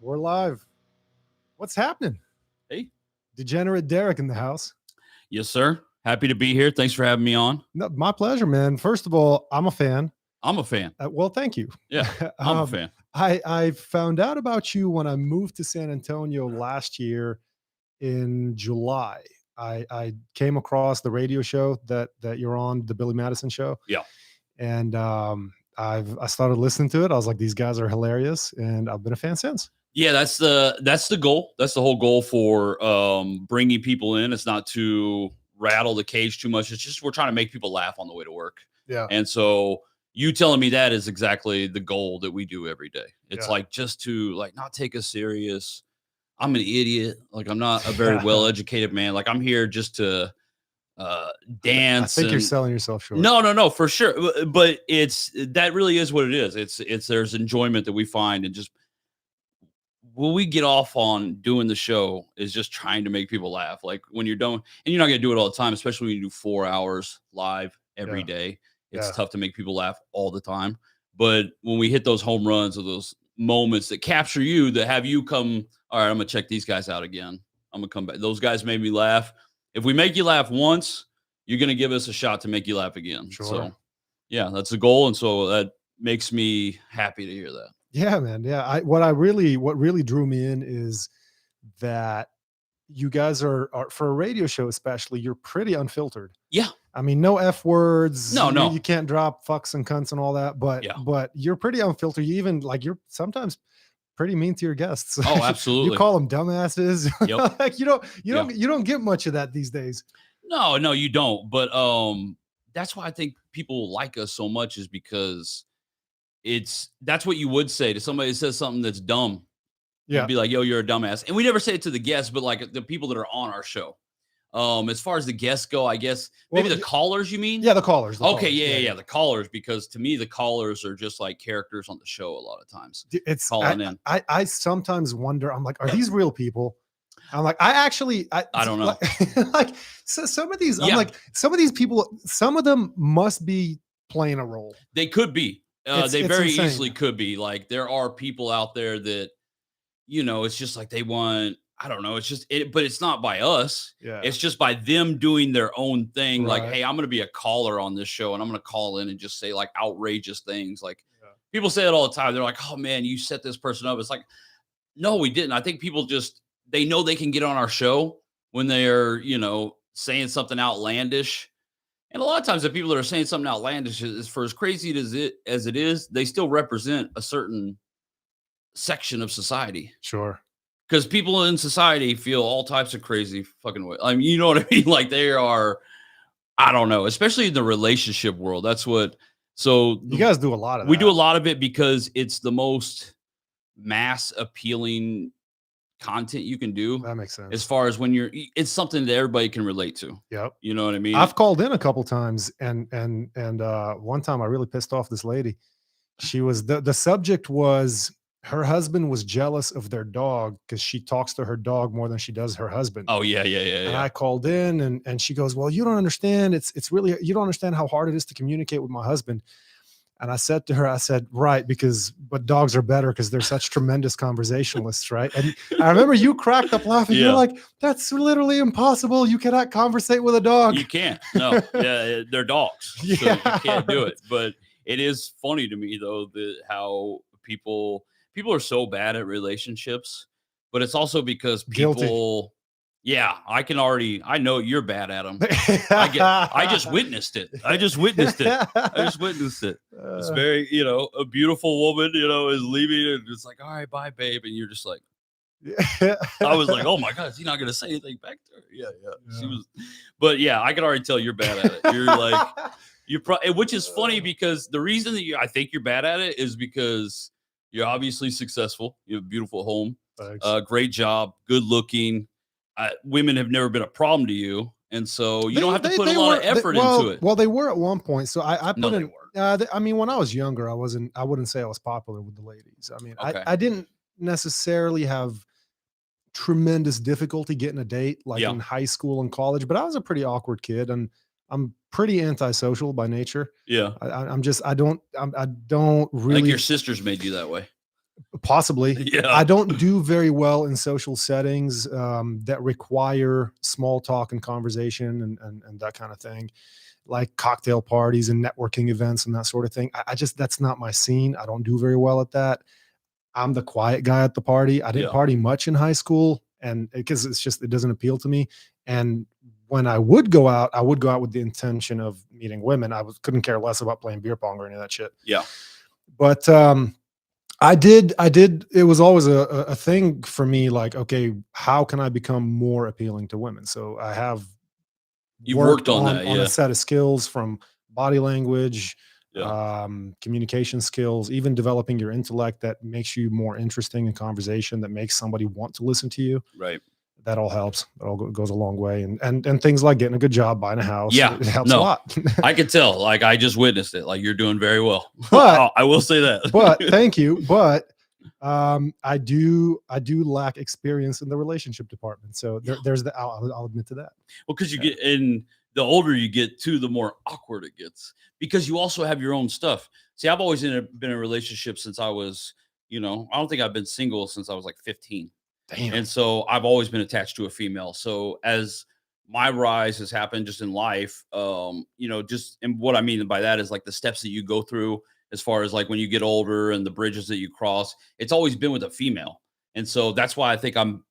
We're live. What's happening? Hey. Degenerate Derek in the house. Yes, sir. Happy to be here. Thanks for having me on. No, my pleasure, man. First of all, I'm a fan. I'm a fan. Well, thank you. Yeah, I'm a fan. I found out about you when I moved to San Antonio last year in July. I came across the radio show that you're on, the Billy Madison Show. Yeah. And I started listening to it. I was like, these guys are hilarious, and I've been a fan since. Yeah, that's the goal. That's the whole goal for bringing people in. It's not to rattle the cage too much. It's just we're trying to make people laugh on the way to work. Yeah. And so you telling me that is exactly the goal that we do every day. It's like just to like not take us serious. I'm an idiot. Like I'm not a very well-educated man. Like I'm here just to dance. I think you're selling yourself short. No, for sure. But that really is what it is. It's there's enjoyment that we find, and just what we get off on doing the show is just trying to make people laugh. Like when you're done, and you're not gonna do it all the time, especially when you do 4 hours live every day. It's tough to make people laugh all the time. But when we hit those home runs or those moments that capture you, that have you come, all right, I'm gonna check these guys out again. I'm gonna come back. Those guys made me laugh. If we make you laugh once, you're gonna give us a shot to make you laugh again. Sure. So yeah, that's the goal. And so that makes me happy to hear that. Yeah, man. Yeah. What really drew me in is that you guys are for a radio show, especially, you're pretty unfiltered. Yeah. I mean, no F words. No. You can't drop fucks and cunts and all that, but you're pretty unfiltered. You even you're sometimes pretty mean to your guests. Oh, absolutely. You call them dumbasses. Yep. Like you don't get much of that these days. No, you don't. But that's why I think people like us so much, is because that's what you would say to somebody that says something that's dumb. Yeah. You'd be like, yo, you're a dumbass. And we never say it to the guests, but like the people that are on our show. As far as the guests go, I guess maybe the callers, you mean? Yeah, the callers. Okay, yeah, the callers, because to me the callers are just like characters on the show a lot of times. It's calling in. I sometimes wonder, I'm like, are these real people? I'm like, I don't know. Like so some of these, I'm like, some of these people, some of them must be playing a role. They could be. They very insane. Easily could be. Like there are people out there that, it's just like they want, I don't know. It's just but it's not by us. Yeah. It's just by them doing their own thing. Right. Like, hey, I'm going to be a caller on this show, and I'm going to call in and just say like outrageous things. Like people say it all the time. They're like, oh man, you set this person up. It's like, no, we didn't. I think people they know they can get on our show when they're, saying something outlandish. And a lot of times the people that are saying something outlandish, is for as crazy as it is, they still represent a certain section of society. Sure. Because people in society feel all types of crazy fucking way. I mean, you know what I mean? Like they are, I don't know, especially in the relationship world. So you guys do a lot of that. We do a lot of it because it's the most mass appealing content you can do. That makes sense. As far as when it's something that everybody can relate to. Yep. You know what I mean? I've called in a couple times, and one time I really pissed off this lady. She was the subject was her husband was jealous of their dog because she talks to her dog more than she does her husband. Oh yeah. And I called in, and she goes, well, you don't understand. It's really, you don't understand how hard it is to communicate with my husband. And I said to her, right, but dogs are better because they're such tremendous conversationalists, right? And I remember you cracked up laughing. Yeah. You're like, that's literally impossible. You cannot conversate with a dog. You can't. No, yeah, they're dogs. So you can't do it. But it is funny to me though how people are so bad at relationships, but it's also because people. Guilty. Yeah, I know you're bad at them. I just witnessed it. It's very, a beautiful woman, is leaving and it's like, all right, bye, babe. And you're just like, I was like, oh my God, is he not going to say anything back to her? Yeah. She was, but yeah, I can already tell you're bad at it. You're like, which is funny because the reason that I think you're bad at it is because you're obviously successful. You have a beautiful home, great job, good looking. Women have never been a problem to you, and so you don't have to put a lot of effort into it. Well, they were at one point. So I put no, in. I mean, when I was younger, I wouldn't say I was popular with the ladies. I mean, okay. I didn't necessarily have tremendous difficulty getting a date like in high school and college, but I was a pretty awkward kid, and I'm pretty antisocial by nature. Yeah, I don't really. I think your sisters made you that way. Possibly. Yeah. I don't do very well in social settings that require small talk and conversation and that kind of thing, like cocktail parties and networking events and that sort of thing. I just, that's not my scene. I don't do very well at that. I'm the quiet guy at the party. I didn't party much in high school, and because it's just, it doesn't appeal to me. And when I would go out with the intention of meeting women. Couldn't care less about playing beer pong or any of that shit. Yeah. But I did. It was always a thing for me. Like, okay, how can I become more appealing to women? So I have worked on that, on a set of skills, from body language, Yeah. Communication skills, even developing your intellect that makes you more interesting in conversation, that makes somebody want to listen to you. Right. That all helps. That all goes a long way. And things like getting a good job, buying a house. Yeah. It helps a lot. I could tell. Like, I just witnessed it. Like, you're doing very well. But I will say that. But thank you. But I do lack experience in the relationship department. So there's the, I'll admit to that. Well, because you get in, the older you get too, the more awkward it gets, because you also have your own stuff. See, I've always been in a relationship since I was, I don't think I've been single since I was like 15. Damn. And so I've always been attached to a female. So as my rise has happened just in life, just, and what I mean by that is like the steps that you go through as far as like when you get older and the bridges that you cross, it's always been with a female. And so that's why I think I'm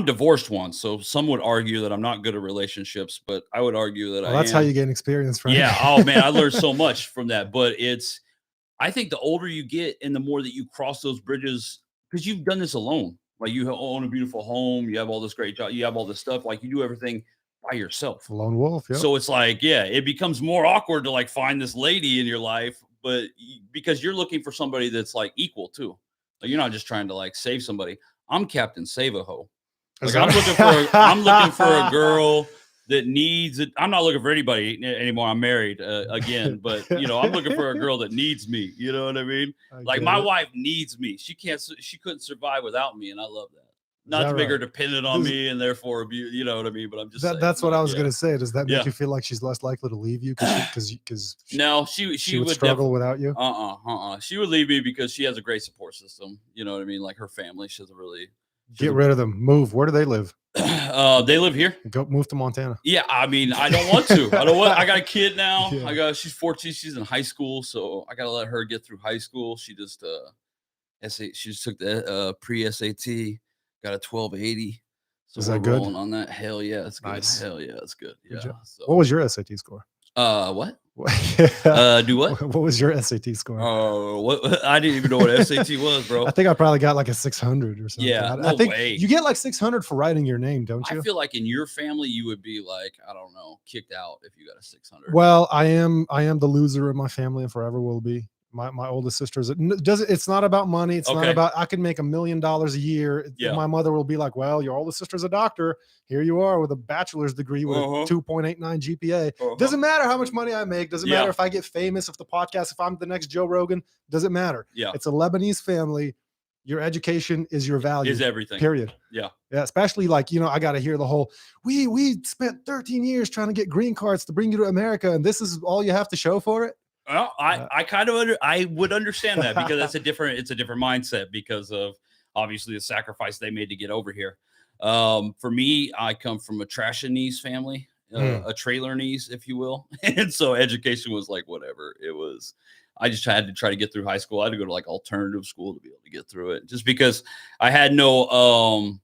divorced once. So some would argue that I'm not good at relationships, but I would argue that that's how you gain experience from. Yeah. Oh man, I learned so much from that. But I think the older you get and the more that you cross those bridges, because you've done this alone. Like, you own a beautiful home, you have all this great job, you have all this stuff, like you do everything by yourself. Lone wolf. Yeah. So it's like, it becomes more awkward to like find this lady in your life, but because you're looking for somebody that's like equal too. Like, you're not just trying to like save somebody. I'm Captain Save-A-Ho. Like, I'm looking for a girl that needs it. I'm not looking for anybody anymore. I'm married again, but I'm looking for a girl that needs me. You know what I mean? Like, my wife needs me. She couldn't survive without me, and I love that. Not to make her dependent on me and therefore abuse. You know what I mean? But I'm just that's what I was gonna say. Does that make you feel like she's less likely to leave you because no, she would struggle without you? She would leave me because she has a great support system. You know what I mean? Like, her family, she has a really. Get rid of them. Move. Where do they live? They live here. Go move to Montana. Yeah, I mean, I don't want to. I got a kid now. Yeah. She's 14. She's in high school, so I gotta let her get through high school. She just she just took the pre-SAT, got a 1280. So is that good? On that. Hell yeah, it's good. Nice. Hell yeah, it's good. Yeah. So. What was your SAT score? What? Do what? What was your SAT score? What? I didn't even know what SAT was, bro. I think I probably got like a 600 or something. Yeah, I think way. You get like 600 for writing your name, don't you? I feel like in your family you would be like, I don't know, kicked out if you got a 600. Well, I am the loser in my family and forever will be. My oldest sister it's not about money. It's not about, I can make $1 million a year. Yeah. My mother will be like, well, your oldest sister's a doctor. Here you are with a bachelor's degree with a 2.89 GPA. Doesn't matter how much money I make. Doesn't matter if I get famous, if I'm the next Joe Rogan, doesn't matter. Yeah. It's a Lebanese family. Your education is your value. Is everything. Period. Yeah. Yeah. Especially like, I got to hear the whole, we spent 13 years trying to get green cards to bring you to America, and this is all you have to show for it. Well, I would understand that because it's a different mindset because of obviously the sacrifice they made to get over here. For me, I come from a trash-a-knees family, a trailer-knees, if you will. And so education was like, whatever it was. I just had to try to get through high school. I had to go to like alternative school to be able to get through it, just because I had no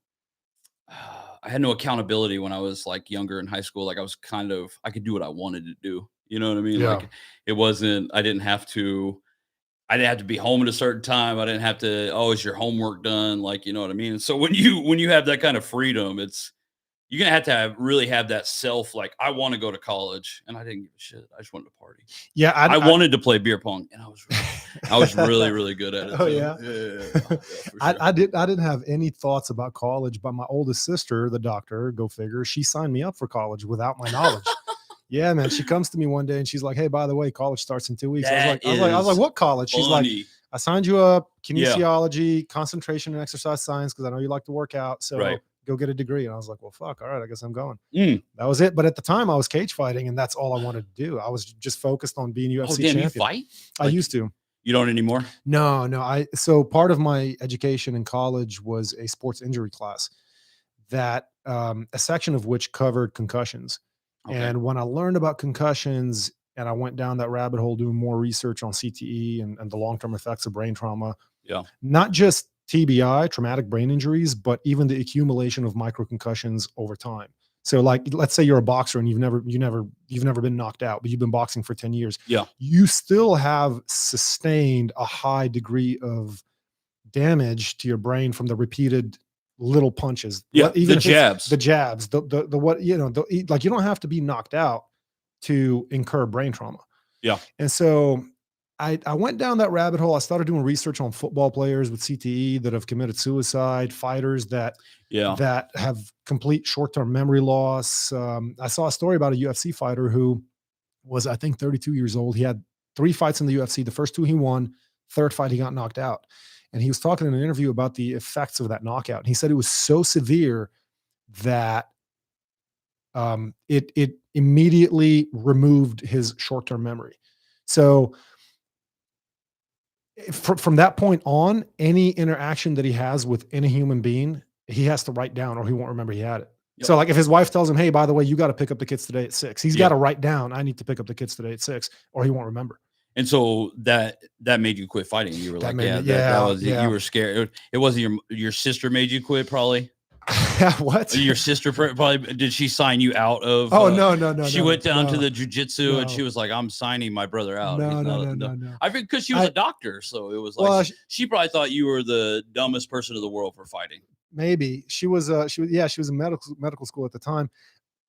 accountability when I was like younger in high school. Like, I could do what I wanted to do. You know what I mean? Yeah. Like, I didn't have to be home at a certain time. I didn't have to, is your homework done? Like, you know what I mean? And so when you have that kind of freedom, you're going to have that self, like, I want to go to college, and I didn't give a shit. I just wanted to party. Yeah. I wanted to play beer pong, and I was really, really good at it. Oh, too. yeah. Yeah, sure. I didn't have any thoughts about college, but my oldest sister, the doctor, go figure, she signed me up for college without my knowledge. Yeah, man. She comes to me one day and she's like, hey, by the way, college starts in 2 weeks. I was like, what college? She's like, I signed you up, kinesiology, concentration and exercise science, because I know you like to work out. So go get a degree. And I was like, well, fuck. All right, I guess I'm going. That was it. But at the time I was cage fighting, and that's all I wanted to do. I was just focused on being UFC champion. You fight? I used to. You don't anymore? No. So part of my education in college was a sports injury class that a section of which covered concussions. Okay. And when I learned about concussions and I went down that rabbit hole doing more research on CTE and the long-term effects of brain trauma, Yeah. not just TBI, traumatic brain injuries, but even the accumulation of microconcussions over time. So like, let's say you're a boxer and you've never been knocked out, but you've been boxing for 10 years. Yeah. You still have sustained a high degree of damage to your brain from the repeated little punches. Yeah. Even The jabs. the jabs, the what, like you don't have to be knocked out to incur brain trauma. Yeah. And so I went down that rabbit hole. I started doing research on football players with CTE that have committed suicide, fighters that have complete short-term memory loss. I saw a story about a UFC fighter who was, I think, 32 years old. He had 3 fights in the UFC. The first 2 he won. Third fight, he got knocked out. And he was talking in an interview about the effects of that knockout. And he said it was so severe that it immediately removed his short-term memory. So from that point on, any interaction that he has with any human being, he has to write down or he won't remember he had it. Yep. So like if his wife tells him, hey, by the way, you got to pick up the kids today at 6, he's got to write down, I need to pick up the kids today at 6, or he won't remember. And so that made you quit fighting. You were that like, you were scared. It wasn't your sister made you quit, probably. What? Your sister probably, did she sign you out of? Oh, no. She went down to the jiu-jitsu and she was like, I'm signing my brother out. No. I think because she was a doctor. So it was like, she probably thought you were the dumbest person in the world for fighting. Maybe she was in medical school at the time.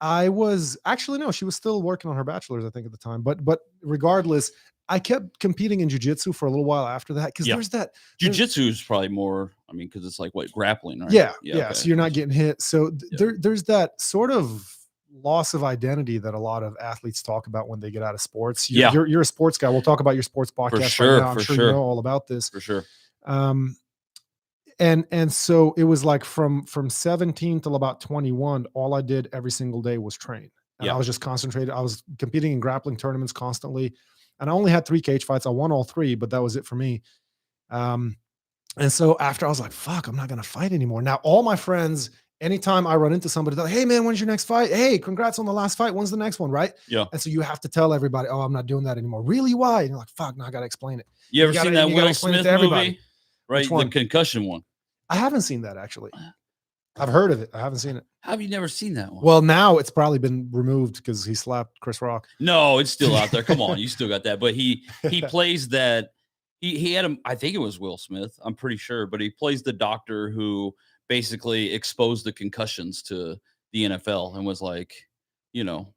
I was actually, no, she was still working on her bachelor's, I think, at the time. But regardless, I kept competing in jiu-jitsu for a little while after that. Cause there's that jiu-jitsu is probably more, I mean, cause it's like what, grappling, right? Yeah. Okay. So you're not getting hit. So there's that sort of loss of identity that a lot of athletes talk about when they get out of sports. You're a sports guy. We'll talk about your sports podcast right now. I'm sure you know all about this. For sure. And so it was like from 17 till about 21, all I did every single day was train. And I was just concentrated. I was competing in grappling tournaments constantly. And I only had 3 cage fights. I won all 3, but that was it for me. And so after I was like, fuck, I'm not going to fight anymore. Now, all my friends, anytime I run into somebody, they're like, hey man, when's your next fight? Hey, congrats on the last fight. When's the next one? Right. Yeah. And so you have to tell everybody, oh, I'm not doing that anymore. Really? Why? And you're like, fuck, now I got to explain it. You ever seen that Will Smith movie? Right. The concussion one. I haven't seen that actually. I've heard of it. I haven't seen it. How have you never seen that one? Well, now it's probably been removed because he slapped Chris Rock. No, it's still out there. Come on, you still got that. But he plays that. He had him. I think it was Will Smith. I'm pretty sure, but he plays the doctor who basically exposed the concussions to the NFL and was like,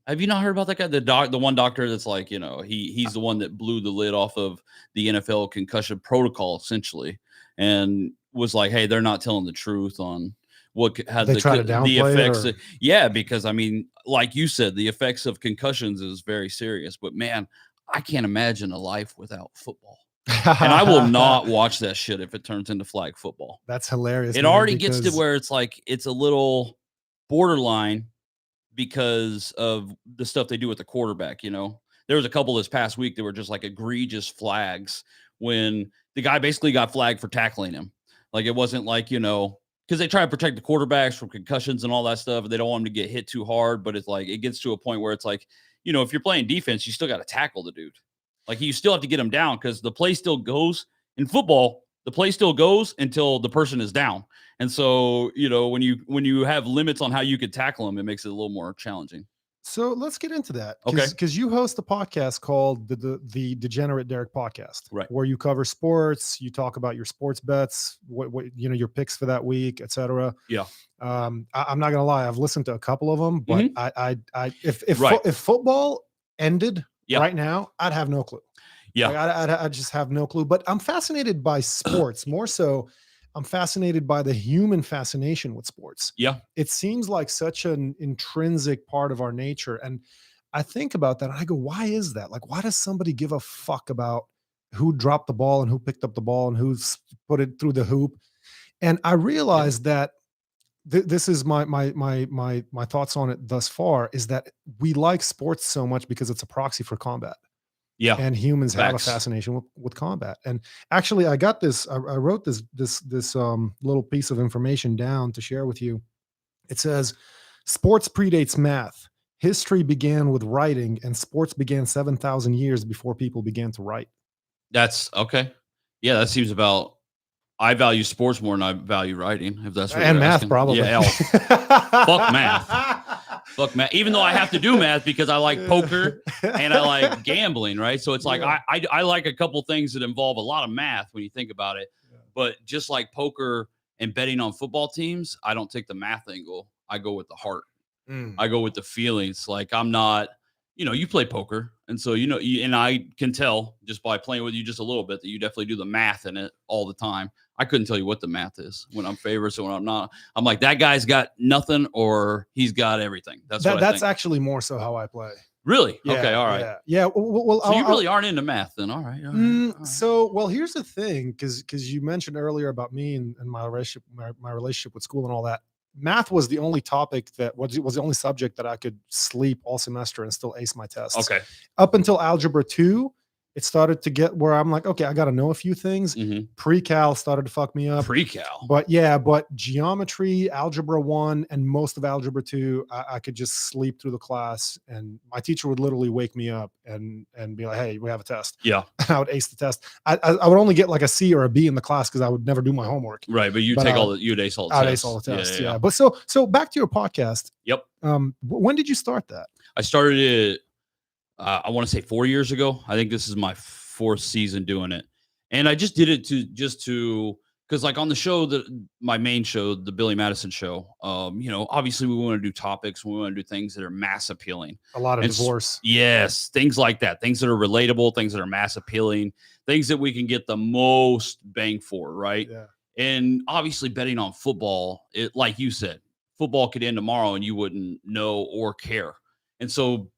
have you not heard about that guy? The one doctor that's like, he's the one that blew the lid off of the NFL concussion protocol essentially, and was like, hey, they're not telling the truth on what has the effects. Because I mean, like you said, the effects of concussions is very serious. But man, I can't imagine a life without football. And I will not watch that shit if it turns into flag football. That's hilarious. It already gets to where it's like it's a little borderline because of the stuff they do with the quarterback. There was a couple this past week that were just like egregious flags when the guy basically got flagged for tackling him. Like it wasn't like, because they try to protect the quarterbacks from concussions and all that stuff. They don't want them to get hit too hard, but it's like it gets to a point where it's like, if you're playing defense, you still got to tackle the dude. Like you still have to get him down because the play still goes in football. The play still goes until the person is down. And so, when you have limits on how you could tackle him, it makes it a little more challenging. So let's get into that. Okay. Because you host a podcast called the Degenerate Derek podcast, right? Where you cover sports, you talk about your sports bets, what your picks for that week, etc. Yeah. I'm not gonna lie, I've listened to a couple of them, but if football ended right now, I'd have no clue. Yeah. Like, I just have no clue. But I'm fascinated by sports more so. I'm fascinated by the human fascination with sports. Yeah. It seems like such an intrinsic part of our nature. And I think about that and I go, why is that? Like, why does somebody give a fuck about who dropped the ball and who picked up the ball and who's put it through the hoop? And I realized that this is my thoughts on it thus far is that we like sports so much because it's a proxy for combat. Yeah. And humans have a Facts. fascination with combat. And actually, I got this. I wrote this little piece of information down to share with you. It says, sports predates math. History began with writing, and sports began 7,000 years before people began to write. That's okay. Yeah, that seems about. I value sports more than I value writing. If that's what And you're math, asking. probably. Yeah. Fuck math. Fuck math. Even though I have to do math because I like poker and I like gambling, right? So it's like I like a couple things that involve a lot of math when you think about it. Yeah. But just like poker and betting on football teams, I don't take the math angle. I go with the heart. I go with the feelings. Like I'm not, you play poker. And so, and I can tell just by playing with you just a little bit that you definitely do the math in it all the time. I couldn't tell you what the math is when I'm favorites and when I'm not. I'm like, that guy's got nothing or he's got everything. That's actually more so how I play. Really? Yeah, okay. All right. Yeah. Well, so you really aren't into math then. All right. All right. So, well, here's the thing. Cause you mentioned earlier about me and my relationship with school and all that. Math was the only topic that was the only subject that I could sleep all semester and still ace my tests. Okay. Up until algebra 2, it started to get where I'm like, okay, I got to know a few things. Mm-hmm. Pre-cal started to fuck me up. Pre-cal. But geometry, algebra 1, and most of algebra 2, I could just sleep through the class, and my teacher would literally wake me up and be like, hey, we have a test. Yeah. And I would ace the test. I would only get like a C or a B in the class because I would never do my homework. Right, but you'd ace all the tests. I'd ace all the tests, yeah. But so back to your podcast. Yep. When did you start that? I started it, I want to say 4 years ago. I think this is my 4th season doing it. And I just did it to because like on the show, my main show, the Billy Madison Show, obviously we want to do topics. We want to do things that are mass appealing. A lot of divorce. Yes. Things like that. Things that are relatable, things that are mass appealing, things that we can get the most bang for. Right. Yeah. And obviously betting on football, like you said, football could end tomorrow and you wouldn't know or care. And so,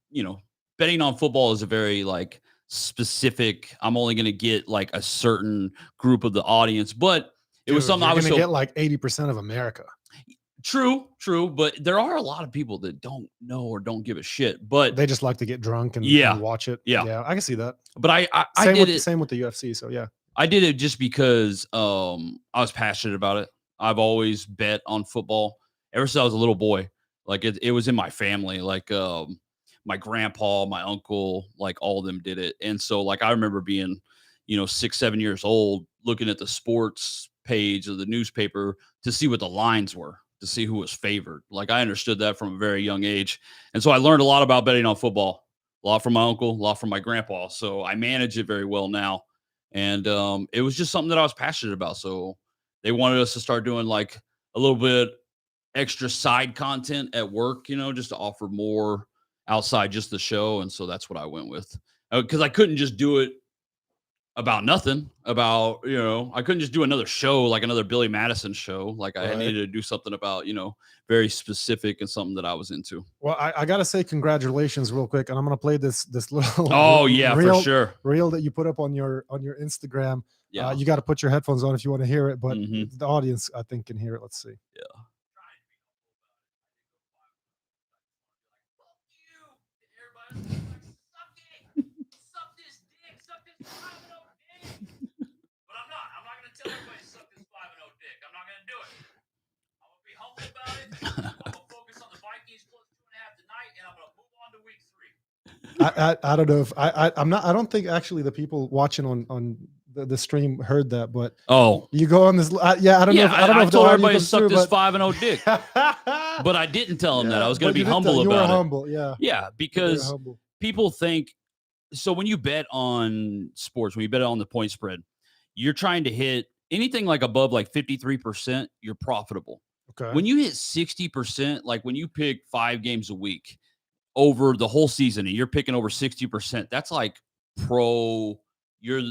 betting on football is a very like specific, I'm only going to get like a certain group of the audience, but it was something I was going to get like 80% of America. True. But there are a lot of people that don't know or don't give a shit, but they just like to get drunk and watch it. Yeah. I can see that. But I did it. Same with the UFC. So yeah, I did it just because I was passionate about it. I've always bet on football ever since I was a little boy. Like it was in my family. Like, my grandpa, my uncle, like all of them did it. And so like, I remember being, 6, 7 years old, looking at the sports page of the newspaper to see what the lines were, to see who was favored. Like I understood that from a very young age. And so I learned a lot about betting on football, a lot from my uncle, a lot from my grandpa. So I manage it very well now. And it was just something that I was passionate about. So they wanted us to start doing like a little bit extra side content at work, just to offer more outside just the show. And so that's what I went with, because I couldn't just do it about nothing about, I couldn't just do another show, like another Billy Madison show. Like I needed to do something about, very specific and something that I was into. Well, I got to say congratulations real quick. And I'm going to play this little, for sure. Reel that you put up on your Instagram. Yeah. You got to put your headphones on if you want to hear it, but the audience, I think, can hear it. Let's see. Yeah. Suck this dick, suck this 5-0 dick. But I'm not gonna tell everybody to suck this 5-0 dick. I'm not gonna do it. I'm gonna be humble about it. I'm gonna focus on the Vikings plus 2.5 tonight, and I'm gonna move on to week 3. I don't know if I'm not. I don't think actually the people watching on the stream heard that, but you go on this. I don't know. I told everybody to suck this 5-0 dick, but I didn't tell them that. I was going to be humble about it. Humble, yeah, because people think so. When you bet on sports, when you bet on the point spread, you're trying to hit anything like above like 53%. You're profitable. Okay. When you hit 60%, like when you pick 5 games a week over the whole season, and you're picking over 60%, that's like pro. You're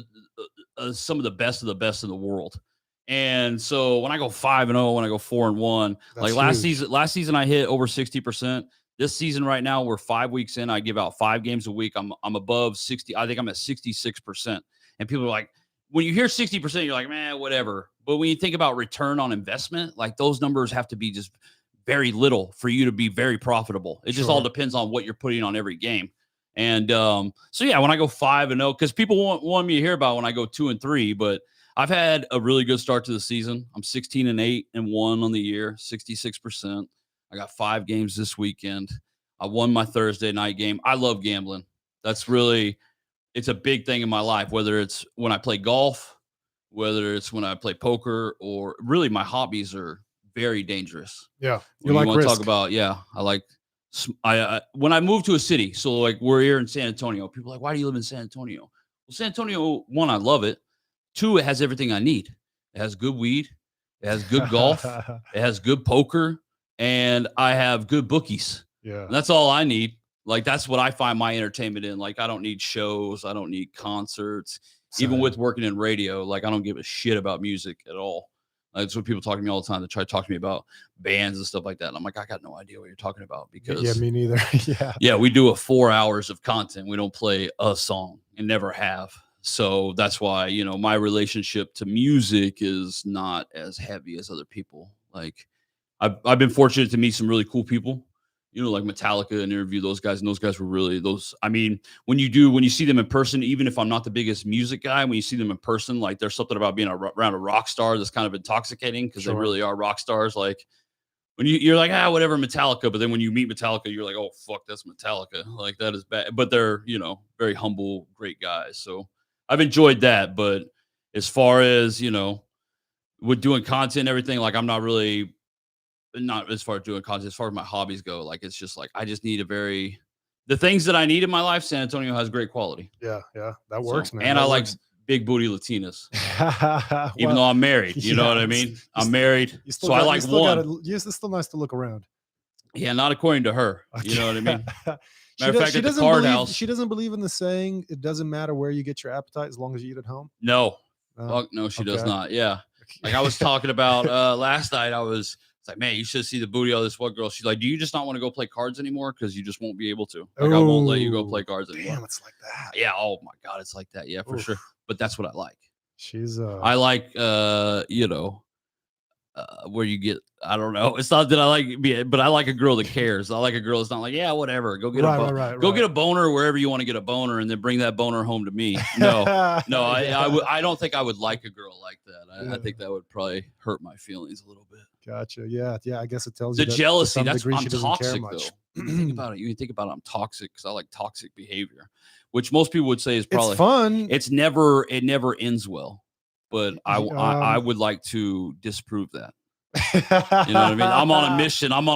some of the best in the world. And so when I go 5-0, when I go 4-1, like last season I hit over 60%. This season right now, we're 5 weeks in. I give out 5 games a week. I'm above 60. I think I'm at 66%. And people are like, when you hear 60%, you're like, man, whatever. But when you think about return on investment, like those numbers have to be just very little for you to be very profitable. It just all depends on what you're putting on every game. And so yeah, when I go 5-0, because people want me to hear about when I go 2-3, but I've had a really good start to the season. I'm 16-8 and 1 on the year, 66%. I got 5 games this weekend. I won my Thursday night game. I love gambling. That's really, it's a big thing in my life, whether it's when I play golf, whether it's when I play poker, or really my hobbies are very dangerous. Yeah. You want to talk about, I like, when I moved to a city, so like we're here in San Antonio, people are like, why do you live in San Antonio? Well, San Antonio, 1, I love it. 2, it has everything I need. It has good weed. It has good golf. It has good poker. And I have good bookies. Yeah. And that's all I need. Like, that's what I find my entertainment in. Like, I don't need shows. I don't need concerts. Even with working in radio, like, I don't give a shit about music at all. That's what people talk to me all the time. They try to talk to me about bands and stuff like that. And I'm like, I got no idea what you're talking about, because me neither. yeah, we do 4 hours of content. We don't play a song, and never have. So that's why, my relationship to music is not as heavy as other people. Like, I've been fortunate to meet some really cool people, like Metallica, and interview those guys. And those guys were really when you see them in person, even if I'm not the biggest music guy, when you see them in person, like, there's something about being around a rock star that's kind of intoxicating, because they really are rock stars. Like, when you're like, whatever, Metallica. But then when you meet Metallica, you're like, oh, fuck, that's Metallica. Like, that is bad. But they're, very humble, great guys. So I've enjoyed that. But as far as, with doing content and everything, like, I'm not really, not as far as doing content, as far as my hobbies go, like, it's just like, I just need the things that I need in my life, San Antonio has great quality. Yeah. That works, man. And that I works. like big booty Latinas, even though I'm married, you know what I mean? I'm married. So I like one. Yes, it's still nice to look around. Yeah. Not according to her. You know what I mean? Matter of fact, at the card house, she doesn't believe in the saying, it doesn't matter where you get your appetite as long as you eat at home. No. Fuck no, she does not. Yeah. Like, I was talking about last night, it's like, man, you should see the booty of this one girl. She's like, do you just not want to go play cards anymore? Because you just won't be able to. Like, I won't let you go play cards anymore. Damn, it's like that. Yeah. Oh my God, it's like that. Yeah, for sure. But that's what I like. I like, where you get, I don't know. It's not that I like, but I like a girl that cares. I like a girl that's not like, yeah, whatever. Go get get a boner wherever you want to get a boner, and then bring that boner home to me. No, I don't think I would like a girl like that. I think that would probably hurt my feelings a little bit. Gotcha. Yeah. I guess it tells you the jealousy. That's I'm toxic though. You think about it. I'm toxic because I like toxic behavior, which most people would say is probably it's fun. It never ends well. But I would like to disprove that. You know what I mean? I'm on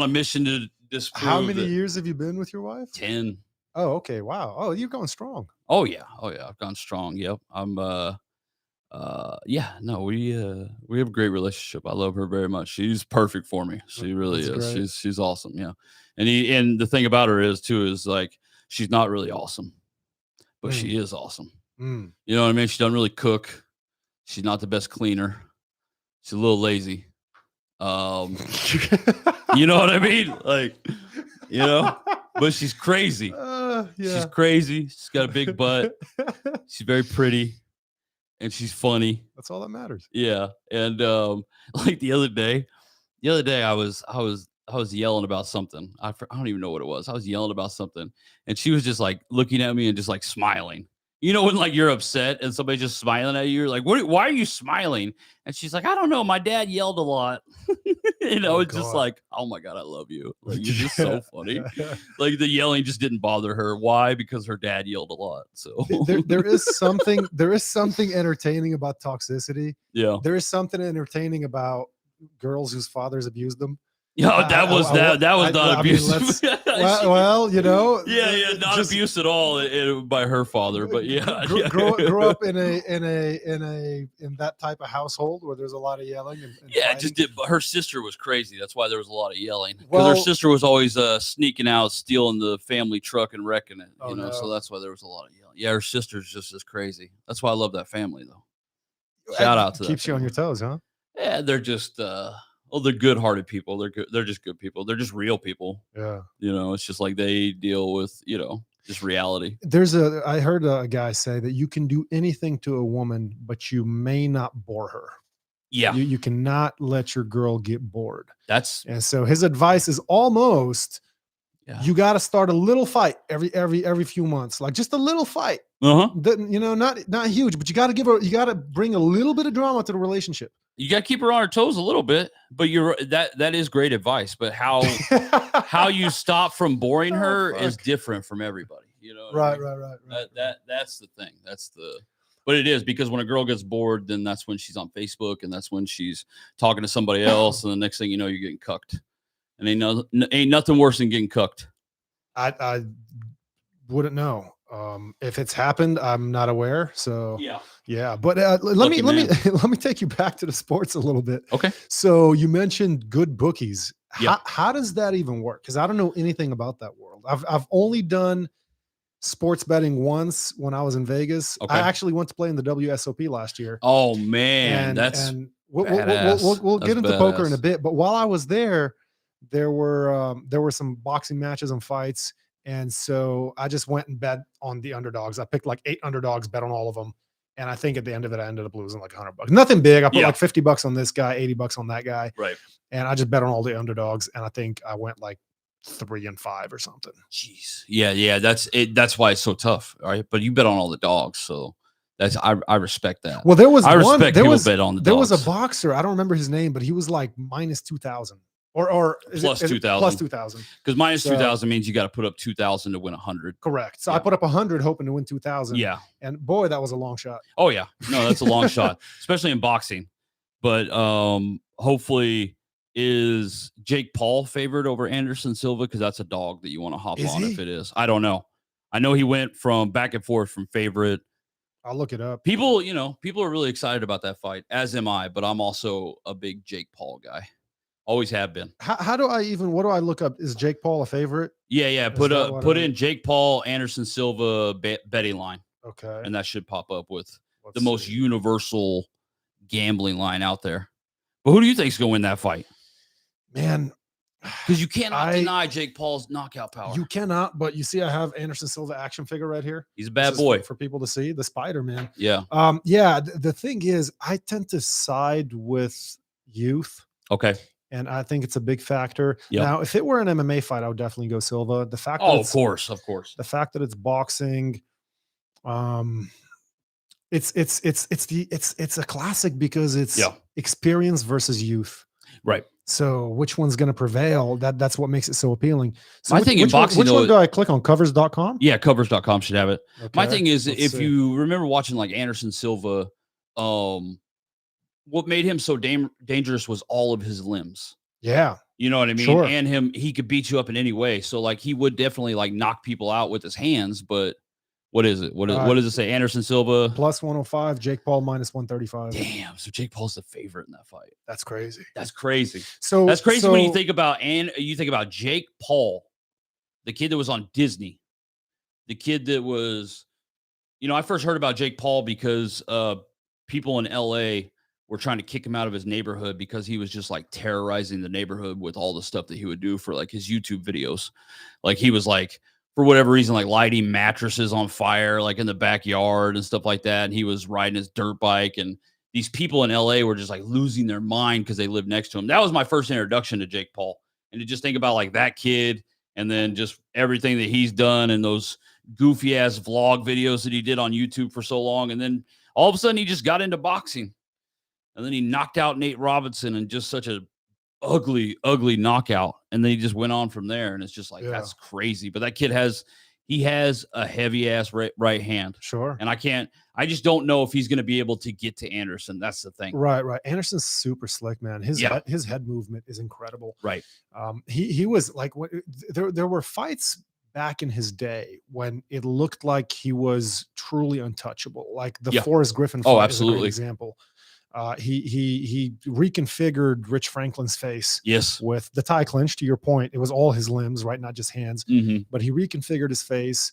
a mission to disprove. How many years have you been with your wife? 10. Oh, okay. Wow. Oh, you've gone strong. Oh yeah. I've gone strong. Yep. I'm no, we have a great relationship. I love her very much. She's perfect for me. She really is. Great. She's awesome. Yeah. And the thing about her is like, she's not really awesome, but she is awesome. You know what I mean? She doesn't really cook. She's not the best cleaner. She's a little lazy. You know what I mean? Like, but she's crazy. She's crazy. She's got a big butt. She's very pretty, and she's funny. That's all that matters. Yeah. And like the other day I was yelling about something. I don't even know what it was. I was yelling about something, and she was just like looking at me and just like smiling. When like you're upset and somebody's just smiling at you, you're like, why are you smiling? And she's like, I don't know. My dad yelled a lot. It's just like, oh my God, I love you. Like, you're just so funny. Like, the yelling just didn't bother her. Why? Because her dad yelled a lot. So there is something entertaining about toxicity. Yeah. There is something entertaining about girls whose fathers abused them. Yeah, that was not abuse. Well, yeah, not abuse at all by her father, but yeah, grow up in that type of household where there's a lot of yelling. And yeah, but her sister was crazy. That's why there was a lot of yelling. Because her sister was always sneaking out, stealing the family truck and wrecking it. So that's why there was a lot of yelling. Yeah, her sister's just as crazy. That's why I love that family, though. Shout out to that. Keeps you on your toes, huh? Yeah, they're just. They're good-hearted people. They're good. They're just good people. They're just real people. Yeah. It's just like they deal with, just reality. I heard a guy say that you can do anything to a woman, but you may not bore her. Yeah. You cannot let your girl get bored. And so his advice is almost Yeah. You got to start a little fight every few months, like just a little fight. Uh-huh. Not huge, but you got to bring a little bit of drama to the relationship. You got to keep her on her toes a little bit, but that is great advice. But how you stop from boring her is different from everybody. You know, right. That's the thing. But it is, because when a girl gets bored, then that's when she's on Facebook, and that's when she's talking to somebody else, and the next thing you know, you're getting cucked. And ain't nothing worse than getting cooked. I wouldn't know. If it's happened, I'm not aware. So yeah. But let me take you back to the sports a little bit. Okay. So you mentioned good bookies. Yep. How does that even work? Because I don't know anything about that world. I've only done sports betting once when I was in Vegas. Okay. I actually went to play in the WSOP last year. Oh man, we'll get into poker in a bit. But while I was there were some boxing matches and fights. And so I just went and bet on the underdogs. I picked like 8 underdogs, bet on all of them. And I think at the end of it, I ended up losing like $100. Nothing big. I put like $50 on this guy, $80 on that guy. Right. And I just bet on all the underdogs. And I think I went like 3-5 or something. Jeez. Yeah. That's it. That's why it's so tough. All right. But you bet on all the dogs. So I respect that. Well, there was bet on the dogs. There was a boxer. I don't remember his name, but he was like minus 2,000. Or plus 2,000. Plus 2,000. Because minus 2,000 means you got to put up 2,000 to win 100. Correct. So I put up 100 hoping to win 2,000. Yeah. And boy, that was a long shot. Oh yeah. No, that's a long shot, especially in boxing. But hopefully, is Jake Paul favored over Anderson Silva? Because that's a dog that you want to hop on if it is. I don't know. I know he went from back and forth from favorite. I'll look it up. People are really excited about that fight, as am I. But I'm also a big Jake Paul guy. Always have been. What do I look up? Is Jake Paul a favorite? Yeah. Put in Jake Paul, Anderson Silva betting line. Okay. And that should pop up with the most universal gambling line out there. But who do you think is going to win that fight? Man, because you cannot deny Jake Paul's knockout power. You cannot, but you see, I have Anderson Silva action figure right here. He's a bad boy for people to see. The Spider-Man. Yeah. The thing is, I tend to side with youth. Okay. And I think it's a big factor. Yep. Now, if it were an MMA fight, I would definitely go Silva. The fact, of course. The fact that it's boxing, it's a classic because it's experience versus youth. Right. So which one's going to prevail? That's what makes it so appealing. So I think in boxing, which one do I click on? Covers.com? Yeah, covers.com should have it. Okay. My thing is, if you remember watching like Anderson Silva, what made him so dangerous was all of his limbs. Yeah. You know what I mean? Sure. And he could beat you up in any way. So like he would definitely like knock people out with his hands, but what is it? What does it say? Anderson Silva plus 105, Jake Paul minus 135. Damn. So Jake Paul's the favorite in that fight. That's crazy. So that's crazy when you think about Jake Paul, the kid that was on Disney, the kid that was, I first heard about Jake Paul because people in LA were trying to kick him out of his neighborhood because he was just like terrorizing the neighborhood with all the stuff that he would do for like his YouTube videos. Like he was like, for whatever reason, like lighting mattresses on fire, like in the backyard and stuff like that. And he was riding his dirt bike, and these people in LA were just like losing their mind because they lived next to him. That was my first introduction to Jake Paul. And to just think about like that kid and then just everything that he's done and those goofy ass vlog videos that he did on YouTube for so long. And then all of a sudden he just got into boxing. And then he knocked out Nate Robinson in just such a ugly knockout. And then he just went on from there. And it's just like, that's crazy. But that kid has a heavy ass right hand. Sure. And I just don't know if he's going to be able to get to Anderson. That's the thing. Right. Anderson's super slick, man. His head movement is incredible. Right. He was like, there were fights back in his day when it looked like he was truly untouchable. Like the Forrest Griffin fight is a great example. He reconfigured Rich Franklin's face. Yes. With the tie clinch, to your point, it was all his limbs, right? Not just hands. Mm-hmm. But he reconfigured his face.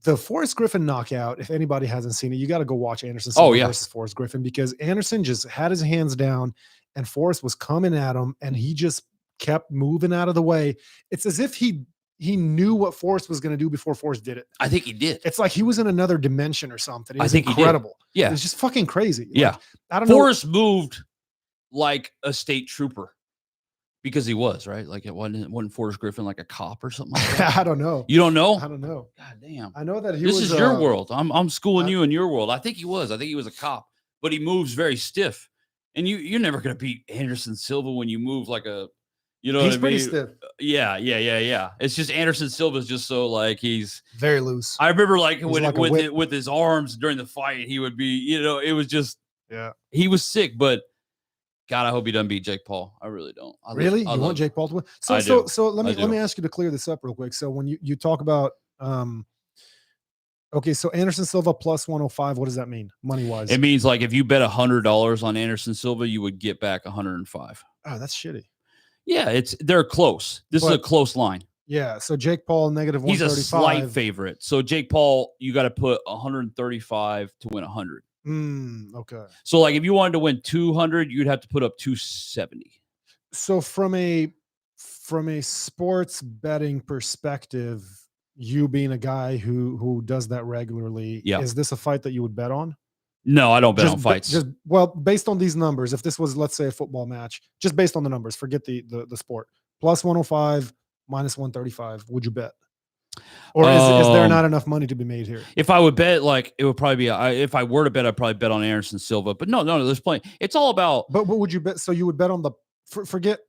The Forrest Griffin knockout, if anybody hasn't seen it, you got to go watch Anderson Silva versus Forrest Griffin, because Anderson just had his hands down and Forrest was coming at him and he just kept moving out of the way. It's as if he knew what Forrest was going to do before Forrest did it. I think he did. It's like he was in another dimension or something. It was think incredible. He did. Yeah. It was just fucking crazy. Yeah. Like, I don't know. Forrest moved like a state trooper. Because he was, right? Like it wasn't Forrest Griffin like a cop or something like that? I don't know. You don't know? I don't know. God damn. I know that he This was. is your world. I'm schooling you in your world. I think he was a cop, but he moves very stiff. And you're never gonna beat Anderson Silva when you move like a, you know He's what I pretty mean? stiff. Yeah. It's just Anderson Silva's just so like he's Very loose. I remember like He's when like a whip. with his arms during the fight, he would be, you know, it was just he was sick, but God, I hope he doesn't beat Jake Paul. I really don't. Really? You want Jake Paul to win? So let me ask you to clear this up real quick. So when you talk about okay, so Anderson Silva plus 105, what does that mean money wise? It means like if you bet $100 on Anderson Silva, you would get back 105. Oh, that's shitty. Yeah, they're close. This is a close line. Yeah, so Jake Paul negative 135. He's a slight favorite. So Jake Paul, you got to put 135 to win 100. Okay. So like if you wanted to win 200, you'd have to put up 270. So from a sports betting perspective, you being a guy who does that regularly, is this a fight that you would bet on? No, I don't bet on fights. Well, based on these numbers, if this was, let's say, a football match, just based on the numbers, forget the sport. Plus 105, minus 135, would you bet? Or is there not enough money to be made here? If I would bet, like it would probably be. If I were to bet, I'd probably bet on Anderson Silva. But no, there's plenty. It's all about. But what would you bet? So you would bet on the forget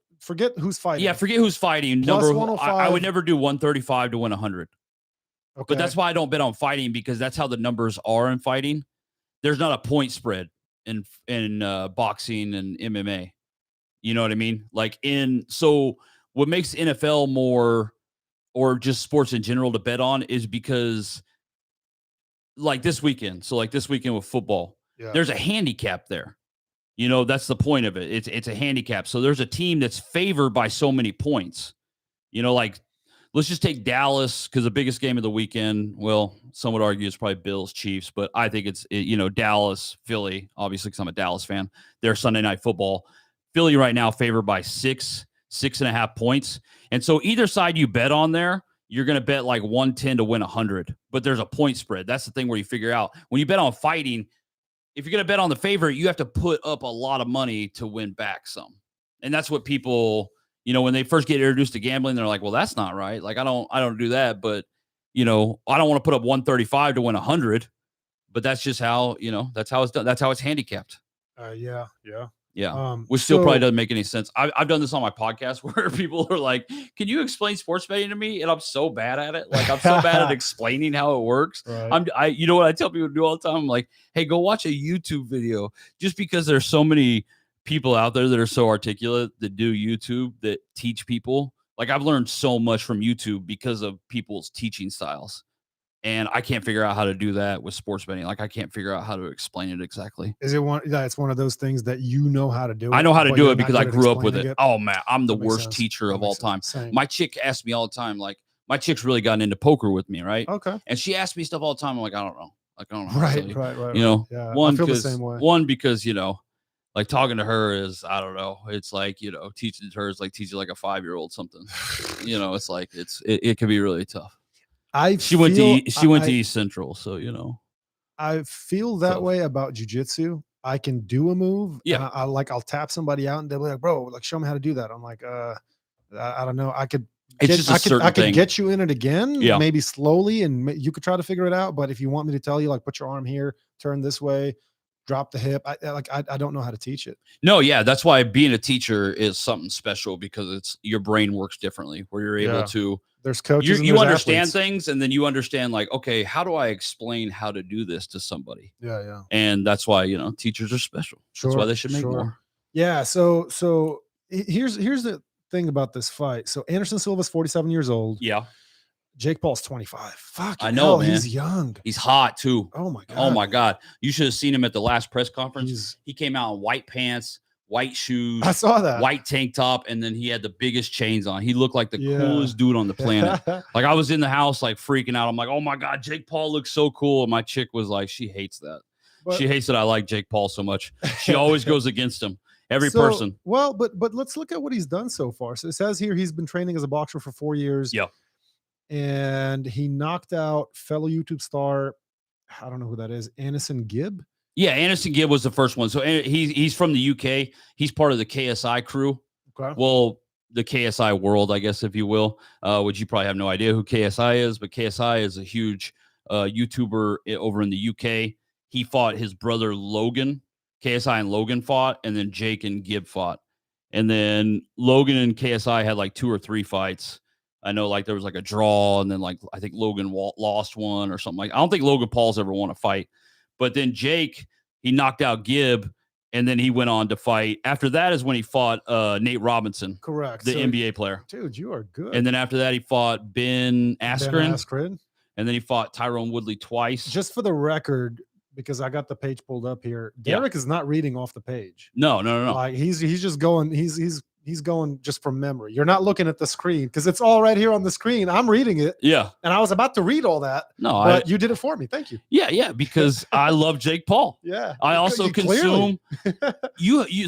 who's fighting. Yeah, forget who's fighting. Plus I would never do 135 to win 100. Okay. But that's why I don't bet on fighting, because that's how the numbers are in fighting. There's not a point spread in boxing and MMA. You know what I mean? So what makes NFL more, or just sports in general, to bet on is because like this weekend. So like this weekend with football, there's a handicap there. You know, that's the point of it. It's a handicap. So there's a team that's favored by so many points. You know, like let's just take Dallas, because the biggest game of the weekend, well, some would argue it's probably Bills Chiefs, but I think it's Dallas, Philly, obviously, because I'm a Dallas fan. They're Sunday Night Football. Philly right now favored by 6.5 points. And so either side you bet on there, you're going to bet like 110 to win 100. But there's a point spread. That's the thing where you figure out when you bet on fighting, if you're going to bet on the favorite, you have to put up a lot of money to win back some. And that's what people, when they first get introduced to gambling, they're like, well, that's not right. Like, I don't do that. But, I don't want to put up 135 to win 100. But that's just how, that's how it's done. That's how it's handicapped. Yeah. Which still probably doesn't make any sense. I've done this on my podcast where people are like, can you explain sports betting to me? And I'm so bad at it. Like, I'm so bad at explaining how it works. Right. You know what I tell people to do all the time? I'm like, hey, go watch a YouTube video. Just because there's so many people out there that are so articulate that do YouTube that teach people. Like, I've learned so much from YouTube because of people's teaching styles. And I can't figure out how to do that with sports betting. Like, I can't figure out how to explain it exactly. Is it one? Yeah, it's one of those things that you know how to do. I know how to do it because I grew up with it. Oh man, I'm the worst sense. teacher of all time. Same. My chick asks me all the time. Like, my chick's really gotten into poker with me, right? Okay. And she asks me stuff all the time. I'm like, I don't know. Like, I don't know. Right. Yeah. I feel the same way. One, because like talking to her is, I don't know. It's like, teaching her is like teaching like a 5-year-old something. It's like it can be really tough. She went to East Central, so I feel that way about jiu-jitsu. I can do a move. Yeah. And I'll tap somebody out and they'll be like, bro, like, show me how to do that. I'm like, I don't know. I could get you in it again, maybe slowly, and you could try to figure it out. But if you want me to tell you, like, put your arm here, turn this way, drop the hip, I don't know how to teach it. No, yeah, that's why being a teacher is something special, because it's your brain works differently, where you're able to. There's coaches. You understand things, and then you understand, like, okay, how do I explain how to do this to somebody? Yeah. And that's why teachers are special. That's why they should make more. Yeah. So here's the thing about this fight. So Anderson Silva's 47 years old. Yeah. Jake Paul's 25. Fuck, I know, man. He's young. He's hot too. Oh my god. Oh my god. You should have seen him at the last press conference. He came out in white pants, white shoes. I saw that. White tank top, and then he had the biggest chains on. He looked like the coolest dude on the planet. Like, I was in the house like freaking out. I'm like, oh my god, Jake Paul looks so cool. And my chick was like, she hates that. She hates that I like Jake Paul so much. She always goes against him. Every person. Well, but let's look at what he's done so far. So it says here he's been training as a boxer for 4 years. Yeah. And he knocked out fellow YouTube star, I don't know who that is, Anderson Gibb. Yeah, Anderson Gibb was the first one. So he's from the UK. He's part of the KSI crew. Okay. Well, the KSI world, I guess, if you will, which you probably have no idea who KSI is, but KSI is a huge YouTuber over in the UK. He fought his brother Logan. KSI and Logan fought, and then Jake and Gib fought. And then Logan and KSI had like 2 or 3 fights. I know like there was like a draw, and then like I think Logan lost one or something like. I don't think Logan Paul's ever won a fight. But then Jake, he knocked out Gib, and then he went on to fight. After that is when he fought Nate Robinson. Correct. The NBA player. Dude, you are good. And then after that, he fought Ben Askren. Askren. And then he fought Tyrone Woodley twice. Just for the record, because I got the page pulled up here, Derek is not reading off the page. No. Like he's just going, he's going just from memory. You're not looking at the screen because it's all right here on the screen. I'm reading it. Yeah. And I was about to read all that. No, but you did it for me. Thank you. Yeah, because I love Jake Paul. Yeah. I also consume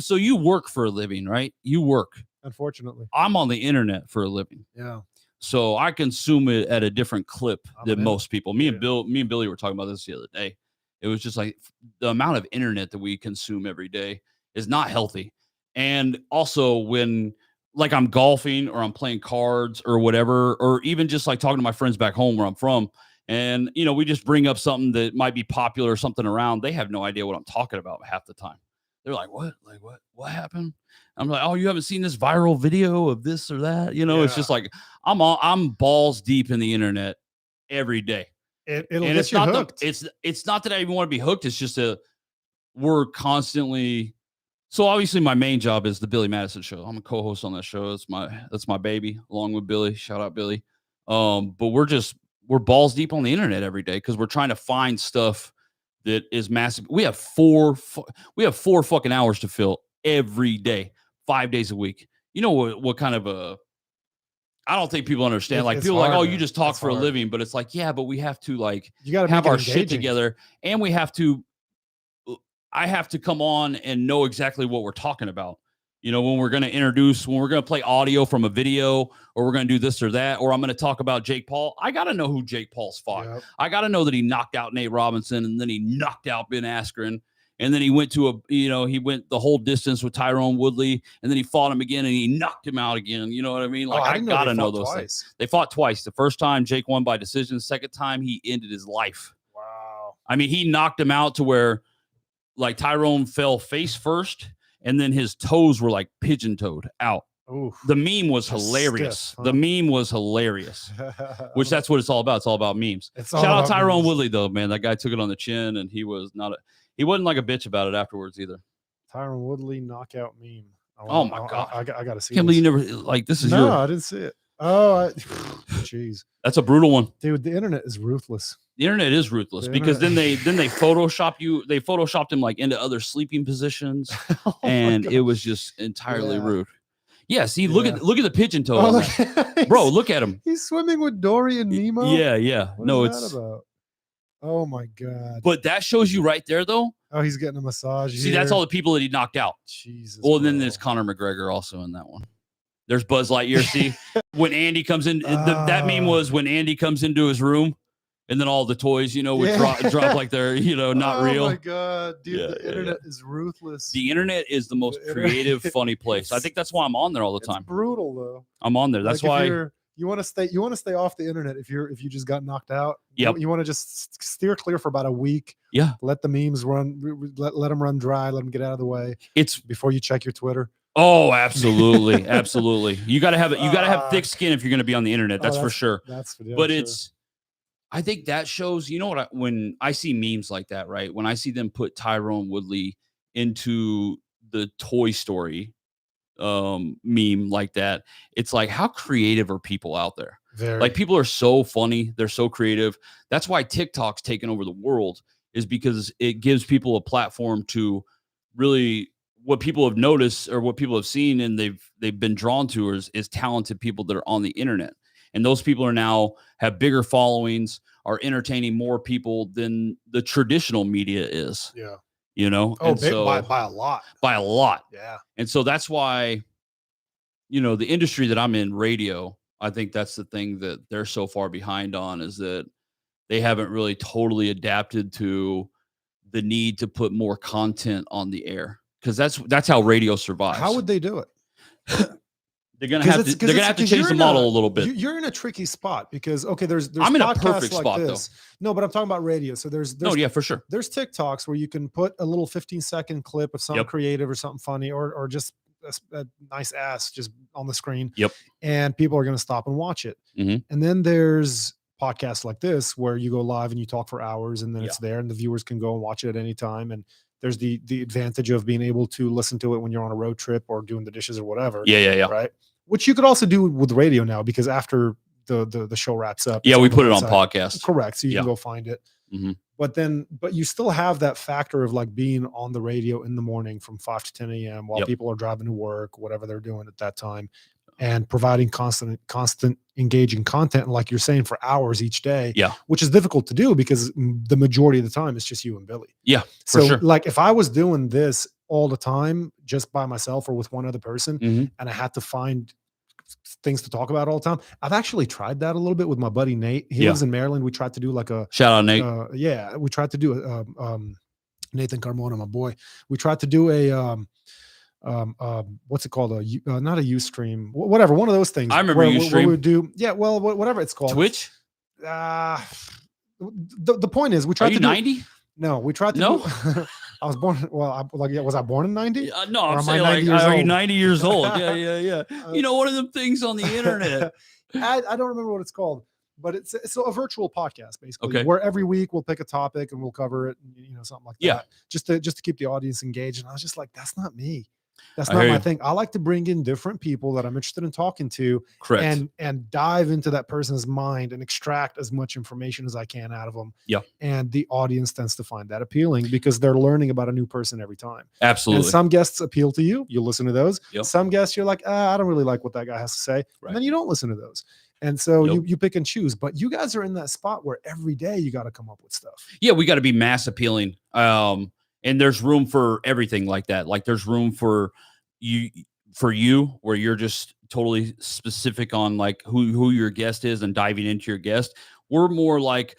so you work for a living, right? You work. Unfortunately. I'm on the internet for a living. Yeah. So I consume it at a different clip than most people. Me and Billy were talking about this the other day. It was just like the amount of internet that we consume every day is not healthy. And also when like I'm golfing or I'm playing cards or whatever, or even just like talking to my friends back home where I'm from, and you know, we just bring up something that might be popular or something around, they have no idea what I'm talking about half the time. They're like, what? Like what happened? I'm like, oh, you haven't seen this viral video of this or that? You know, it's just like I'm balls deep in the internet every day. It'll get you hooked. It's not that I even want to be hooked. It's just we're constantly. So obviously my main job is the Billy Madison Show. I'm a co-host on that show. That's my baby, along with Billy. Shout out Billy. But we're balls deep on the internet every day because we're trying to find stuff that is massive. We have 4 fucking hours to fill every day, 5 days a week. You know what kind of a I don't think people understand. Like people are like, oh, you just talk for a living, but it's like, yeah, but we have to like you gotta have our shit together, and I have to come on and know exactly what we're talking about. You know, when we're going to play audio from a video, or we're going to do this or that, or I'm going to talk about Jake Paul. I got to know who Jake Paul's fought. Yep. I got to know that he knocked out Nate Robinson, and then he knocked out Ben Askren. And then he went he went the whole distance with Tyrone Woodley, and then he fought him again and he knocked him out again. You know what I mean? Like, I got to know those things. They fought twice. The first time Jake won by decision. The second time he ended his life. Wow. I mean, he knocked him out to where like Tyrone fell face first, and then his toes were like pigeon-toed out. Oof. The meme was hilarious. Stiff, huh? The meme was hilarious, which that's what it's all about. It's all about memes. Shout out Tyrone Woodley, though, man. That guy took it on the chin, and he wasn't like a bitch about it afterwards either. Tyrone Woodley knockout meme. Oh my God. I got to see. Can't believe you never like this is No, I didn't see it. Oh, jeez. That's a brutal one. Dude, the internet is ruthless. The internet is ruthless because then they Photoshop you. They Photoshopped him like into other sleeping positions, and it was just entirely rude. Yeah, see, look at the pigeon toe, bro. Look at him. He's swimming with Dory and Nemo. Yeah. What is that about? Oh my God. But that shows you right there, though. Oh, he's getting a massage. See, that's all the people that he knocked out. Jesus. Well, then there's Conor McGregor also in that one. There's Buzz Lightyear. See, when Andy comes in, that meme was when Andy comes into his room, and then all the toys, would drop like they're, not real. Oh my God, dude, the internet is ruthless. The internet is the most creative, funny place. I think that's why I'm on there all the time. It's brutal though. I'm on there. That's why you want to stay off the internet if you just got knocked out. Yep. You want to just steer clear for about a week. Yeah. Let the memes run. Let them run dry. Let them get out of the way. It's before you check your Twitter. Oh, absolutely, absolutely. You gotta have thick skin if you're gonna be on the internet. That's for sure. I think that shows. You know what? When I see memes like that, right? When I see them put Tyrone Woodley into the Toy Story meme like that, it's like, how creative are people out there? Like, people are so funny. They're so creative. That's why TikTok's taken over the world, is because it gives people a platform to really. What people have noticed or what people have seen and they've been drawn to is talented people that are on the internet. And those people are now have bigger followings, are entertaining more people than the traditional media is. Yeah. Oh, so, by a lot. By a lot. Yeah. And so that's why, the industry that I'm in, radio, I think that's the thing that they're so far behind on, is that they haven't really totally adapted to the need to put more content on the air. Because that's how radio survives. How would they do it? They're gonna have to. They're gonna have to change the model a little bit. You're in a tricky spot because there's I'm in a podcasts perfect like spot this. No, but I'm talking about radio. So there's No, yeah, for sure. There's TikToks where you can put a little 15-second clip of something Yep. creative or something funny or just a nice ass just on the screen. Yep. And people are going to stop and watch it. Mhm. And then there's podcasts like this where you go live and you talk for hours and then it's there and the viewers can go and watch it at any time. And there's the advantage of being able to listen to it when you're on a road trip or doing the dishes or whatever. Yeah. Right. Which you could also do with radio now because after the show wraps up. Yeah, we put it on website. podcast. Correct. So you can go find it. Mhm. But you still have that factor of like being on the radio in the morning from 5 to 10 a.m. while people are driving to work, whatever they're doing at that time, and providing constant engaging content. And like you're saying, for hours each day, which is difficult to do because the majority of the time it's just you and Billy. Yeah. So sure. like if I was doing this all the time, just by myself or with one other person, and I had to find things to talk about all the time. I've actually tried that a little bit with my buddy Nate. He lives in Maryland. We tried to do like a shout out Nate. We tried to do Nathan Carmona, my boy. We tried to do a what's it called? Not a Ustream, whatever. One of those things. I remember Ustream. We would do, well, whatever it's called. Twitch. The point is, we tried Are you to do 90? No, we tried to. No, do, I was born. Well, was I born in 90? No, I'm saying like, are you 90 years old? Yeah. You know, one of them things on the internet. I don't remember what it's called, but it's a virtual podcast basically. Okay. Where every week we'll pick a topic and we'll cover it, and, something like that. Yeah. Just to keep the audience engaged. And I was just like, that's not me. That's not my thing. I like to bring in different people that I'm interested in talking to. Correct. And dive into that person's mind and extract as much information as I can out of them. Yeah. And the audience tends to find that appealing because they're learning about a new person every time. Absolutely. And some guests appeal to you. You listen to those. Yep. Some guests you're like, I don't really like what that guy has to say. Right. And then you don't listen to those. And so you pick and choose, but you guys are in that spot where every day you got to come up with stuff. Yeah, we got to be mass appealing. And there's room for everything like that. Like there's room for you where you're just totally specific on like who your guest is and diving into your guest. We're more like,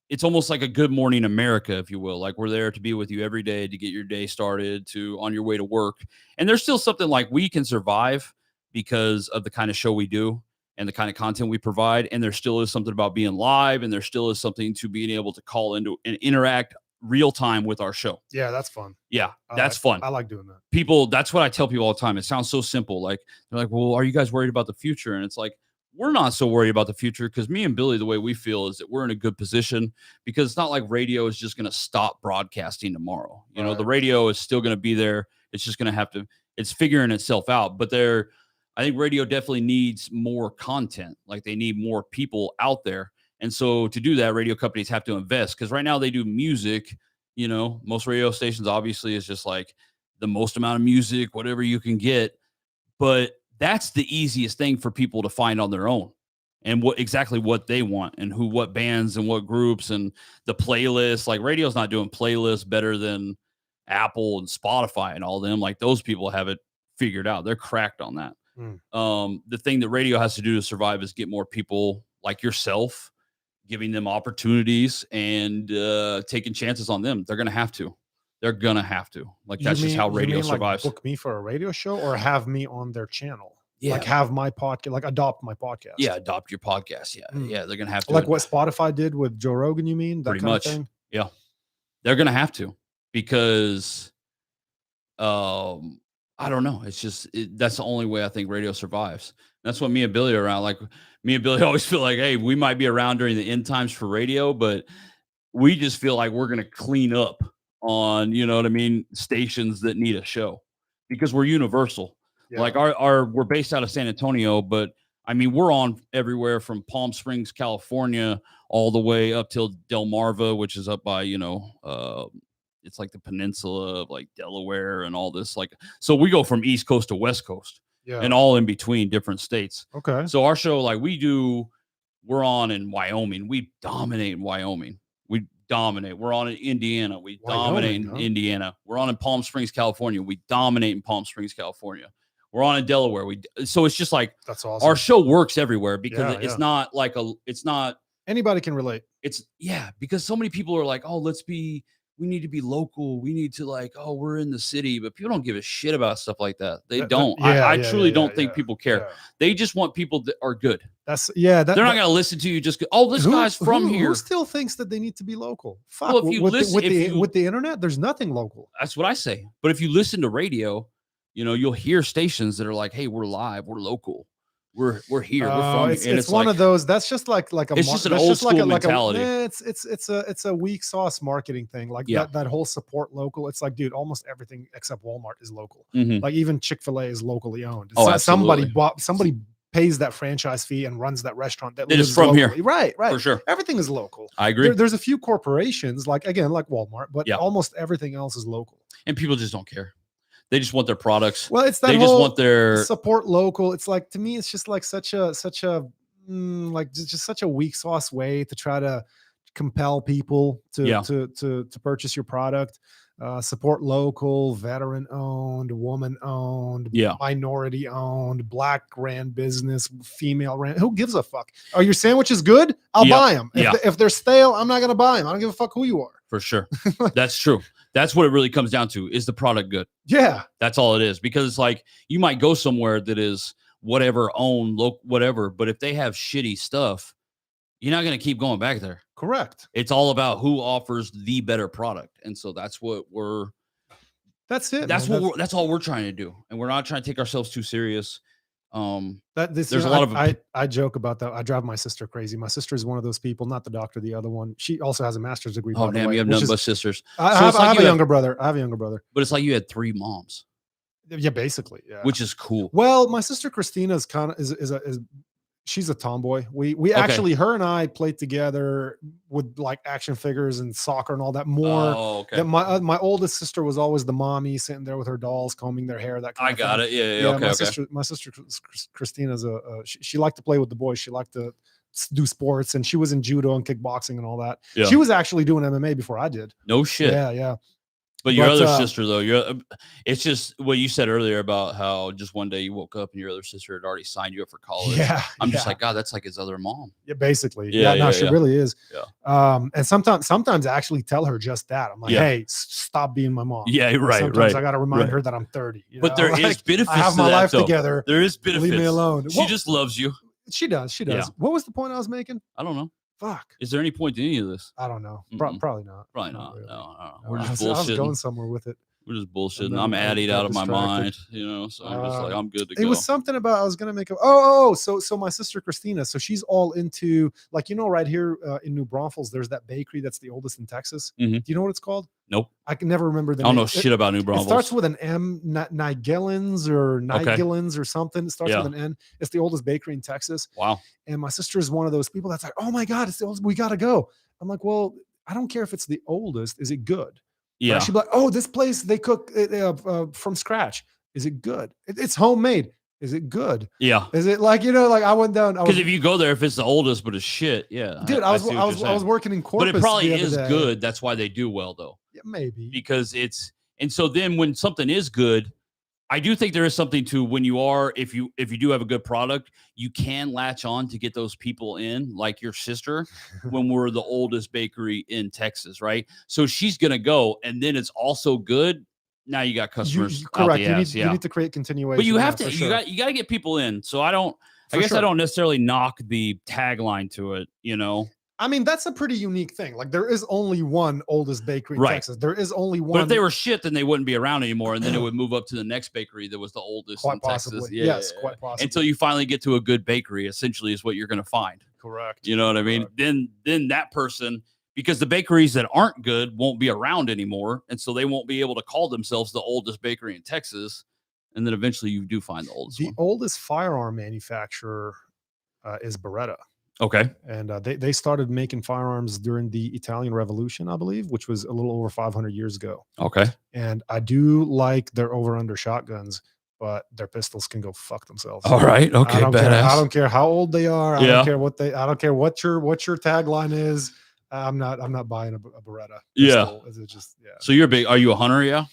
it's almost like a Good Morning America, if you will. Like we're there to be with you every day to get your day started, to on your way to work. And there's still something like we can survive because of the kind of show we do and the kind of content we provide. And there still is something about being live, and there still is something to being able to call into and interact real time with our show. Yeah, that's fun. Yeah, that's fun. I like doing that. People, that's what I tell people all the time. It sounds so simple. Like they're like, well, are you guys worried about the future? And it's like, we're not so worried about the future because me and Billy, the way we feel is that we're in a good position because it's not like radio is just going to stop broadcasting tomorrow. You know, the radio is still going to be there. It's just going to have to, it's figuring itself out. But I think radio definitely needs more content. Like they need more people out there. And so to do that, radio companies have to invest because right now they do music. You know, most radio stations obviously is just like the most amount of music, whatever you can get. But that's the easiest thing for people to find on their own and exactly what they want and what bands and what groups and the playlists. Like radio's not doing playlists better than Apple and Spotify and all them. Like those people have it figured out. They're cracked on that. The thing that radio has to do to survive is get more people like yourself, giving them opportunities and taking chances on them. They're going to have to. Like that's just how radio survives. Like book me for a radio show or have me on their channel. Yeah. Like have my podcast, like adopt my podcast. Yeah. Adopt your podcast. Yeah. Yeah. They're going to have to. Like what Spotify did with Joe Rogan, you mean? That pretty kind much. Of thing? Yeah. They're going to have to because I don't know. It's just, that's the only way I think radio survives. That's what me and Billy are around. Like me and Billy always feel like, hey, we might be around during the end times for radio, but we just feel like we're going to clean up on, you know what I mean, stations that need a show because we're universal. Yeah. Like we're based out of San Antonio, but I mean, we're on everywhere from Palm Springs, California, all the way up till Delmarva, which is up by, it's like the peninsula of like Delaware and all this. Like, so we go from East Coast to West Coast and all in between different states. Okay. So our show, like we're on in Wyoming. We dominate in Wyoming. We dominate. We're on in Indiana. We dominate in Indiana. We're on in Palm Springs, California. We dominate in Palm Springs, California. We're on in Delaware. So it's just like, that's awesome. Our show works everywhere because it's not like it's not anybody can relate. It's because so many people are like, oh, we we need to be local. We need to like, oh, we're in the city, but people don't give a shit about stuff like that. They don't. I truly don't think people care. Yeah. They just want people that are good. They're not going to listen to you. Just oh, this guy's from here. Who still thinks that they need to be local? Fuck. Well, if you listen, with the internet, there's nothing local. That's what I say. But if you listen to radio, you'll hear stations that are like, hey, we're live, we're local. We're here. We're from. It's one of those. That's just like it's just an old school mentality. It's a weak sauce marketing thing. Like that whole support local. It's like, dude, almost everything except Walmart is local. Mm-hmm. Like even Chick-fil-A is locally owned. Absolutely. Somebody pays that franchise fee and runs that restaurant. That is from locally. here, right? For sure. Everything is local. I agree. There's a few corporations like Walmart, but almost everything else is local. And people just don't care. They just want their products. Well, it's that they just want their support local. It's like, to me, it's just like such a weak sauce way to try to compel people to purchase your product. Support local, veteran owned, woman owned, minority owned, black ran business, female ran. Who gives a fuck? Are your sandwiches good? I'll buy them. If they're stale, I'm not gonna buy them. I don't give a fuck who you are. For sure. That's true. That's what it really comes down to. Is the product good? Yeah. That's all it is. Because it's like you might go somewhere that is whatever owned, whatever, but if they have shitty stuff, you're not going to keep going back there. Correct. It's all about who offers the better product. And so that's what that's it. That's that's all we're trying to do. And we're not trying to take ourselves too serious. There's a lot of I joke about that. I drive my sister crazy. My sister is one of those people, not the doctor, the other one. She also has a master's degree. Oh, damn, you have none but sisters. I have a younger brother. But it's like you had 3 moms. Yeah, basically. Yeah. Which is cool. Well, my sister Christina is kind of she's a tomboy. We actually, her and I played together with like action figures and soccer and all that more. Oh, okay. That my oldest sister was always the mommy sitting there with her dolls, combing their hair. That kind of got thing. it. Yeah. Okay. My sister Christina's she liked to play with the boys. She liked to do sports, and she was in judo and kickboxing and all that. Yeah. She was actually doing MMA before I did. No shit. Yeah. But your other sister, though, it's just what you said earlier about how just one day you woke up and your other sister had already signed you up for college. Yeah. I'm just like, God, that's like his other mom. Yeah, basically. She really is. Yeah. And sometimes I actually tell her just that. I'm like, hey, stop being my mom. Yeah, right. Sometimes I got to remind her that I'm 30. But there is benefits. I have my life together. There is benefits. Leave me alone. She just loves you. She does. Yeah. What was the point I was making? I don't know. Fuck. Is there any point to any of this? I don't know. Probably not. Probably not. Really. No. We're just bullshitting. I was going somewhere with it. We're just bullshitting. I'm adding out of my mind, so I'm just like, I'm good to go. It was something about, I was going to make so my sister Christina, so she's all into, like, right here in New Braunfels, there's that bakery that's the oldest in Texas. Mm-hmm. Do you know what it's called? Nope. I can never remember the name. I don't know shit about New Braunfels. It starts with an M, Nigellins or something. It starts with an N. It's the oldest bakery in Texas. Wow. And my sister is one of those people that's like, oh my God, it's the oldest. We got to go. I'm like, well, I don't care if it's the oldest. Is it good? Yeah. She'd be like, oh, this place, they cook from scratch. Is it good? It's homemade. Is it good? Yeah. Is it like, I went down. Because if you go there, if it's the oldest, but it's shit. Yeah. Dude, I was working in Corpus. But it probably is good. That's why they do well, though. Yeah, maybe. Because and so then when something is good, I do think there is something to when you are, if you do have a good product, you can latch on to get those people in, like your sister, when we're the oldest bakery in Texas, right? So she's going to go, and then it's also good. Now you got customers. Correct. You need to create continuation. But you have to, you got to get people in. So I don't necessarily knock the tagline to it, I mean, that's a pretty unique thing. Like, there is only one oldest bakery in Texas. There is only one. But if they were shit, then they wouldn't be around anymore. And then it would move up to the next bakery that was the oldest in Texas. Yes, quite possibly. Until you finally get to a good bakery, essentially, is what you're going to find. Correct. You know what I mean? Then that person, because the bakeries that aren't good won't be around anymore. And so they won't be able to call themselves the oldest bakery in Texas. And then eventually you do find the oldest one. The oldest firearm manufacturer is Beretta. Okay. And they started making firearms during the Italian Revolution, I believe, which was a little over 500 years ago. Okay. And I do like their over-under shotguns, but their pistols can go fuck themselves. All right. Okay. I don't care how old they are. I don't care what your tagline is. I'm not buying a Beretta pistol. Is it just So are you a hunter? Yeah.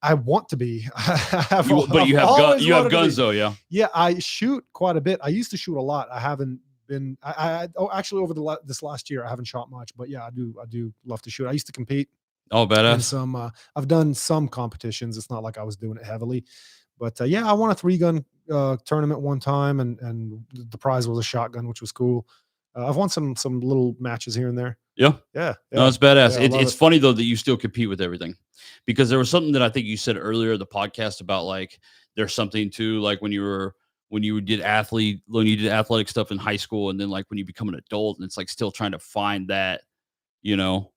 I want to be. But you have guns though, yeah. Yeah, I shoot quite a bit. I used to shoot a lot. I haven't been. Actually over this last year I haven't shot much, but yeah, I do love to shoot. I used to compete. Oh, And badass. some, I've done some competitions. It's not like I was doing it heavily, but yeah, I won a 3-gun tournament one time, and the prize was a shotgun, which was cool. I've won some little matches here and there. Yeah. Yeah, No, yeah. it's badass. Yeah, I love It's it. funny though that you still compete with everything, because there was something that I think you said earlier in the podcast about like there's something to like when you did athletic stuff in high school, and then like when you become an adult, and it's like still trying to find that, you know,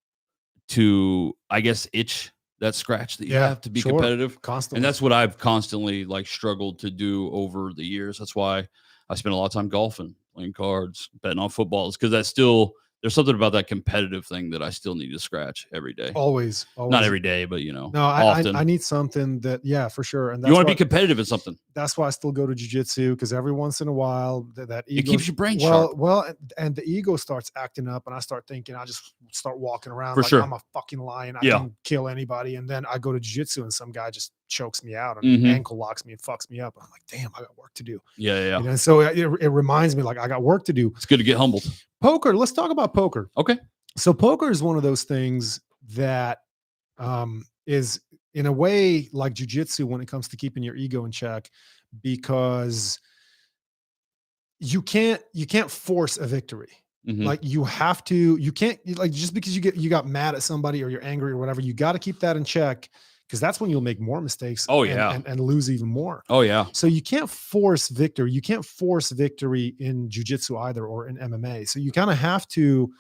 to I guess itch that scratch that you Yeah, have to be sure. competitive. Constantly. And that's what I've constantly like struggled to do over the years. That's why I spend a lot of time golfing, playing cards, betting on footballs, because that's still there's something about that competitive thing that I still need to scratch every day. always. Not every day, but you know, No, often. I need something that, yeah, for sure. And You that's want to why, be competitive in something. that's why I still go to jiu-jitsu, because every once in a while that ego, It keeps your brain well, sharp. well, and the ego starts acting up, and I start thinking, I just start walking around For like sure. I'm a fucking lion. I Yeah. can kill anybody. And then I go to jiu-jitsu, and some guy just chokes me out and Mhm. ankle locks me and fucks me up. I'm like, damn, I got work to do. Yeah. You know, so it reminds me like I got work to do. It's good to get humbled. Poker. Let's talk about poker. Okay. So poker is one of those things that is in a way like jujitsu when it comes to keeping your ego in check, because you can't force a victory. Mhm. Like you can't like, just because you got mad at somebody or you're angry or whatever, you got to keep that in check, because that's when you'll make more mistakes. Oh, and- yeah. and lose even more. Oh yeah. So you can't force victory. You can't force victory in jujitsu either, or in MMA. So you kind of have to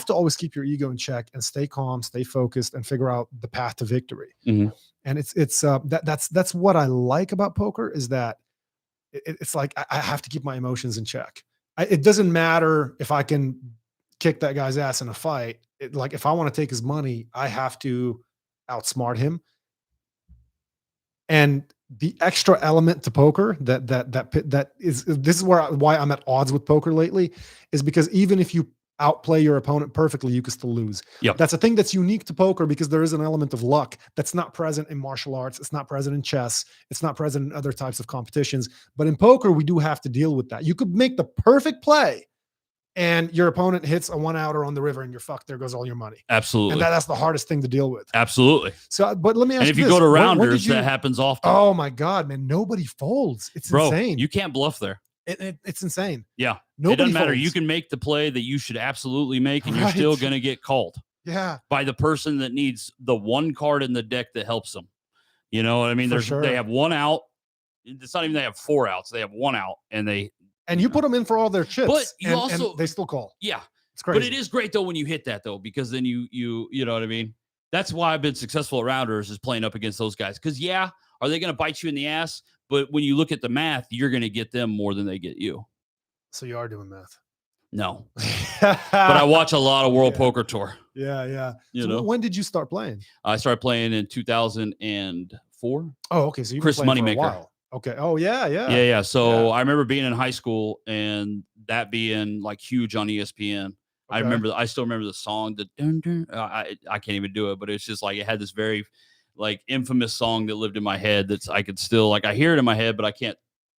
always keep your ego in check and stay calm, stay focused, and figure out the path to victory. Mhm. And that's what I like about poker, is that it's like I have to keep my emotions in check. It doesn't matter if I can kick that guy's ass in a fight. Like if I want to take his money, I have to outsmart him. And the extra element to poker that is this is why I'm at odds with poker lately, is because even if you outplay your opponent perfectly, you can still lose. Yep. That's a thing that's unique to poker, because there is an element of luck that's not present in martial arts. It's not present in chess. It's not present in other types of competitions. But in poker, we do have to deal with that. You could make the perfect play and your opponent hits a 1-outer on the river and you're fucked. There goes all your money. Absolutely. And that's the hardest thing to deal with. Absolutely. So, but let me ask And you if you this. go to When rounders, did you- that happens often. Oh my God, man. Nobody folds. It's Bro, insane. you can't bluff there. It's insane. Yeah. Nobody It doesn't matter. folds. You can make the play that you should absolutely make, and you're Right. still going to get called Yeah. by the person that needs the one card in the deck that helps them. You know what I mean? For sure. They have one out. It's not even they have 4 outs. They have 1 out, and You put them in for all their chips. But you and also- they still call. yeah. It's crazy. But it is great though when you hit that though, because then you know what I mean? That's why I've been successful at rounders, is playing up against those guys. Because yeah, are they going to bite you in the ass? But when you look at the math, you're going to get them more than they get you. So you are doing math. No. But I watch a lot of World Yeah. Poker Tour. Yeah. You So know, when did you start playing? I started playing in 2004. Oh, okay. So you've Chris been playing for a Moneymaker. while. Okay. Oh, yeah. Yeah. So Yeah. I remember being in high school and that being like huge on ESPN. Okay. I still remember the song, the dun, dun, I can't even do it, but it's just like it had this very like infamous song that lived in my head. That's I could still like I hear it in my head, but I can't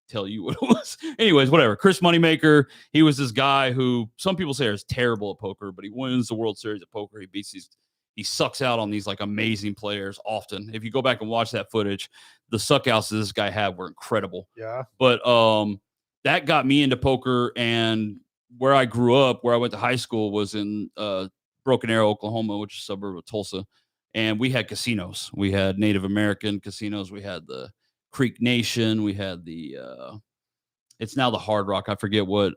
tell you what it was. Anyways, whatever. Chris Moneymaker, he was this guy who some people say is terrible at poker, but he wins the World Series of poker. He sucks out on these like amazing players often. If you go back and watch that footage, the suck outs that this guy had were incredible. Yeah. But that got me into poker, and where I grew up, where I went to high school, was in Broken Arrow, Oklahoma, which is a suburb of Tulsa. And we had casinos. We had Native American casinos. We had the Creek Nation. We had the it's now the Hard Rock. I forget what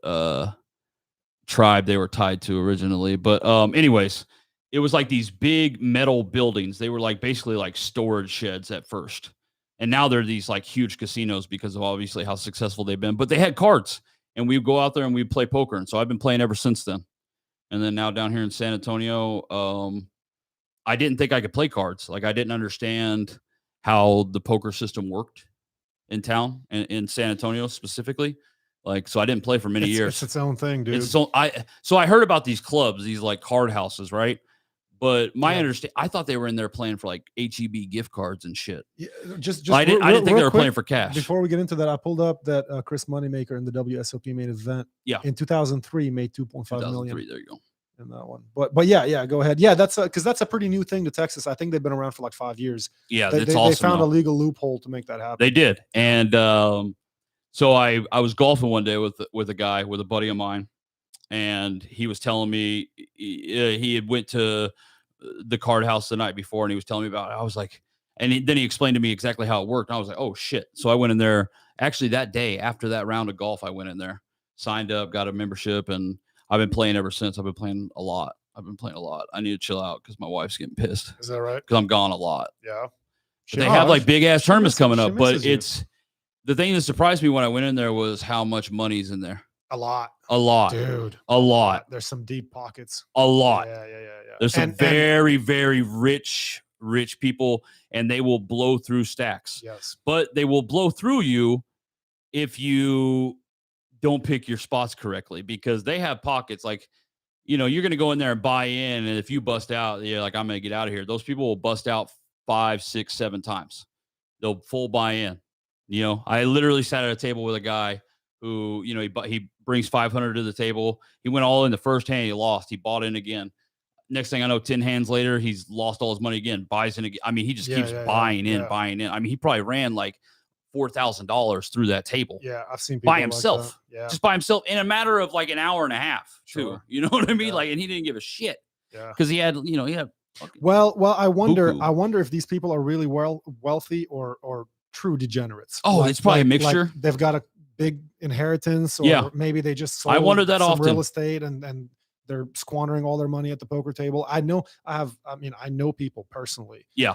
tribe they were tied to originally. But anyways, it was like these big metal buildings. They were like basically like storage sheds at first. And now they're these like huge casinos because of obviously how successful they've been. But they had cards. And we'd go out there and we'd play poker. And so I've been playing ever since then. And then now down here in San Antonio, I didn't think I could play cards. Like I didn't understand how the poker system worked in town and in San Antonio specifically. Like, so I didn't play for many years. It's its own thing, dude. So I heard about these clubs, these like card houses, right? But my Yeah. understanding, I thought they were in there playing for like HEB gift cards and shit. Yeah, just I didn't think they real were quick, playing for cash. Before we get into that, I pulled up that Chris Moneymaker in the WSOP main event. Yeah. In 2003, made 2.5 million. 2003, there you go. in that one. But yeah, go ahead. Yeah, that's because that's a pretty new thing to Texas. I think they've been around for like 5 years. Yeah, They, that's they, awesome. they found though. a legal loophole to make that happen. They did, and so I was golfing one day with a guy, with a buddy of mine, and he was telling me he had went to the card house the night before, and he was telling me about it. I was like, then he explained to me exactly how it worked. And I was like, oh shit. So I went in there actually that day after that round of golf. I went in there, signed up, got a membership, and I've been playing ever since. I've been playing a lot. I need to chill out because my wife's getting pissed. Is that right? Because I'm gone a lot. Yeah. But they have like big ass tournaments coming up. But you. it's the thing that surprised me when I went in there was how much money's in there. A lot, dude. A lot. There's some deep pockets. A lot. Yeah. There's some very, very rich people, and they will blow through stacks. Yes. But they will blow through you if you don't pick your spots correctly, because they have pockets like, you're going to go in there and buy in, and if you bust out, you're like, I'm going to get out of here. Those people will bust out 5, 6, 7 times. They'll full buy in. I literally sat at a table with a guy who, he brings 500 to the table. He went all in the first hand. He lost. He bought in again. Next thing I know, 10 hands later, he's lost all his money again, buys in again. I mean, he just keeps buying in. I mean, he probably ran like $4,000 through that table. Yeah, I've seen people by himself. Like that. Yeah. Just by himself in a matter of like an hour and a half, too. Sure. You know what I mean? Yeah. Like, and he didn't give a shit. Yeah. Because he had. Well, I wonder buku. I wonder if these people are really wealthy or true degenerates. Oh, it's probably a mixture. Like they've got a big inheritance, or maybe they just sold I wonder that some often. real estate and they're squandering all their money at the poker table. I know people personally. Yeah.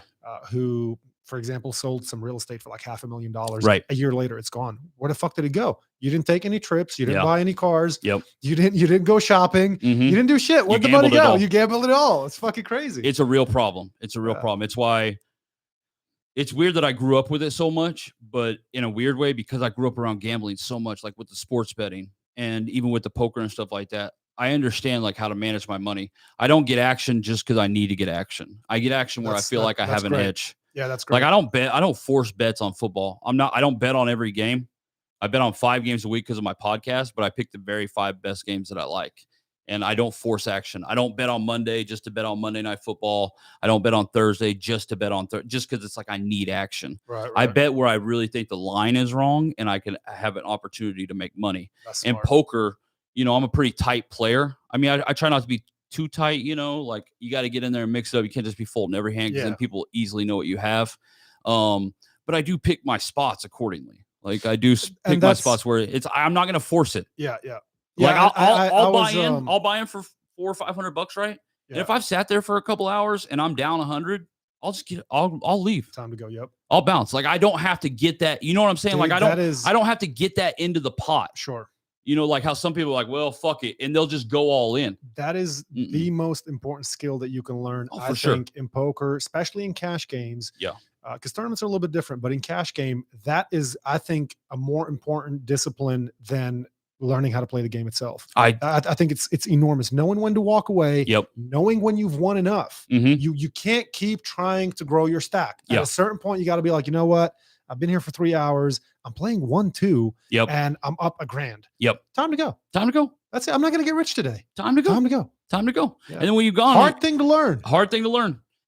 Who, for example, sold some real estate for like $500,000. Right. A year later, it's gone. Where the fuck did it go? You didn't take any trips. You didn't buy any cars. Yep. You didn't go shopping. Mm-hmm. You didn't do shit. Where'd the money go? You gambled it all. It's fucking crazy. It's a real problem. It's a real problem. It's why it's weird that I grew up with it so much, but in a weird way, because I grew up around gambling so much, like with the sports betting and even with the poker and stuff like that. I understand like how to manage my money. I don't get action just because I need to get action. I get action where I feel like I have an edge. Yeah, that's great. Like I don't force bets on football. I don't bet on every game. I bet on 5 games a week because of my podcast, but I pick the very 5 best games that I like. And I don't force action. I don't bet on Monday just to bet on Monday Night Football. I don't bet on Thursday just to bet on just because it's like I need action. Right. I bet where I really think the line is wrong and I can have an opportunity to make money. That's and smart. Poker, I'm a pretty tight player. I mean, I try not to be too tight, like you got to get in there and mix it up. You can't just be folding every hand because then people easily know what you have. But I do pick my spots accordingly. Like I do pick my spots where I'm not going to force it. Yeah. Like I'll buy was, in. I'll buy in for $400 or $500, right? Yeah. And if I've sat there for a couple hours and I'm down 100, I'll leave. Time to go. Yep. I'll bounce. Like I don't have to get that. You know what I'm saying? Dude, like I don't have to get that into the pot. Sure. Like how some people are like, well, fuck it, and they'll just go all in. That is the most important skill that you can learn. I sure. think in poker, especially in cash games. Yeah. Because tournaments are a little bit different, but in cash game, that is, I think, a more important discipline than learning how to play the game itself. I think it's enormous. Knowing when to walk away. Yep. Knowing when you've won enough. Mm-hmm. You can't keep trying to grow your stack. At a certain point, you got to be like, you know what? I've been here for 3 hours. I'm playing 1-2. Yep. And I'm up $1,000. Yep. Time to go. Time to go. That's it. I'm not going to get rich today. Time to go. Time to go. Time to go. Yeah. And then when you've gone, hard thing to learn.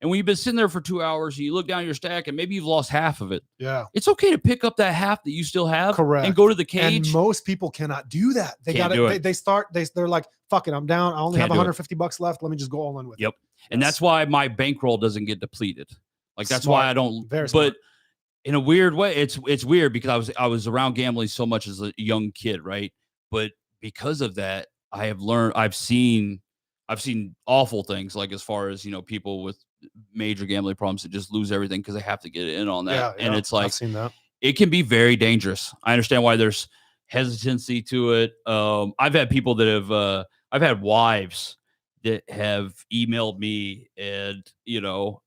And when you've been sitting there for 2 hours and you look down your stack and maybe you've lost half of it. Yeah. It's okay to pick up that half that you still have. Correct. And go to the cage. And most people cannot do that. They got to, they're like, fuck it. I'm down. I only have $150 left. Let me just go all in with it. And that's why my bankroll doesn't get depleted. Like that's Smart. why I don't, Very smart. but in a weird way, it's weird because I was around gambling so much as a young kid. Right. But because of that, I have learned, I've seen awful things, like as far as, people with major gambling problems that just lose everything because they have to get in on that. And it's like, I've seen that. It can be very dangerous. I understand why there's hesitancy to it. I've had people that have, I've had wives that have emailed me and,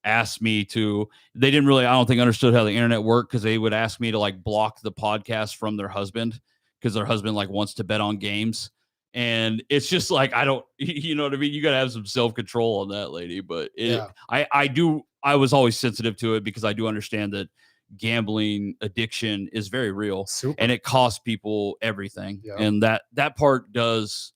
asked me to, they didn't really, I don't think understood how the internet worked because they would ask me to like block the podcast from their husband because their husband like wants to bet on games. And it's just like, I don't, you know what I mean? You got to have some self-control on that, lady. But I was always sensitive to it because I do understand that gambling addiction is very real. Super. And it costs people everything. Yeah. And that part does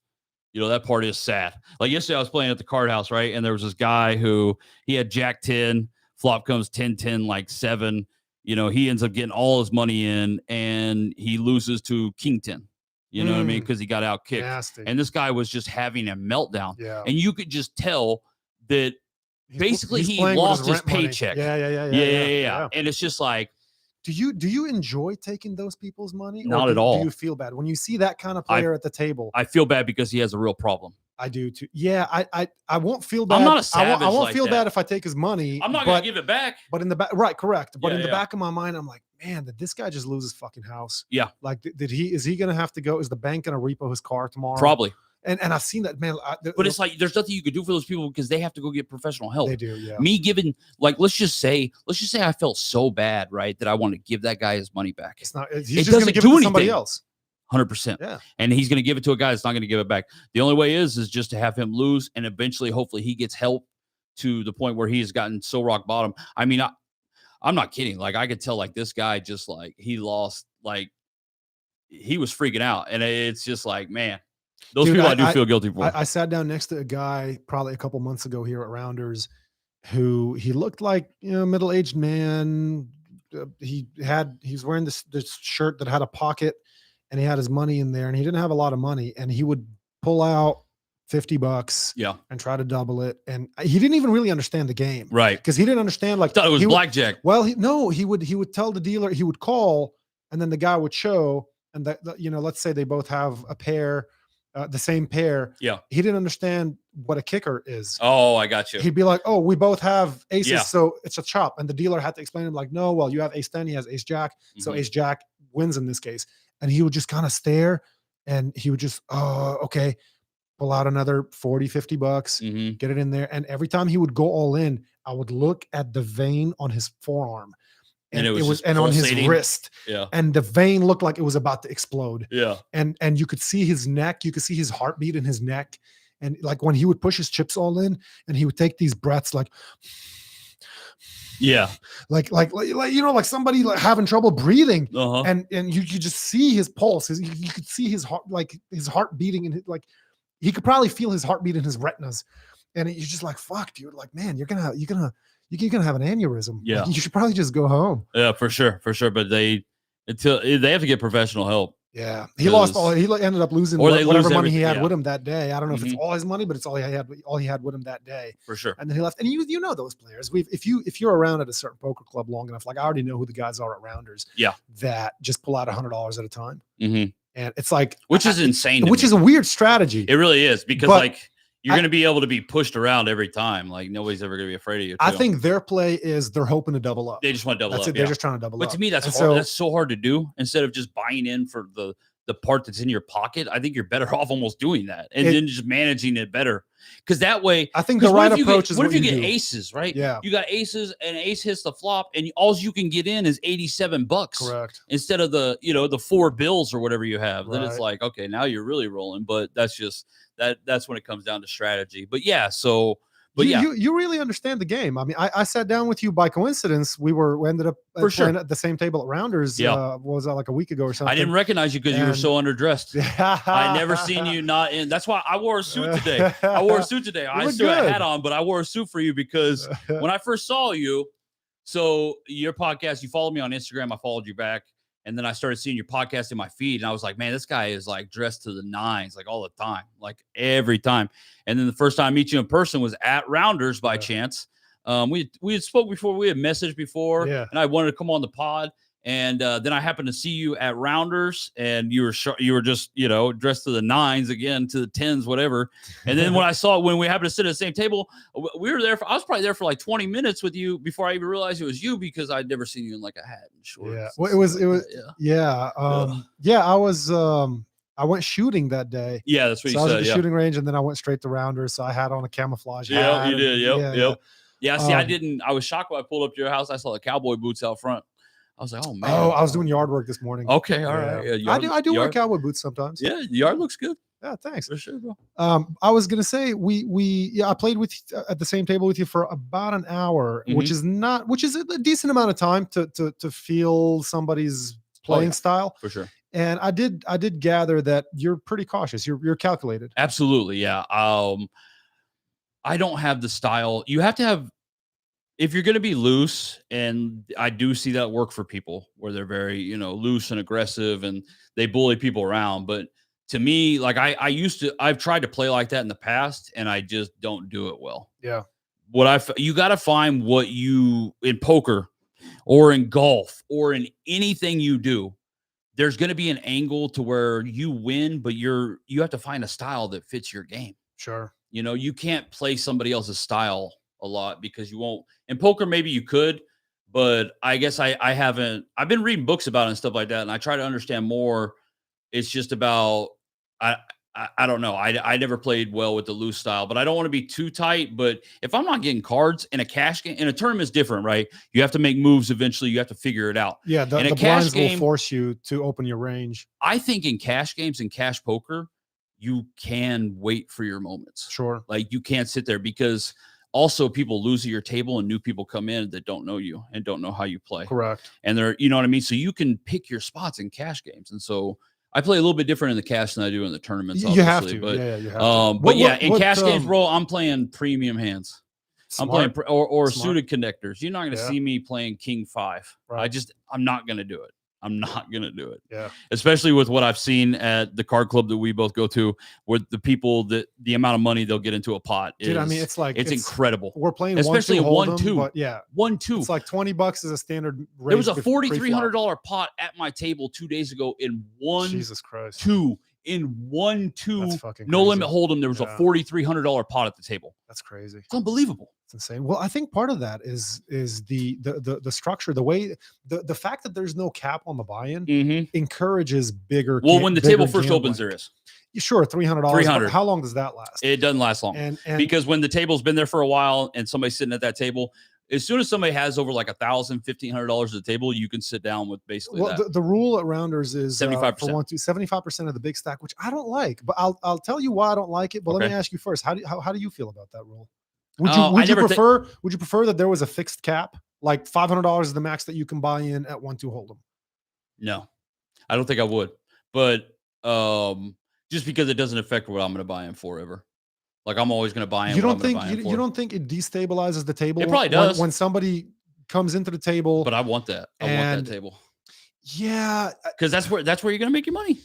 that part is sad. Like yesterday I was playing at the card house, right? And there was this guy who he had Jack 10, flop comes 10-10, like 7. He ends up getting all his money in and he loses to King 10. You know what I mean? Because he got out kicked. Nasty. And this guy was just having a meltdown. Yeah. And you could just tell that basically he playing with lost his rent money. paycheck. Yeah. And it's just like, do you enjoy taking those people's money? Not at all. Do you feel bad when you see that kind of player at the table? I feel bad because he has a real problem. I do too. Yeah, I won't feel bad. I'm not a savage I won't like feel that. bad if I take his money. I'm not going to give it back. But in the back, right, correct. But Yeah, in the yeah. back of my mind, I'm like, man, did this guy just lose his fucking house? Yeah. Like, is he going to have to go? Is the bank going to repo his car tomorrow? Probably. And I've seen that, man. But it's like there's nothing you could do for those people because they have to go get professional help. They do, yeah. Me giving, like, let's just say I felt so bad, right, that I want to give that guy his money back. It's not. He's It just going to doesn't give do it to somebody anything. else. 100%. Yeah. And he's going to give it to a guy that's not going to give it back. The only way is just to have him lose, and eventually, hopefully, he gets help to the point where he has gotten so rock bottom. I mean, I'm not kidding. Like, I could tell, like, this guy just, like, he lost, like, he was freaking out. And it's just like, man, those Dude, people I do feel guilty for. I sat down next to a guy probably a couple months ago here at Rounders who he looked like, middle-aged man. He was wearing this shirt that had a pocket and he had his money in there and he didn't have a lot of money and he would pull out $50 Yeah. and try to double it. And he didn't even really understand the game. Right. Because he didn't understand, like, Thought it was he would- blackjack. Well, he would tell the dealer, he would call, and then the guy would show, and that, let's say they both have a pair, the same pair. Yeah. He didn't understand what a kicker is. Oh, I got you. He'd be like, "Oh, we both have aces, Yeah. so it's a chop." And the dealer had to explain to him, like, "No, well, you have ace 10, he has ace jack, so Mhm. ace jack wins in this case." And he would just kind of stare, and he would just, "Oh, okay." Pull out another $40-$50, Mhm. get it in there. And every time he would go all in, I would look at the vein on his forearm. And it was just and on his pulsating? wrist. Yeah. And the vein looked like it was about to explode. Yeah. And you could see his neck, you could see his heartbeat in his neck. And like when he would push his chips all in and he would take these breaths like Yeah. like somebody like having trouble breathing. Uh-huh. And you just see his pulse. You could see his heart, like his heart beating, and like he could probably feel his heartbeat in his retinas. And you're just like, fuck, dude. Like, man, you're gonna have an aneurysm. Yeah. Like, you should probably just go home. Yeah, for sure. But they have to get professional help. Yeah, he lost all. He ended up losing whatever money he everything, had yeah. with him that day. I don't know if it's Mhm. all his money, but it's all he had. All he had with him that day. For sure. And then he left. And you know those players. If you're around at a certain poker club long enough, like I already know who the guys are at Rounders. Yeah. That just pull out $100 at a time, Mm-hmm. and it's like, Which is insane. which is a weird strategy. It really is because But like you're going to be able to be pushed around every time. Like nobody's ever going to be afraid of you. I too. think their play is they're hoping to double up. They just want to double That's up. it. They're Yeah. just trying to double But up. to me, that's And hard. so- That's so hard to do. Instead of just buying in for the part that's in your pocket, I think you're better off almost doing that and then just managing it better. Because that way, I think the 'cause what right if you approach get, is what if you get do. aces, right? Yeah. You got aces and ace hits the flop, and all you can get in is $87 Correct. instead of the 4 bills or whatever you have. Then it's Right. like, okay, now you're really rolling. But that's just that's when it comes down to strategy. But yeah, so but you really understand the game. I mean, I sat down with you by coincidence. We ended up For sure. playing at the same table at Rounders. Yeah. What was that, like a week ago or something? I didn't recognize you because you were And- so underdressed. I never seen you not in. That's why I wore a suit today. I wore a suit today. I look still had a good. hat on, but I wore a suit for you because when I first saw you, so your podcast, you followed me on Instagram. I followed you back. And then I started seeing your podcast in my feed. And I was like, man, this guy is like dressed to the nines, like all the time, like every time. And then the first time I meet you in person was at Rounders by chance. We had spoke before. We had messaged before. Yeah. And I wanted to come on the pod. And then I happened to see you at Rounders, and you were just dressed to the nines again, to the tens, whatever. And then when we happened to sit at the same table, we were there. I was probably there for like 20 minutes with you before I even realized it was you because I'd never seen you in like a hat and shorts. Yeah. and Well, stuff it like was. that, yeah. Yeah. I was. I went shooting that day. Yeah, that's what So you I was said. at the Yeah. shooting range, and then I went straight to Rounders. So I had on a camouflage hat. Yeah, you did. Yep. Yeah, Yep. Yeah. See, I Um, didn't. I was shocked when I pulled up to your house. I saw the cowboy boots out front. I was like, oh man. Oh, I was doing yard work this morning. Okay. All right. Yeah. Yeah, I do wear yard, cowboy boots sometimes. Yeah. The yard looks good. Yeah, thanks. For sure, bro. I was gonna say I played with at the same table with you for about an hour, which is a decent amount of time to feel somebody's playing style. For sure. And I did gather that you're pretty cautious. You're calculated. Absolutely, yeah. I don't have the style. You have to have, if you're going to be loose, and I do see that work for people where they're very, loose and aggressive and they bully people around. But to me, like I've tried to play like that in the past and I just don't do it well. Yeah. You got to find what you, in poker or in golf or in anything you do, there's going to be an angle to where you win, but you have to find a style that fits your game. Sure. You can't play somebody else's style a lot because you won't. In poker, maybe you could, but I guess I haven't. I've been reading books about it and stuff like that, and I try to understand more. It's just about I don't know. I never played well with the loose style, but I don't want to be too tight. But if I'm not getting cards in a cash game, in a tournament is different, right? You have to make moves eventually. You have to figure it out. Yeah, the cash blinds game will force you to open your range. I think in cash games and cash poker, you can wait for your moments. Sure. Like you can't sit there because also people lose at your table and new people come in that don't know you and don't know how you play. Correct. And they're, you know what I mean? So you can pick your spots in cash games. And so I play a little bit different in the cash than I do in the tournaments. You have to. But, you have to. But in cash games, bro, I'm playing premium hands. Smart. I'm playing or suited connectors. You're not going to see me playing King 5. Right. I'm not going to do it. I'm not going to do it. Yeah. Especially with what I've seen at the card club that we both go to, with the people that the amount of money they'll get into a pot is, dude, I mean, it's incredible. We're playing especially 1-2. But yeah. 1-2. It's like $20 is a standard range. There was a $4,300 pot at my table 2 days ago in Jesus Christ. 1-2. In 1-2. That's fucking no crazy. limit hold'em. There was a $4,300 pot at the table. That's crazy. It's unbelievable. It's insane. Well, I think part of that is the structure, the way the fact that there's no cap on the buy-in encourages bigger. Well, when the table first opens, there is. Sure, $300. $300. How long does that last? It doesn't last long. And because when the table's been there for a while and somebody's sitting at that table, as soon as somebody has over like $1,000, $1,500 at the table, you can sit down with basically that. The rule at Rounders is 75%. For 75% of the big stack, which I don't like, but I'll tell you why I don't like it. But let me ask you first, how do you feel about that rule? Would you prefer that there was a fixed cap, like $500 is the max that you can buy in at 1-2 hold'em? No, I don't think I would. But just because it doesn't affect what I'm going to buy in for ever. Like I'm always going to buy in. You don't think it destabilizes the table? It probably does when somebody comes into the table. But I want that. I want that table. Yeah, because that's where you're going to make your money.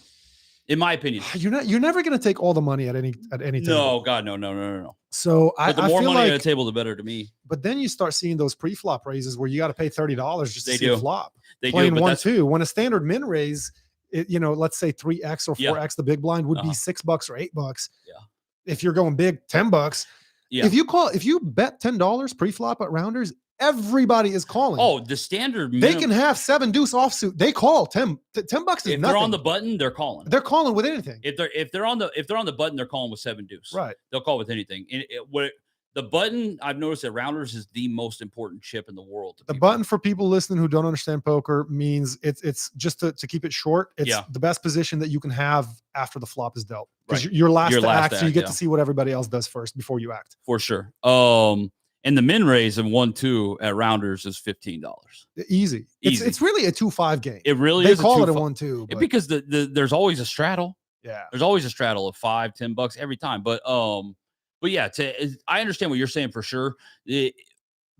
In my opinion, you're never going to take all the money at any table. No, God, no. So the more money at a table, the better to me. But then you start seeing those pre-flop raises where you got to pay $30 just to see a flop. They playing do, 1-2. When a standard min raise, let's say 3x or 4x the big blind would be $6 or $8. Yeah. If you're going big, $10. Yeah. If you bet $10 pre-flop at Rounders, everybody is calling. Oh, the standard. They can have 7 deuce offsuit. They call $10 is if nothing. They're on the button, they're calling. They're calling with anything. If they're on the button, they're calling with 7 deuce. Right. They'll call with anything. The button, I've noticed at Rounders, is the most important chip in the world. The button, for people listening who don't understand poker, means it's just to keep it short. It's the best position that you can have after the flop is dealt. Because you're last to act, so you get to see what everybody else does first before you act. For sure. And the min raise in 1-2 at Rounders is $15. Easy. It's really a 2-5 game. It really is. They call it a 1-2 because there's always a straddle. Yeah. There's always a straddle of $5, $10 every time. But yeah, I understand what you're saying for sure.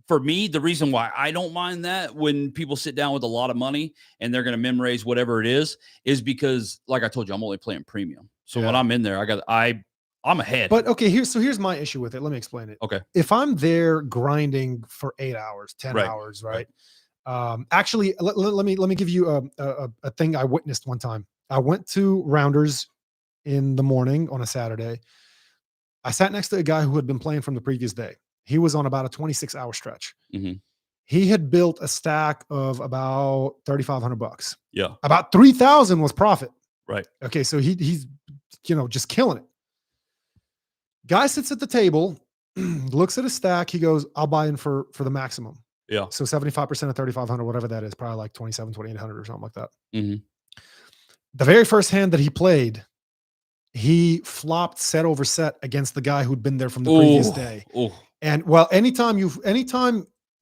For me, the reason why I don't mind that when people sit down with a lot of money and they're going to min raise whatever it is because, like I told you, I'm only playing premium. So when I'm in there, I'm ahead. But okay, here's my issue with it. Let me explain it. Okay. If I'm there grinding for 8 hours, 10 hours, right? Actually, let me give you a thing I witnessed one time. I went to Rounders in the morning on a Saturday. I sat next to a guy who had been playing from the previous day. He was on about a 26-hour stretch. Mm-hmm. He had built a stack of about $3,500. Yeah. About 3,000 was profit. Right. Okay. So he's just killing it. Guy sits at the table, looks at his stack. He goes, I'll buy in for the maximum. Yeah. So 75% of 3,500, whatever that is, probably like 2,800 or something like that. Mm-hmm. The very first hand that he played, he flopped set over set against the guy who'd been there from the previous day. And well, anytime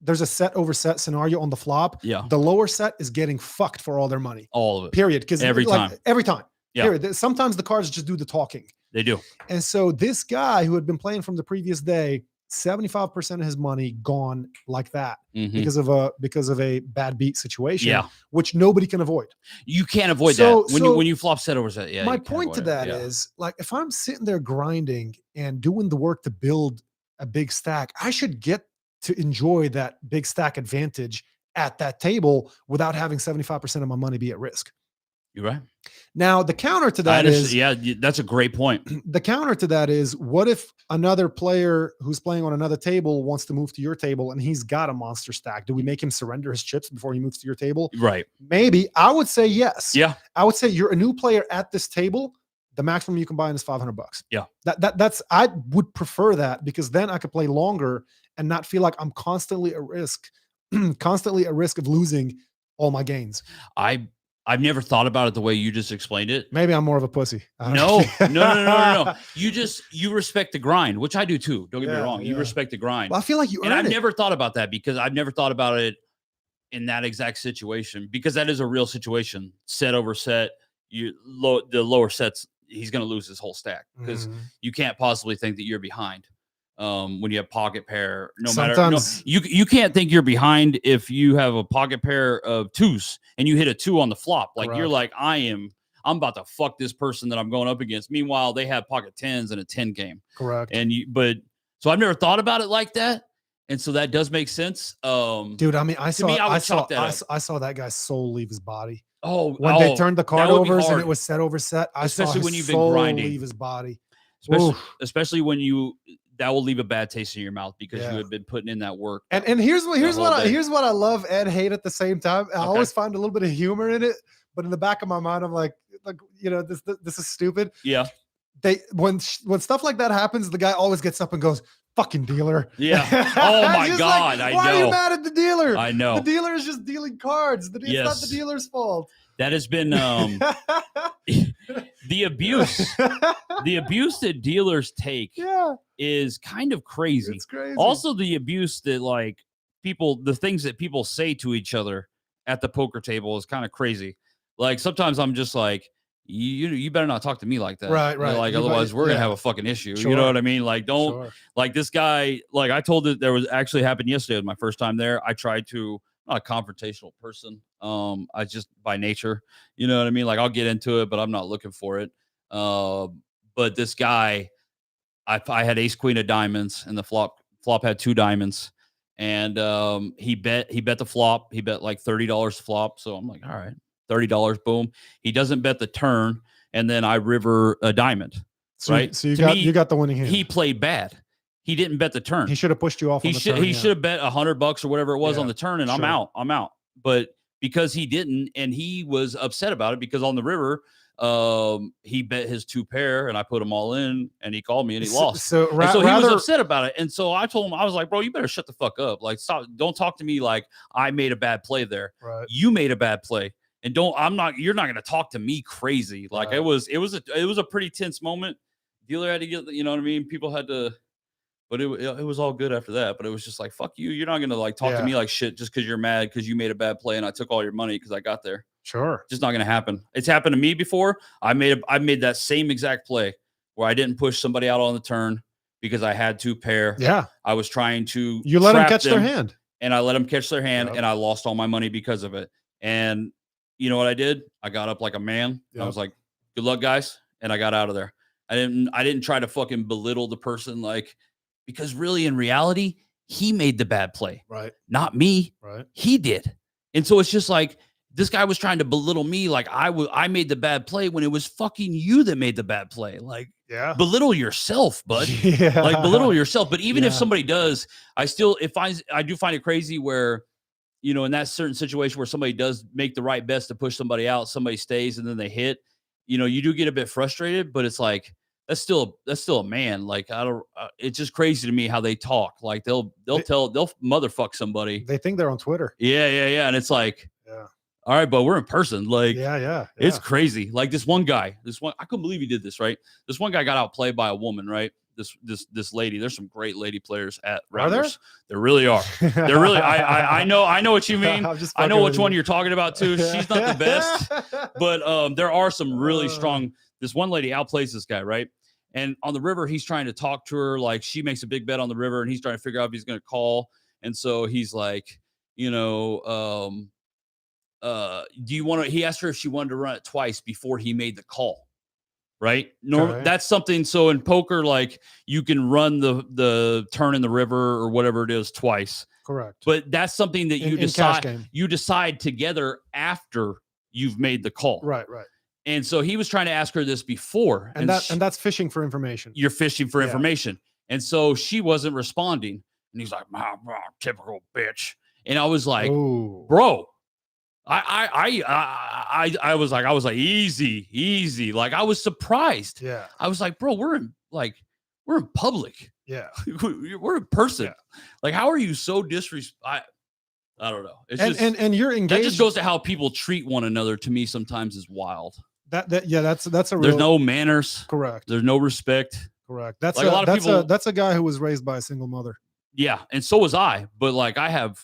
there's a set over set scenario on the flop. Yeah. The lower set is getting fucked for all their money. All of it. Period. Because Every time. Every time. Yeah. Period. Sometimes the cards just do the talking. They do. And so this guy who had been playing from the previous day, 75% of his money gone like that Mhm. because of a bad beat situation, Yeah. which nobody can avoid. You can't avoid So- that when you flop set over set. Yeah. My you can't point to avoid that it. is, like, if I'm sitting there grinding and doing the work to build a big stack, I should get to enjoy that big stack advantage at that table without having 75% of my money be at risk. You're right. Now, the counter to that is, that's a great point. the counter to that is, what if another player who's playing on another table wants to move to your table and he's got a monster stack? Do we make him surrender his chips before he moves to your table? Right. Maybe. I would say yes. Yeah. I would say you're a new player at this table. The maximum you can buy in is $500. Yeah. That's I would prefer that, because then I could play longer and not feel like I'm constantly at risk of losing all my gains. I've never thought about it the way you just explained it. Maybe I'm more of a pussy. I don't No, know. no. You respect the grind, which I do too. Don't get me Yeah, wrong. You yeah. respect the grind. Well, I feel like you And earned I've it. never thought about that, because I've never thought about it in that exact situation, because that is a real situation. Set over set, the lower sets, he's going to lose his whole stack, because Mhm. you can't possibly think that you're behind. When you have pocket pair, Sometimes- you can't think you're behind if you have a pocket pair of twos and you hit a 2 on the flop. Like, you're Correct. like, I'm about to fuck this person that I'm going up against. Meanwhile, they have pocket 10s in a 10 game. Correct. So I've never thought about it like that. And so that does make sense. Dude, I mean, I to me, I would saw chalk that up. I saw that guy's soul leave his body when they turned the card that would be overs and hard. it was set over set. I saw Especially his when you've been soul grinding. leave his body. especially when that will leave a bad taste in your mouth, because Yeah. you had been putting in that work. And here's whole what I love and hate at the same time. I Okay. always find a little bit of humor in it, but in the back of my mind, I'm like, this is stupid. Yeah. When stuff like that happens, the guy always gets up and goes, "Fucking dealer." Yeah. Oh my Just God. like, I why are you know. mad at the dealer? I know. The dealer is just dealing cards. It's not Yes. the dealer's fault. That has been the abuse. The abuse that dealers take Yeah, is kind of crazy. it's crazy. Also, the abuse that, like, the things that people say to each other at the poker table is kind of crazy. Like, sometimes I'm just like, you better not talk to me like that. Right, right. Like, You better- otherwise we're gonna yeah. have a fucking issue. You Sure. know what I mean? Like, don't Sure. like this guy. Like, I told it, there was actually happened yesterday. It was my first time there. I tried to, I'm not a confrontational person. I just, by nature, you know what I mean? Like, I'll get into it, but I'm not looking for it. But this guy, I had ace queen of diamonds, and the flop had 2 diamonds, and he bet the flop. He bet like $30 flop. So I'm like, all right, $30, boom. He doesn't bet the turn, and then I river a diamond. So, right? So you To got me, you got the winning hand. He played bad. He didn't bet the turn. He should have pushed you off. He on the should turn, he yeah. should have bet $100 or whatever it was Yeah, on the turn, and I'm sure. out. But because he didn't, and he was upset about it, because on the river, he bet his 2 pair, and I put them all in, and he called me and he lost. So, And so he was rather, upset about it. And so I told him, I was like, bro, you better shut the fuck up. Like, stop. Don't talk to me like I made a bad play there. right. You made a bad play. And you're not going to talk to me crazy. Like, Right. it was a pretty tense moment. Dealer had to get, you know what I mean? People had to, but it was all good after that. But it was just like, fuck you. You're not going to like talk Yeah. to me like shit just because you're mad because you made a bad play and I took all your money because I got there. Sure. Just not going to happen. It's happened to me before. I made that same exact play where I didn't push somebody out on the turn because I had 2 pair. Yeah. I was trying to You let them trap catch their hand. and I let them catch their hand, Yep. and I lost all my money because of it. And you know what I did? I got up like a man. I Yep. was like, "Good luck, guys," and I got out of there. I didn't try to fucking belittle the person, like, because really, in reality, he made the bad play, Right. not me. Right. He did. And so it's just like this guy was trying to belittle me, like I made the bad play when it was fucking you that made the bad play. Like, Yeah. belittle yourself, bud. Yeah. Like, belittle yourself. But even if Yeah. somebody does, I do find it crazy where, you know, in that certain situation where somebody does make the right bets to push somebody out, somebody stays and then they hit, you know, you do get a bit frustrated, but it's like, that's still a man. Like, it's just crazy to me how they talk. Like, they'll motherfuck somebody. They think they're on Twitter. Yeah. And it's like, Yeah. all right, but we're in person. Like, Yeah. it's crazy. Like, this one guy, I couldn't believe he did this, right? This one guy got outplayed by a woman, right? this lady. There's some great lady players at Are there? Rattlers. There really are. They're really. I know what you mean. I know which one you're talking about too. She's not the best, but there are some really strong. This one lady outplays this guy, right? And on the river, he's trying to talk to her. Like she makes a big bet on the river, and he's trying to figure out if he's going to call. And so he's like, you know, do you want to? He asked her if she wanted to run it twice before he made the call. Right. Okay. That's something. So in poker, like you can run the turn in the river or whatever it is twice. Correct. But that's something that you decide together after you've made the call. Right. Right. And so he was trying to ask her this before. And that's fishing for information. You're fishing for information. And so she wasn't responding. And he's like, typical bitch. And I was like, bro. I was like, easy. Like I was surprised. Yeah. I was like, bro, we're in public. Yeah. We're in person. Yeah. Like, how are you so disrespectful? I don't know. It's and you're engaged. That just goes to how people treat one another. To me, sometimes is wild. That's a real. There's no manners. Correct. There's no respect. Correct. That's like a lot of people. That's a guy who was raised by a single mother. Yeah, and so was I. But like I have.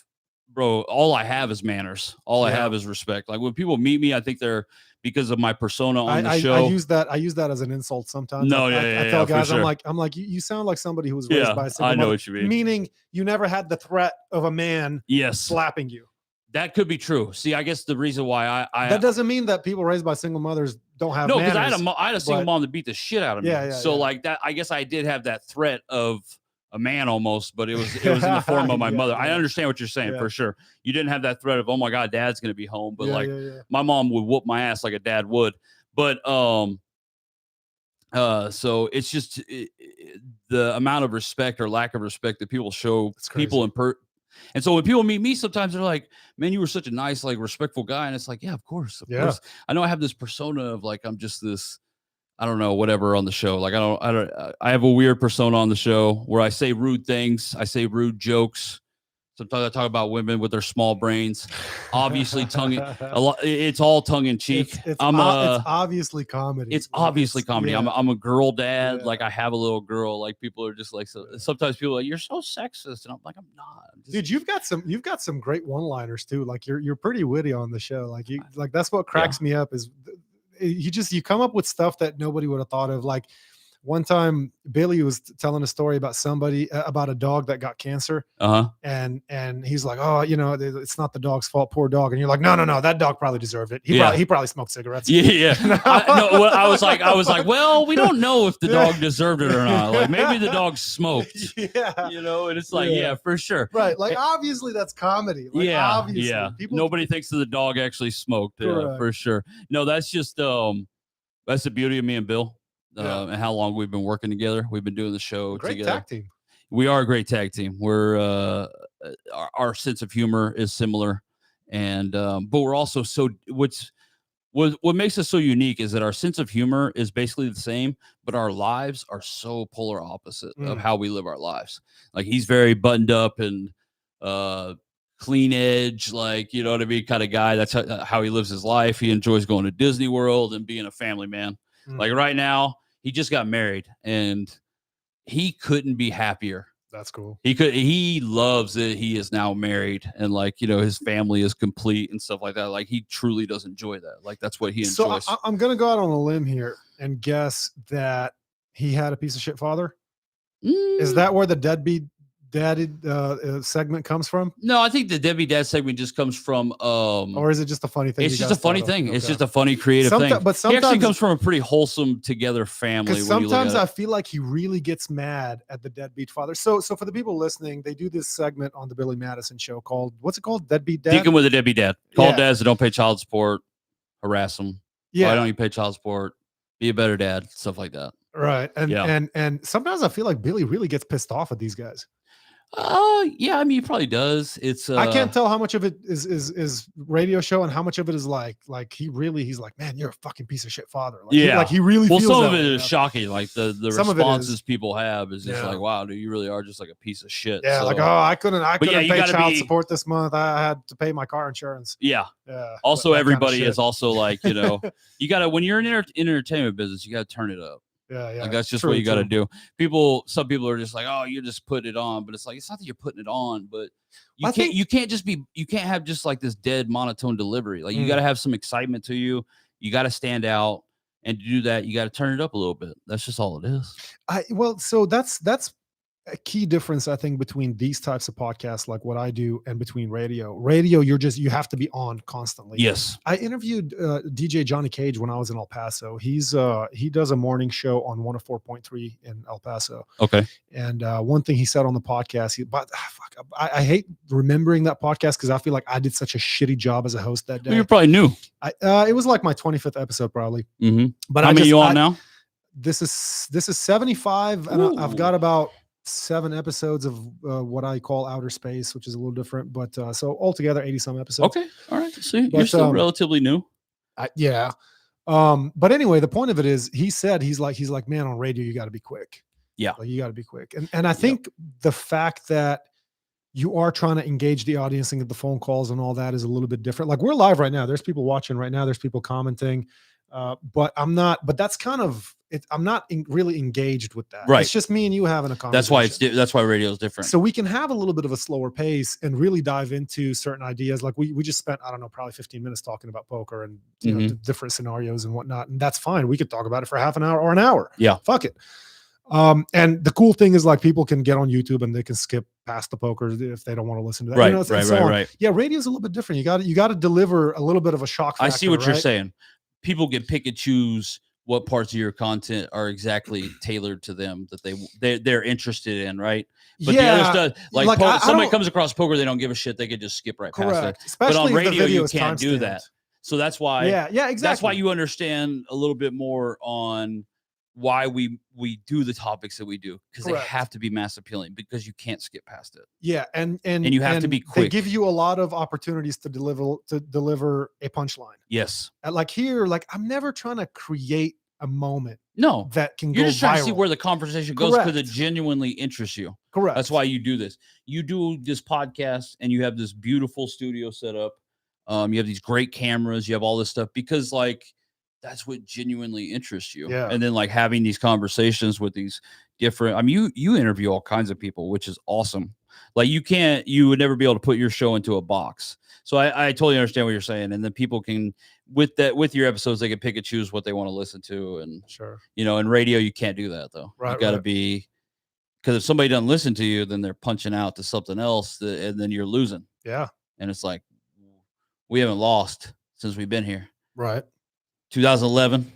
Bro, all I have is manners. All I have is respect. Like when people meet me, I think they're because of my persona on the show. I use that as an insult sometimes. No, I tell guys, I'm like, you sound like somebody who was raised by a single mother. What you mean. Meaning you never had the threat of a man slapping you. That could be true. See, I guess the reason why I that doesn't mean that people raised by single mothers don't have manners. No, because I had a single mom that beat the shit out of me. So like that, I guess I did have that threat of a man almost, but it was in the form of my mother. I understand what you're saying for sure. You didn't have that threat of, oh my God, dad's going to be home. But my mom would whoop my ass like a dad would. But so it's just the amount of respect or lack of respect that people show people and so when people meet me, sometimes they're like, man, you were such a nice, like respectful guy. And it's like, yeah, of course. I know I have this persona of like, I'm just this, I don't know, whatever on the show. Like I have a weird persona on the show where I say rude things. I say rude jokes. Sometimes I talk about women with their small brains. Obviously, it's all tongue in cheek. It's obviously comedy. It's obviously comedy. Yeah. I'm a girl dad. Yeah. Like I have a little girl. Like people are just like, sometimes people are like, you're so sexist, and I'm like, I'm not. Dude, you've got some great one-liners too. Like you're pretty witty on the show. Like that's what cracks me up is you come up with stuff that nobody would have thought of. Like one time Billy was telling a story about about a dog that got cancer. And he's like, oh, it's not the dog's fault, poor dog. And you're like, no, that dog probably deserved it. He probably smoked cigarettes. Yeah. I was like, well, we don't know if the dog deserved it or not. Like maybe the dog smoked. And it's like, for sure. Right. Like obviously that's comedy. Like, obviously. Nobody thinks that the dog actually smoked. For sure. No, that's just that's the beauty of me and Bill. And how long we've been working together. We've been doing the show together. Great tag team. We are a great tag team. We're our sense of humor is similar, and but we're also what makes us so unique is that our sense of humor is basically the same, but our lives are so polar opposite of how we live our lives. Like he's very buttoned up and clean edge, like you know what I mean, kind of guy. That's how he lives his life. He enjoys going to Disney World and being a family man. Like right now, he just got married and he couldn't be happier. That's cool. He loves it. He is now married and like, his family is complete and stuff like that. Like he truly does enjoy that. Like that's what he enjoys. So I'm going to go out on a limb here and guess that he had a piece of shit father. Is that where the deadbeat daddy segment comes from? No, I think the deadbeat dad segment just comes from or is it just a funny thing? It's just a funny thing. Okay. It's just a funny creative thing. But sometimes he actually comes from a pretty wholesome together family. Sometimes I feel like he really gets mad at the deadbeat father. So for the people listening, they do this segment on the Billy Madison Show called, what's it called? Deadbeat Dad? Deacon with a deadbeat dad. Call dads that don't pay child support, harass them. Yeah. Why don't you pay child support? Be a better dad, stuff like that. Right. And sometimes I feel like Billy really gets pissed off at these guys. Yeah, I mean, he probably does. It's I can't tell how much of it is radio show and how much of it is like he's like, man, you're a fucking piece of shit father. Like, he really feels some of it is shocking. Like the responses people have is just like, wow, dude, you really are just like a piece of shit. Yeah, so, like, oh, I couldn't pay child support this month. I had to pay my car insurance. Yeah. Also, everybody is also like, you gotta when you're in entertainment business, you gotta turn it up. Yeah. Like that's just True, what you got to true. do. Some people are just like, oh, you're just putting it on, but it's like it's not that you're putting it on, but you can't have just like this dead monotone delivery. Like you got to have some excitement to you. You got to stand out, and to do that, you got to turn it up a little bit. That's just all it is. So that's a key difference, I think, between these types of podcasts, like what I do, and between radio. Radio, you have to be on constantly. Yes. I interviewed DJ Johnny Cage when I was in El Paso. He does a morning show on 104.3 in El Paso. Okay. And one thing he said on the podcast, I hate remembering that podcast because I feel like I did such a shitty job as a host that day. Well, you're probably new. It was like my 25th episode probably. Mm-hmm. But how many you on now? This is 75, and I've got about 7 episodes of what I call outer space, which is a little different, but so altogether 80 some episodes. Okay. All right. See, you're still relatively new. Yeah. But anyway, the point of it is he's like, man, on radio, you got to be quick. Yeah. Like, you got to be quick. And I think the fact that you are trying to engage the audience and get the phone calls and all that is a little bit different. Like we're live right now. There's people watching right now. There's people commenting. But that's kind of it. I'm not really engaged with that. Right. It's just me and you having a conversation. That's why radio is different. So we can have a little bit of a slower pace and really dive into certain ideas. Like we just spent, I don't know, probably 15 minutes talking about poker and you know, different scenarios and whatnot. And that's fine. We could talk about it for half an hour or an hour. Yeah. Fuck it. And the cool thing is like people can get on YouTube and they can skip past the poker if they don't want to listen to that. Right, you know, right. Yeah, radio's a little bit different. You got to deliver a little bit of a shock factor. I see what you're saying. People can pick and choose what parts of your content are exactly tailored to them that they're interested in, right? But the other stuff, like somebody comes across poker, they don't give a shit. They could just skip right past it. Especially but on radio, you can't can't do that. So that's why, exactly. That's why you understand a little bit more on why we do the topics that we do, because they have to be mass appealing, because you can't skip past it. Yeah, and you have to be quick. They give you a lot of opportunities to deliver a punchline. Yes. Like here, like I'm never trying to create a moment. No, that can You're go just trying viral. to see where the conversation goes because it genuinely interests you. Correct. That's why you do this. You do this podcast and you have this beautiful studio set up. You have these great cameras. You have all this stuff because like that's what genuinely interests you. Yeah. And then like having these conversations with these different, I mean, you interview all kinds of people, which is awesome. Like you would never be able to put your show into a box. So I totally understand what you're saying. And then people can, with your episodes, they can pick and choose what they want to listen to. And sure, you know, in radio, you can't do that though. Right. You got to be, because if somebody doesn't listen to you, then they're punching out to something else and then you're losing. Yeah. And it's like, we haven't lost since we've been here. Right. 2011.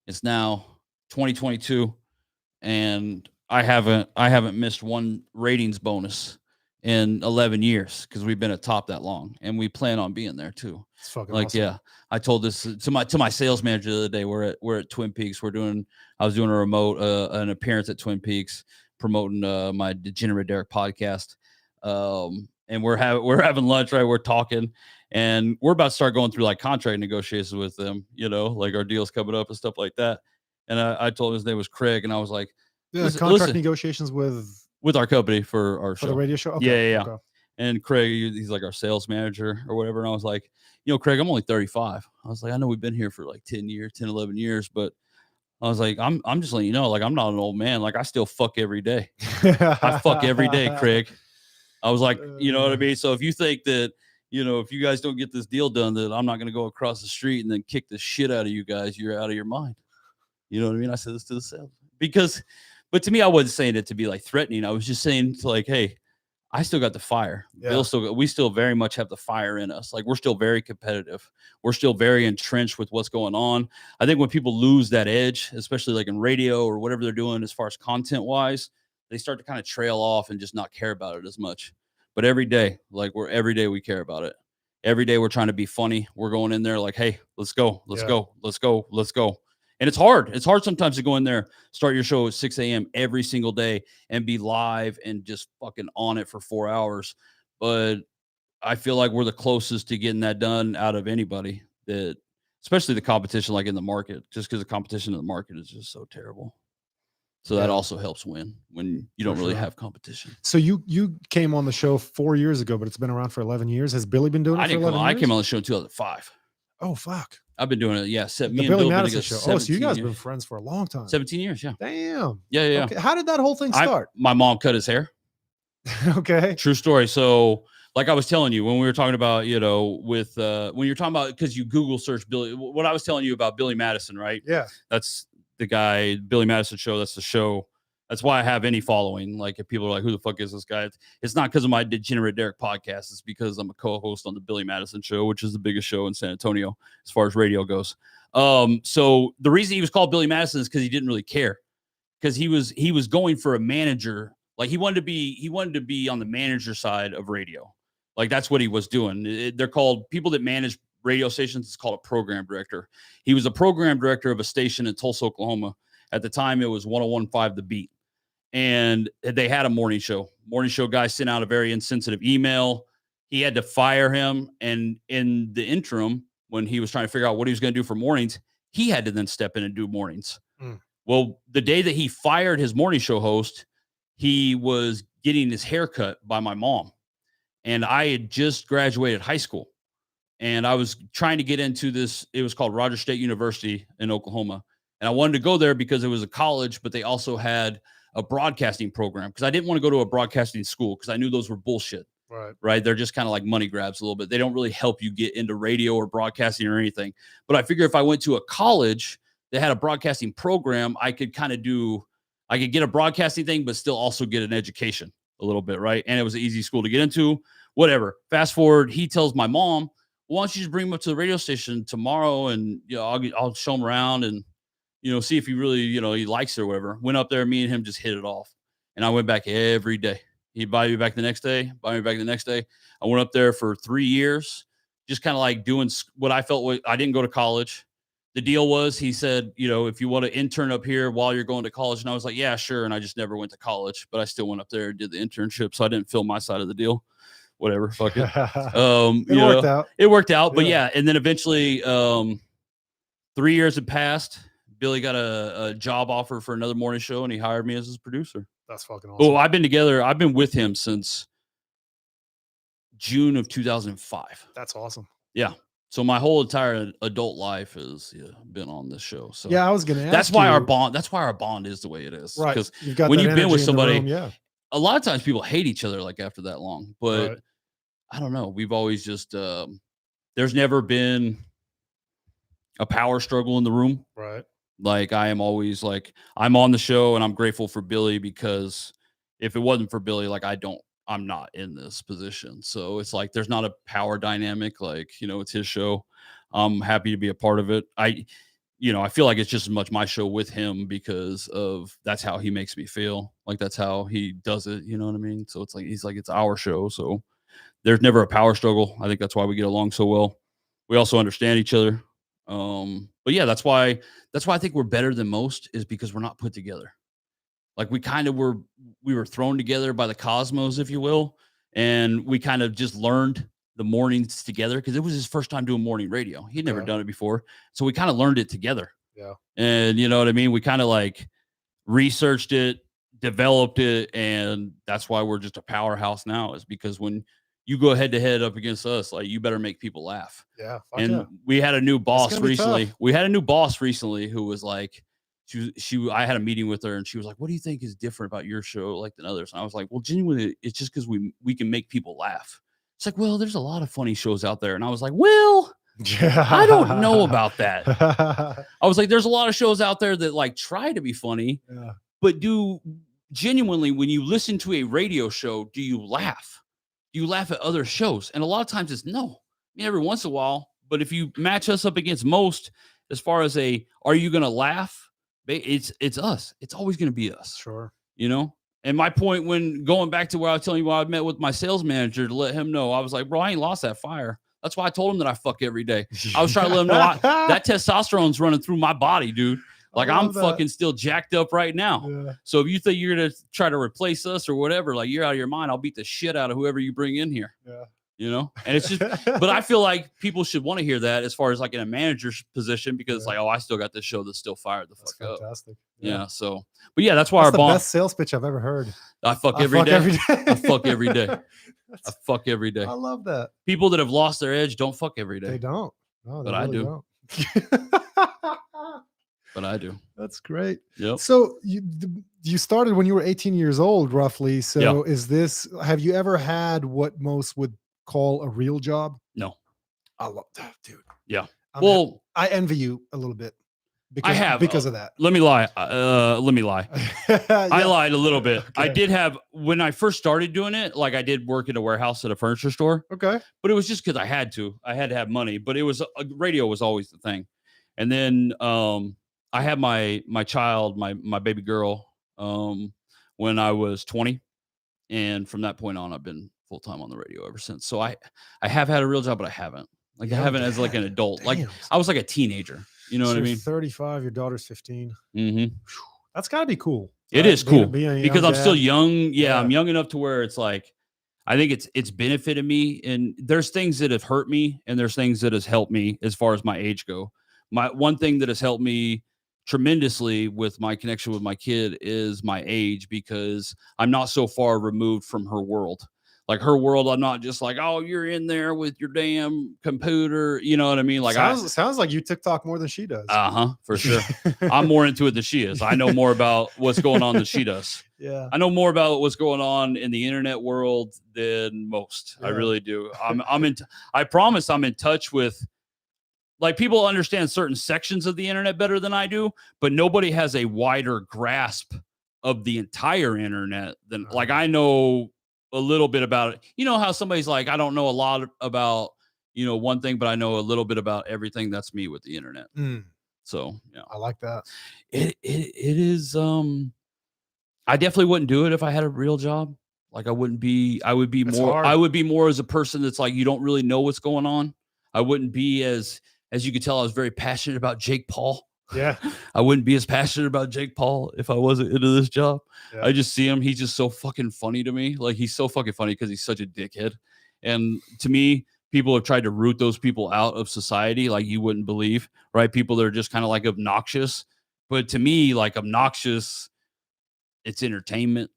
It's now 2022. And I haven't missed one ratings bonus in 11 years because we've been at top that long, and we plan on being there too. It's fucking like, awesome. yeah, I told this to my sales manager the other day. We're at Twin Peaks. I was doing a remote, an appearance at Twin Peaks promoting my Degenerate Derek podcast. And we're having lunch, right? We're talking, and we're about to start going through like contract negotiations with them, you know, like our deals coming up and stuff like that. And I told him his name was Craig, and I was like, yeah, contract negotiations with our company for our show. The radio show. Okay. Yeah. Okay. And Craig, he's like our sales manager or whatever. And I was like, you know, Craig, I'm only 35. I was like, I know we've been here for like 10, 11 years, but I was like, I'm just letting you know, like, I'm not an old man. Like, I still fuck every day. I fuck every day, Craig. I was like, you know what I mean? So if you think that, you know, if you guys don't get this deal done, that I'm not going to go across the street and then kick the shit out of you guys, you're out of your mind. You know what I mean? I said this to the sales but to me, I wasn't saying it to be like threatening. I was just saying to like, hey, I still got the fire. Yeah. We still very much have the fire in us. Like, we're still very competitive. We're still very entrenched with what's going on. I think when people lose that edge, especially like in radio or whatever they're doing as far as content wise, they start to kind of trail off and just not care about it as much. But every day, every day we care about it. Every day we're trying to be funny. We're going in there like, hey, let's go. And it's hard. It's hard sometimes to go in there, start your show at 6 a.m. every single day and be live and just fucking on it for 4 hours. But I feel like we're the closest to getting that done out of anybody, that, especially the competition, like in the market, just because the competition in the market is just so terrible. So that also helps when you don't really have competition. So you came on the show 4 years ago, but it's been around for 11 years. Has Billy been doing it for 11 years? I came on the show in 2005. Oh, fuck. I've been doing it. Yeah. Me The and Billy Bill been Madison together show. Oh, so you guys 17 have been years. friends for a long time. 17 years. Yeah. Damn. Yeah. Okay. How did that whole thing start? My mom cut his hair. Okay. True story. So, like I was telling you when we were talking about, with when you're talking about, because you Google search Billy, what I was telling you about Billy Madison, right? Yeah. That's the guy, Billy Madison Show. That's the show. That's why I have any following. Like, if people are like, who the fuck is this guy? It's not because of my Degenerate Derek podcast. It's because I'm a co-host on the Billy Madison Show, which is the biggest show in San Antonio as far as radio goes. So the reason he was called Billy Madison is because he didn't really care, because he was going for a manager. Like, he wanted to be on the manager side of radio. Like, that's what he was doing. They're called people that manage radio stations. It's called a program director. He was a program director of a station in Tulsa, Oklahoma. At the time, it was 101.5 The Beat. And they had a morning show. Morning show guy sent out a very insensitive email. He had to fire him. And in the interim, when he was trying to figure out what he was going to do for mornings, he had to then step in and do mornings. Well, the day that he fired his morning show host, he was getting his hair cut by my mom. And I had just graduated high school. And I was trying to get into this. It was called Rogers State University in Oklahoma. And I wanted to go there because it was a college, but they also had a broadcasting program, because I didn't want to go to a broadcasting school because I knew those were bullshit. Right. They're just kind of like money grabs a little bit. They don't really help you get into radio or broadcasting or anything. But I figure if I went to a college that had a broadcasting program, I could get a broadcasting thing, but still also get an education a little bit. Right. And it was an easy school to get into. Whatever. Fast forward, he tells my mom, why don't you just bring him up to the radio station tomorrow, and I'll show him around and see if he really, he likes it or whatever. Went up there, me and him just hit it off. And I went back every day. He'd buy me back the next day, I went up there for 3 years, just kind of like doing what I felt. I didn't go to college. The deal was, he said, if you want to intern up here while you're going to college. And I was like, yeah, sure. And I just never went to college, but I still went up there and did the internship. So I didn't fill my side of the deal. Whatever. Fuck it. It worked out. But yeah. And then eventually 3 years had passed. Billy got a job offer for another morning show, and he hired me as his producer. That's fucking awesome. Oh, I've been with him since June of 2005. That's awesome. Yeah. So my whole entire adult life has been on this show. So yeah, I was gonna ask. That's why our bond is the way it is. Right. Because when you've been with somebody, room, a lot of times people hate each other like after that long. But I don't know. We've always just there's never been a power struggle in the room. Right. Like, I am always like, I'm on the show, and I'm grateful for Billy, because if it wasn't for Billy, like, I'm not in this position. So it's like, there's not a power dynamic. Like, it's his show. I'm happy to be a part of it. I feel like it's just as much my show with him, because of that's how he makes me feel. Like, that's how he does it. You know what I mean? So it's like, he's like, it's our show. So there's never a power struggle. I think that's why we get along so well. We also understand each other. But yeah, that's why I think we're better than most, is because we're not put together. Like, we were thrown together by the cosmos, if you will. And we kind of just learned the mornings together, because it was his first time doing morning radio. He'd never done it before. So we kind of learned it together. Yeah. And you know what I mean? We kind of like researched it, developed it. And that's why we're just a powerhouse now, is because when you go head to head up against us, like, you better make people laugh. Yeah. And we had a new boss recently. Who was like, I had a meeting with her, and she was like, what do you think is different about your show, like, than others? And I was like, well, genuinely, it's just because we can make people laugh. It's like, well, there's a lot of funny shows out there. And I was like, well, I don't know about that. I was like, there's a lot of shows out there that like try to be funny, but do genuinely, when you listen to a radio show, do you laugh? You laugh at other shows. And a lot of times it's no. I mean, every once in a while. But if you match us up against most, as far as are you going to laugh? It's us. It's always going to be us. Sure. And my point, when going back to where I was telling you, I met with my sales manager to let him know, I was like, bro, I ain't lost that fire. That's why I told him that I fuck every day. I was trying to let him know that testosterone's running through my body, dude. Like, I'm fucking still jacked up right now. Yeah. So if you think you're going to try to replace us or whatever, like, you're out of your mind. I'll beat the shit out of whoever you bring in here. Yeah. And it's just, but I feel like people should want to hear that, as far as like in a manager's position, because it's like, oh, I still got this show that's still fired the fuck up. Fantastic. Yeah. So, but yeah, that's why that's our bond. Best sales pitch I've ever heard. I fuck every day. I fuck every day. I fuck every day. I love that. People that have lost their edge don't fuck every day. They don't. No, but I do. Don't. but I do. That's great. Yep. So you started when you were 18 years old, roughly. So have you ever had what most would call a real job? No. I love that, dude. Yeah. Well, I envy you a little bit. I have because of that. Let me lie. I lied a little bit. Okay. I did have, when I first started doing it, like I did work in a warehouse at a furniture store. Okay. But it was just because I had to have money, but it was radio was always the thing. And then I had my child, my baby girl, when I was 20. And from that point on, I've been full-time on the radio ever since. So I have had a real job, but I haven't. Like I haven't as like an adult. Damn. Like I was like a teenager. You know what I mean? 35, your daughter's 15. Mm-hmm. That's gotta be cool. It is cool because I'm still young. Yeah, I'm young enough to where it's like, I think it's benefited me. And there's things that have hurt me and there's things that has helped me as far as my age go. My one thing that has helped me tremendously with my connection with my kid is my age, because I'm not so far removed from her world. Like her world, I'm not just like, oh, you're in there with your damn computer. You know what I mean? Like sounds like you TikTok more than she does. For sure. I'm more into it than she is. I know more about what's going on than she does. Yeah. I know more about what's going on in the internet world than most. Yeah. I really do. I promise I'm in touch with, like, people understand certain sections of the internet better than I do, but nobody has a wider grasp of the entire internet than like I know a little bit about it. You know how somebody's like, I don't know a lot about, one thing, but I know a little bit about everything. That's me with the internet. So yeah, I like that. It is, I definitely wouldn't do it if I had a real job. Like I would be more as a person that's like, you don't really know what's going on. I wouldn't be as you could tell, I was very passionate about Jake Paul. Yeah. I wouldn't be as passionate about Jake Paul if I wasn't into this job. Yeah. I just see him. He's just so fucking funny to me. Like he's so fucking funny because he's such a dickhead. And to me, people have tried to root those people out of society. Like you wouldn't believe, right? People that are just kind of like obnoxious. But to me, like obnoxious, it's entertainment.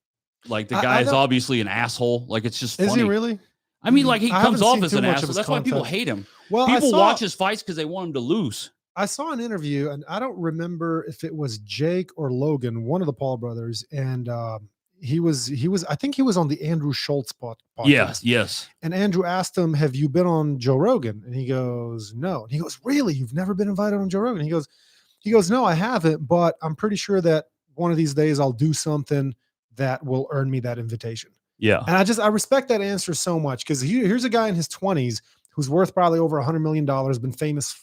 Like the guy is obviously an asshole. Like it's just funny. Is he really? I mean, like he comes off as an asshole. That's why people hate him. Well, people watch his fights because they want him to lose. I saw an interview, and I don't remember if it was Jake or Logan, one of the Paul brothers, and he was. I think he was on the Andrew Schultz podcast. Yes. And Andrew asked him, "Have you been on Joe Rogan?" And he goes, "No." And he goes, "Really? You've never been invited on Joe Rogan?" And he goes, "No, I haven't, but I'm pretty sure that one of these days I'll do something that will earn me that invitation." Yeah. And I respect that answer so much, because here's a guy in his 20s who's worth probably over $100 million, been famous,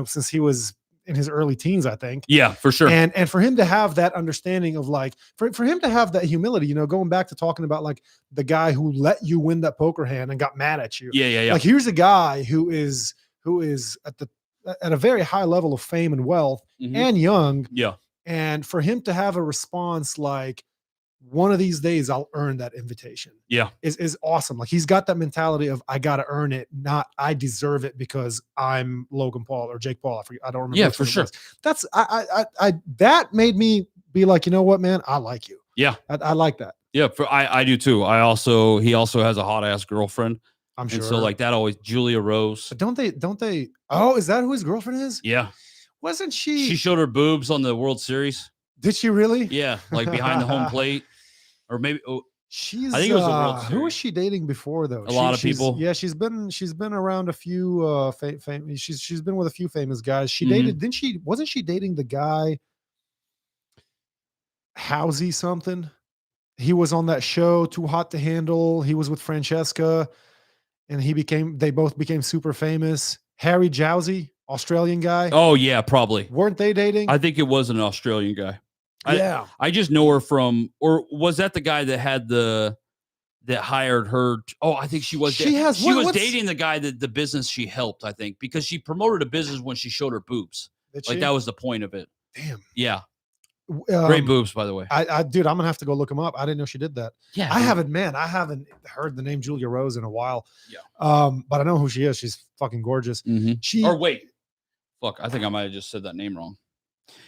since he was in his early teens, I think. Yeah, for sure. And for him to have that understanding of like, for him to have that humility, going back to talking about like the guy who let you win that poker hand and got mad at you. Yeah. Like here's a guy who is at a very high level of fame and wealth and young. Yeah. And for him to have a response like, one of these days I'll earn that invitation. Yeah. Is awesome. Like he's got that mentality of I got to earn it, not I deserve it because I'm Logan Paul or Jake Paul. I don't remember. Yeah, for sure. That's that made me be like, you know what, man, I like you. Yeah. I like that. Yeah. I do too. He also has a hot ass girlfriend. I'm sure. And so like that always Julia Rose. But don't they? Oh, is that who his girlfriend is? Yeah. Wasn't she? She showed her boobs on the World Series. Did she really? Yeah, like behind the home plate, or maybe. Oh, she's. I think it was the World Series. Who was she dating before though? A lot of people. Yeah, she's been around a few. She's been with a few famous guys. She dated. Wasn't she dating the guy? Housey something. He was on that show, Too Hot to Handle. He was with Francesca, and they both became super famous. Harry Jowsey, Australian guy. Oh yeah, probably. Weren't they dating? I think it was an Australian guy. Yeah. I just know her from, or was that the guy that hired her? I think she was. She was dating the guy that the business she helped, I think, because she promoted a business when she showed her boobs. That was the point of it. Damn. Yeah. Great boobs, by the way. Dude, I'm gonna have to go look them up. I didn't know she did that. Yeah. I haven't heard the name Julia Rose in a while. Yeah. But I know who she is. She's fucking gorgeous. Wait. Fuck, I think I might have just said that name wrong.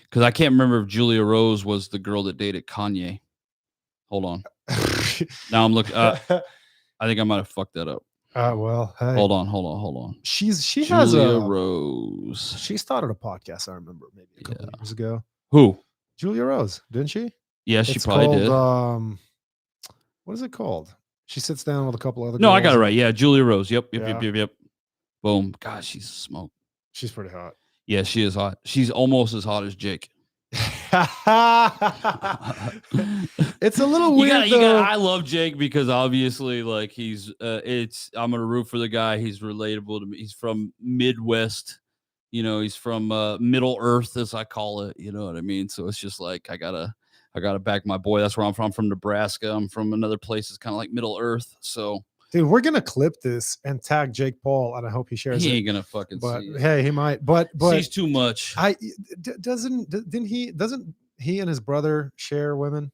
Because I can't remember if Julia Rose was the girl that dated Kanye. Hold on. Now I'm looking. I think I might have fucked that up. Well, hey. Hold on. She Julia has a Rose. She started a podcast. I remember maybe a couple of years ago. Who? Julia Rose, didn't she? Yeah, she It's probably called, did. What is it called? She sits down with a couple other. No, I girls got it and- right. Yeah, Julia Rose. Yep. Yeah. Boom. God, she's a smoke. She's pretty hot. Yeah, she is hot. She's almost as hot as Jake. It's a little weird. I love Jake because obviously, like, he's I'm gonna root for the guy. He's relatable to me. He's from Midwest, he's from Middle Earth, as I call it. You know what I mean? So it's just like I gotta back my boy. That's where I'm from. I'm from Nebraska. I'm from another place that's kind of like Middle Earth. So dude, we're gonna clip this and tag Jake Paul, and I hope he shares it. He ain't gonna fucking But see it. hey, he might. But Sees too much. Doesn't he and his brother share women?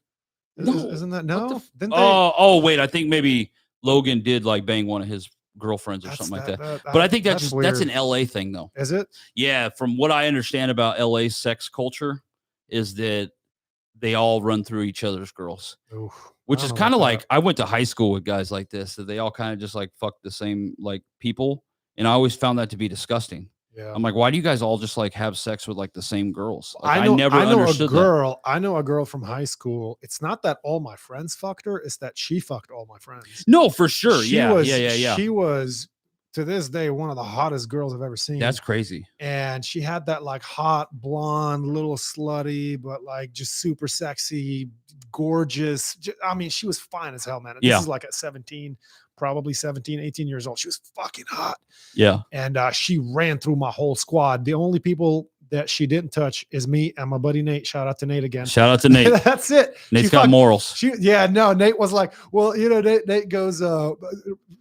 No. Isn't that no? Didn't they? Oh, wait. I think maybe Logan did like bang one of his girlfriends or something like that. But I think that's an LA thing, though. Is it? Yeah, from what I understand about LA sex culture, is that they all run through each other's girls. Oof, which is kind of like, I went to high school with guys like this, that they all kind of just like fuck the same like people, and I always found that to be disgusting. Yeah. I'm like, why do you guys all just like have sex with like the same girls? Like, I know understood a girl. I know a girl from high school. It's not that all my friends fucked her; it's that she fucked all my friends. No, for sure. She Yeah. She was, to this day, one of the hottest girls I've ever seen. That's crazy. And she had that like hot blonde, little slutty, but like just super sexy, gorgeous. I mean, she was fine as hell, man. And this is like at 17, probably 17, 18 years old. She was fucking hot. Yeah. And she ran through my whole squad. The only people that she didn't touch is me and my buddy Nate. Shout out to Nate again. Shout out to Nate. That's it. Nate's got morals. Nate was like, well, Nate goes,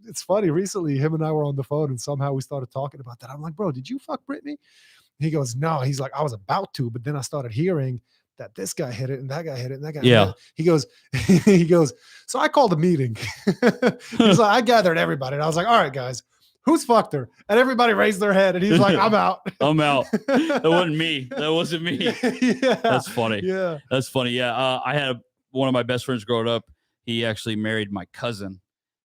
it's funny. Recently, him and I were on the phone and somehow we started talking about that. I'm like, bro, did you fuck Brittany? He goes, no. He's like, I was about to, but then I started hearing that this guy hit it and that guy hit it and that guy hit it. He goes, so I called a meeting. He's like, I gathered everybody. And I was like, all right, guys, who's fucked her? And everybody raised their head and he's like, I'm out. I'm out. That wasn't me. That wasn't me. Yeah. That's funny. Yeah. That's funny. Yeah. I had one of my best friends growing up. He actually married my cousin,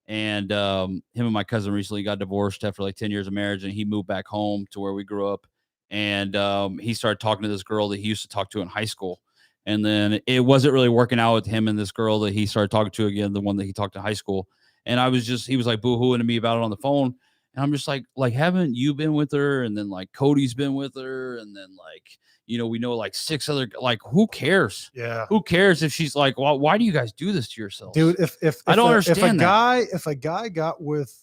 and him and my cousin recently got divorced after like 10 years of marriage, and he moved back home to where we grew up. And he started talking to this girl that he used to talk to in high school. And then it wasn't really working out with him and this girl that he started talking to again, the one that he talked to in high school. And he was like boo-hooing to me about it on the phone. And I'm just like, haven't you been with her? And then like Cody's been with her. And then like, we know like 6 other, like, who cares? Yeah. Who cares if she's like, well, why do you guys do this to yourselves? Dude, if I don't understand if a guy got with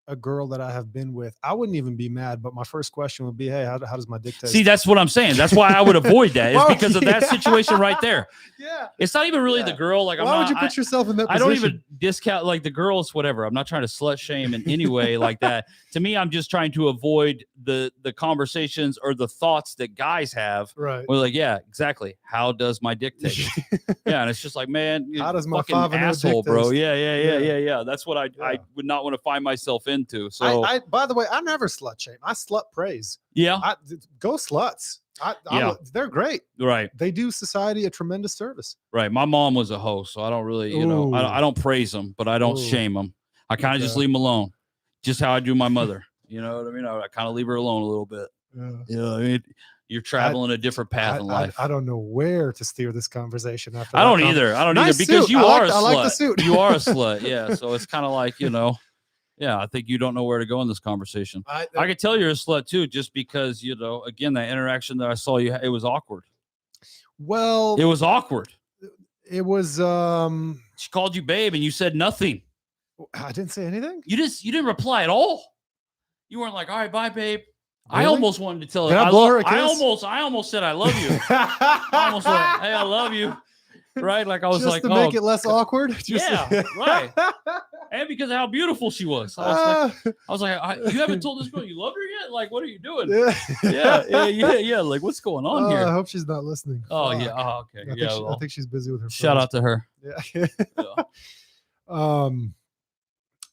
a girl that I have been with, I wouldn't even be mad. But my first question would be, hey, how does my dick taste? See, that's what I'm saying. That's why I would avoid that, is because of that situation right there. Yeah. It's not even really the girl. Like, why would you put yourself in that position? I don't even discount like the girls, whatever. I'm not trying to slut shame in any way like that. To me, I'm just trying to avoid the conversations or the thoughts that guys have. Right. We're like, yeah, exactly. How does my dick taste? Yeah. And it's just like, man, how does my fucking asshole, bro? Yeah. That's what I would not want to find myself into. So I by the way, I never slut shame. I slut praise. Yeah. Go sluts. They're great. Right. They do society a tremendous service. Right. My mom was a hoe, so I don't really, I don't praise them, but I don't shame them. I kind of just leave them alone, just how I do my mother. You know what I mean? I kind of leave her alone a little bit. Yeah. I mean, you're traveling a different path in life. I don't know where to steer this conversation after. I don't either. Because you are a slut. I like the suit. You are a slut. Yeah. So it's kind of like, yeah, I think you don't know where to go in this conversation. I could tell you're a slut too, just because, again, that interaction that I saw you, it was awkward. Well, it was awkward. It was, she called you babe and you said nothing. I didn't say anything. You didn't reply at all. You weren't like, all right, bye, babe. Really? I almost wanted to tell her. Did I blow her a kiss? I almost said I love you. I almost went, hey, I love you. Right? Like I was just like, to make it less awkward. Yeah, right. And because of how beautiful she was. I was like, you haven't told this girl you love her yet? Like, what are you doing? Yeah. Like, what's going on here? I hope she's not listening. Oh, yeah. Oh, okay. I think she's busy with her. Shout out to her. Yeah.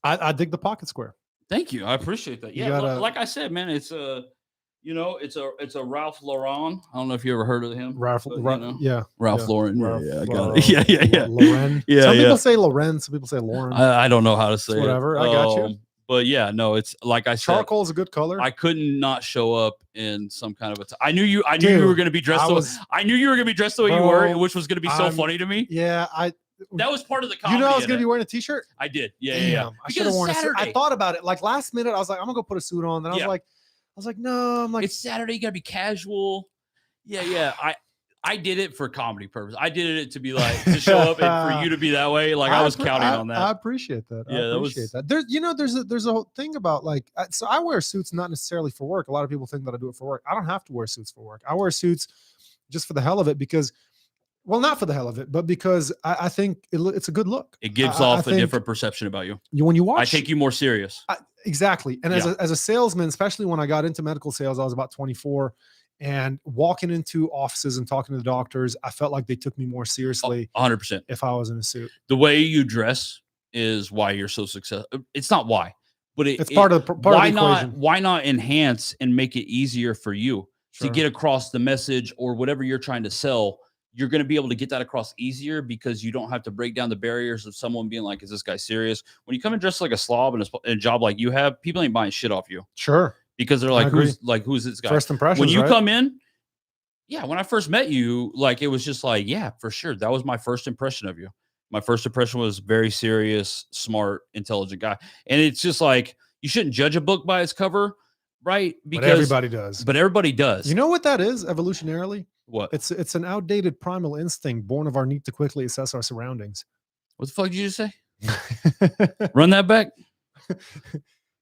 I dig the pocket square. Thank you. I appreciate that. Yeah, like I said, man, it's a Ralph Lauren. I don't know if you ever heard of him. Ralph Lauren. Yeah, I got it. Yeah. Lauren. Yeah. Some people say Lauren. Some people say Lauren. I don't know how to say whatever. it. I got you. But yeah, no, it's like I said, Charcoal is a good color. I couldn't not show up in some kind of I knew you were Dude, going to be dressed. I knew you were going to be dressed the way you Bro, were, which was going to be so funny to me. Yeah, That was part of the comedy. You know, I was going to be wearing a t-shirt. I did. Yeah, Damn, yeah. I should have worn a suit. I thought about it. Like last minute, I was like, I'm gonna go put a suit on. Then I was like, no. I'm like, it's Saturday. You gotta be casual. Yeah. I did it for comedy purpose. I did it to be like to show up and for you to be that way. Like I was counting on that. I appreciate that. Yeah, I appreciate that. There's a whole thing about like, so I wear suits not necessarily for work. A lot of people think that I do it for work. I don't have to wear suits for work. I wear suits just for the hell of it because. Well, not for the hell of it, but because I think it's a good look. It gives off a different perception about you. When you watch, I take you more serious. Exactly. And as a salesman, especially when I got into medical sales, I was about 24, and walking into offices and talking to the doctors, I felt like they took me more seriously. 100%. If I was in a suit. The way you dress is why you're so successful. It's not why, but it's part of the equation. Why not enhance and make it easier for you to get across the message or whatever you're trying to sell? You're going to be able to get that across easier because you don't have to break down the barriers of someone being like, is this guy serious? When you come in dressed like a slob in a job like you have, people ain't buying shit off you. Sure. Because they're like, who's this guy? First impressions, when you come in, when I first met you, like, it was just like, yeah, for sure. That was my first impression of you. My first impression was very serious, smart, intelligent guy. And it's just like, you shouldn't judge a book by its cover, right? Because everybody does. But everybody does. You know what that is evolutionarily? What? It's an outdated primal instinct born of our need to quickly assess our surroundings. What the fuck did you just say? Run that back.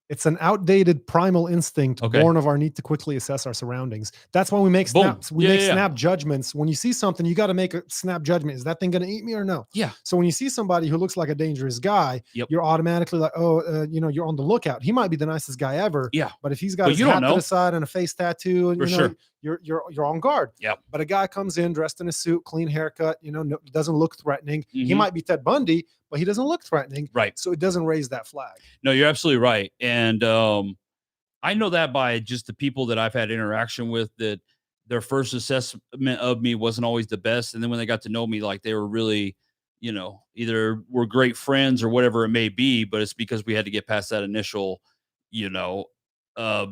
It's an outdated primal instinct born of our need to quickly assess our surroundings. That's why we make snaps. We make snap judgments. When you see something, you got to make a snap judgment. Is that thing going to eat me or no? Yeah. So when you see somebody who looks like a dangerous guy, you're automatically like, you're on the lookout. He might be the nicest guy ever. Yeah. But if he's got his hat to the side and a face tattoo, and you're on guard. Yeah. But a guy comes in dressed in a suit, clean haircut, doesn't look threatening. He might be Ted Bundy, but he doesn't look threatening. Right. So it doesn't raise that flag. No, you're absolutely right. And I know that by just the people that I've had interaction with, that their first assessment of me wasn't always the best. And then when they got to know me, like, they were really, either we're great friends or whatever it may be, but it's because we had to get past that initial,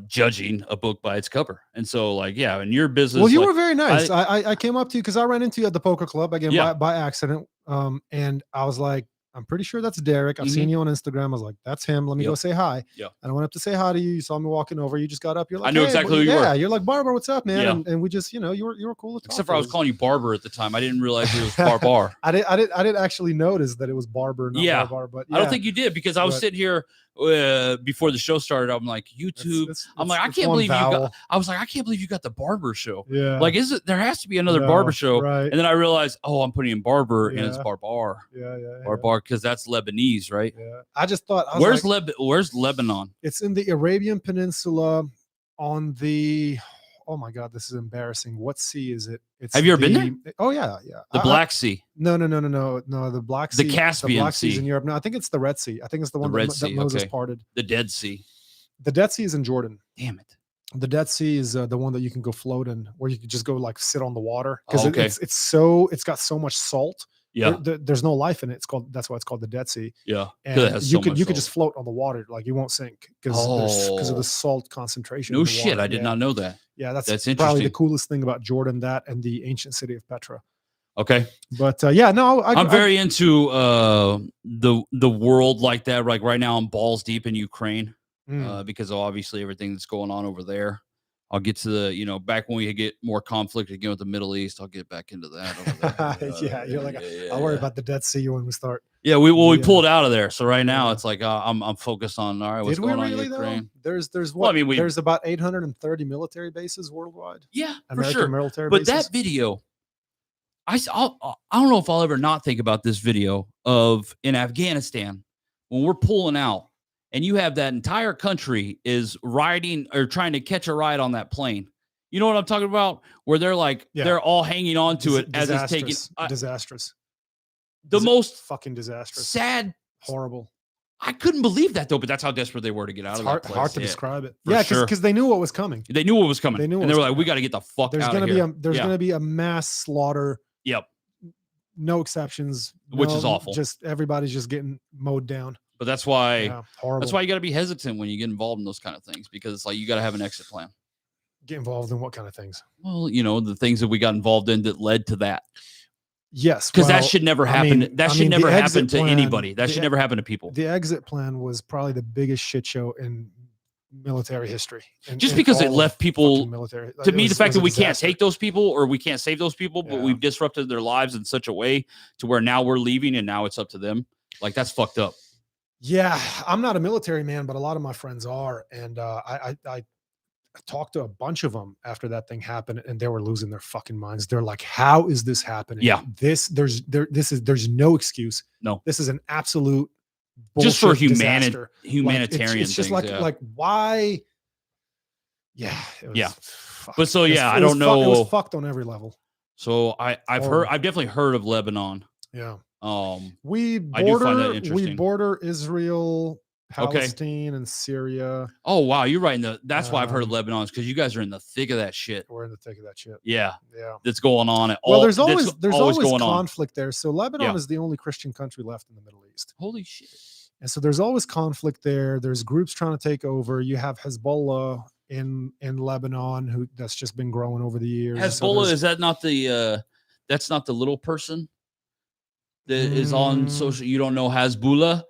judging a book by its cover. And so, like, in your business, well, you were very nice. I came up to you because I ran into you at the poker club again by accident. And I was like, I'm pretty sure that's Derek. I've seen you on Instagram. I was like, that's him. Let me go say hi. Yeah. And I went up to say hi to you. You saw me walking over. You just got up. You're like, I knew exactly who you were. Yeah. You're like, Barbar, what's up, man? And we just, you were cool. Except for I was calling you Barbar at the time. I didn't realize it was Barbar. I didn't actually notice that it was Barbar, not Barbar. But I don't think you did, because I was sitting here before the show started. I'm like, YouTube. I'm like, I can't believe I can't believe you got the Barbar Show. Yeah. Like, there has to be another Barbar Show. Right. And then I realized, I'm putting in Barbar and it's Barbar. Yeah. Barbar, because that's Lebanese, right? Yeah. I just thought, where's Lebanon? It's in the Arabian Peninsula on the, oh my God, this is embarrassing. What sea is it? Have you ever been there? Oh yeah. The Black Sea. No. The Black Sea. The Caspian the Black Sea. Sea's in Europe. No, I think it's the Red Sea. I think it's the one that Moses parted. The Dead Sea. The Dead Sea is in Jordan. Damn it. The Dead Sea is the one that you can go float in, where you can just go like sit on the water, because it's got so much salt. Yeah. There's no life in it. That's why it's called the Dead Sea. Yeah. And you could just float on the water, like you won't sink because of the salt concentration. No shit, I did not know that. Yeah, that's interesting. Probably the coolest thing about Jordan, that and the ancient city of Petra. Okay. But I'm very into the world like that. Like right now I'm balls deep in Ukraine because of obviously everything that's going on over there. I'll get to the, back when we get more conflict again with the Middle East, I'll get back into that over there. You're like, I'll worry about the Dead Sea when we start. Yeah, we pulled out of there. So right now it's like I'm focused on, all right, what's going on in Ukraine? Though? There's what? Well, there's about 830 military bases worldwide. Yeah, American for sure. Military but bases. that video, I don't know if I'll ever not think about this video of in Afghanistan when we're pulling out. And you have that entire country is riding or trying to catch a ride on that plane. You know what I'm talking about? Where they're like, they're all hanging on to it as it's taking. Disastrous. The most fucking disastrous. Sad. Horrible. I couldn't believe that, though, but that's how desperate they were to get out of that place. Hard to describe it. Yeah, because they knew what was coming. They knew what was coming. They knew, and they were like, we got to get the fuck out of here. There's going to be a mass slaughter. Yep. No exceptions. Which is awful. Just everybody's just getting mowed down. But that's why Yeah, horrible. that's why you got to be hesitant when you get involved in those kind of things, because it's like you got to have an exit plan. Get involved in what kind of things? Well, the things that we got involved in that led to that. Yes, Because that should never happen. That should never happen to anybody. That should never happen to people. The exit plan was probably the biggest shit show in military history. Just because it left people military. To me, the fact that we can't disaster. take those people or we can't save those people, but we've disrupted their lives in such a way to where now we're leaving and now it's up to them. Like, that's fucked up. Yeah, I'm not a military man, but a lot of my friends are, and I talked to a bunch of them after that thing happened, and they were losing their fucking minds. They're like, "How is this happening? Yeah, there's no excuse. No, this is an absolute just for humanitarian. It's just things, like why? Yeah, fucked. But so I don't know. It was fucked on every level. So I've definitely heard of Lebanon. Yeah. I do find that interesting. We border Israel, Palestine, and Syria. Oh wow, you're right. That's why I've heard of Lebanon, because you guys are in the thick of that shit. We're in the thick of that shit. Yeah, yeah. That's going on at all. Well, there's always going conflict there. So Lebanon is the only Christian country left in the Middle East. Holy shit! And so there's always conflict there. There's groups trying to take over. You have Hezbollah in Lebanon that's just been growing over the years. Hezbollah, is that not the that's not the little person that is on social? You don't know Hezbollah?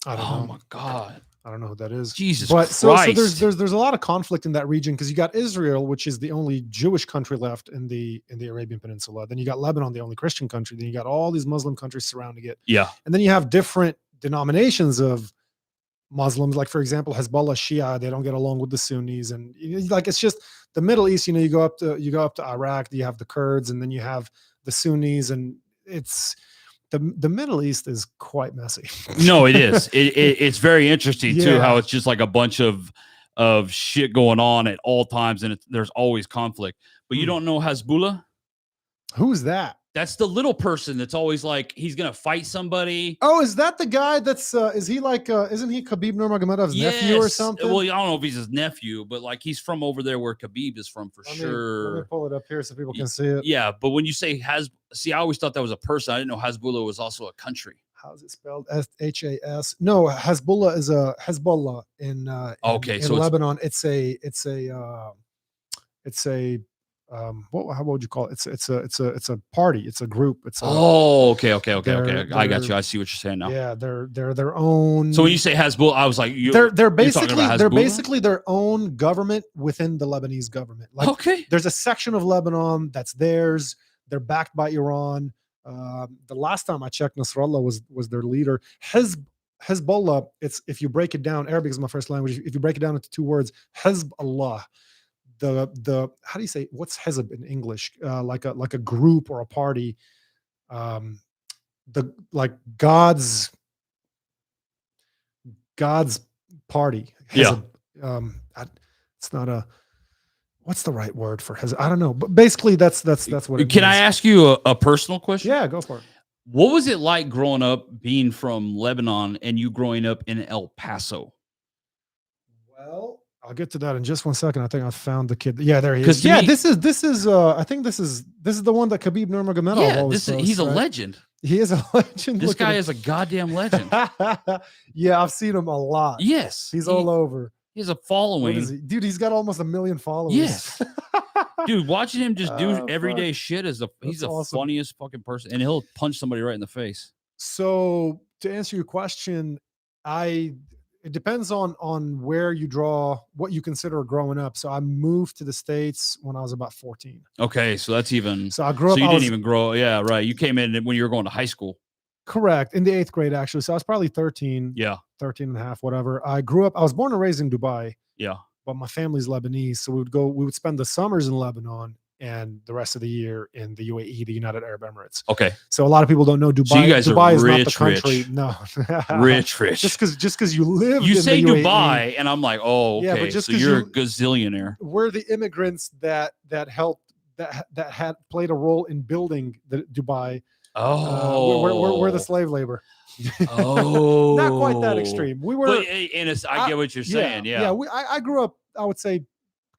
I don't know. Oh my god, I don't know who that is. Jesus Christ. So there's a lot of conflict in that region, because you got Israel, which is the only Jewish country left in the Arabian Peninsula. Then you got Lebanon, the only Christian country. Then you got all these Muslim countries surrounding it. Yeah. And then you have different denominations of Muslims, like for example Hezbollah, Shia. They don't get along with the Sunnis, and like it's just the Middle East. You go up to Iraq. You have the Kurds, and then you have the Sunnis, and it's the Middle East is quite messy. No, it is. It's very interesting too, how it's just like a bunch of shit going on at all times, and there's always conflict. But you don't know Hezbollah? Who's that? That's the little person that's always like, he's gonna fight somebody. Oh, is that the guy that's is he like isn't he Khabib Nurmagomedov's nephew or something? Well, I don't know if he's his nephew, but like he's from over there where Khabib is from for sure. Let me pull it up here so people can see it. Yeah, but when you say I always thought that was a person. I didn't know Hezbollah was also a country. How's it spelled? Has. No, Hezbollah is a Hezbollah in Lebanon. It's a how would you call it? It's a party. It's a group. Okay. I got you. I see what you're saying now. Yeah, they're their own. So when you say Hezbollah, I was like, they're basically their own government within the Lebanese government. Like, there's a section of Lebanon that's theirs. They're backed by Iran. The last time I checked, Nasrallah was their leader. Hezbollah. It's, if you break it down, Arabic is my first language. If you break it down into two words, Hezbollah. The how do you say, what's Hezb in English? Like a group or a party. God's party. Hezb. It's not a. What's the right word for Hezb? I don't know, but basically that's what it means. Can I ask you a personal question? Yeah, go for it. What was it like growing up, being from Lebanon, and you growing up in El Paso? Well, I'll get to that in just 1 second. I think I found the kid. Yeah, there he is. Yeah, this is. I think this is the one that Khabib Nurmagomedov. Yeah, he's a legend. He is a legend. This guy is a goddamn legend. Yeah, I've seen him a lot. Yes, he's all over. He has a following. What is he? Dude, he's got almost 1 million followers. Yes. Dude, watching him just do everyday shit he's the awesome. Funniest fucking person, and he'll punch somebody right in the face. So to answer your question, it depends on where you draw, what you consider growing up. So I moved to the States when I was about 14. Okay, so that's even. So I grew up. So you didn't even grow. Yeah, right. You came in when you were going to high school. Correct. In the 8th grade, actually. So I was probably 13. Yeah. 13 and a half, whatever. I was born and raised in Dubai. Yeah. But my family's Lebanese. So we would spend the summers in Lebanon and the rest of the year in the UAE, the United Arab Emirates. Okay. So a lot of people don't know Dubai. So you guys Dubai are is rich, not the country. rich. No. Rich. Just because you live. You in say the UAE, Dubai, and I'm like, oh, okay. Yeah, but just so you're a gazillionaire. We're the immigrants that helped that had played a role in building the Dubai. Oh, we're the slave labor. Oh, not quite that extreme. We were. But I get what you're saying. Yeah. I grew up, I would say,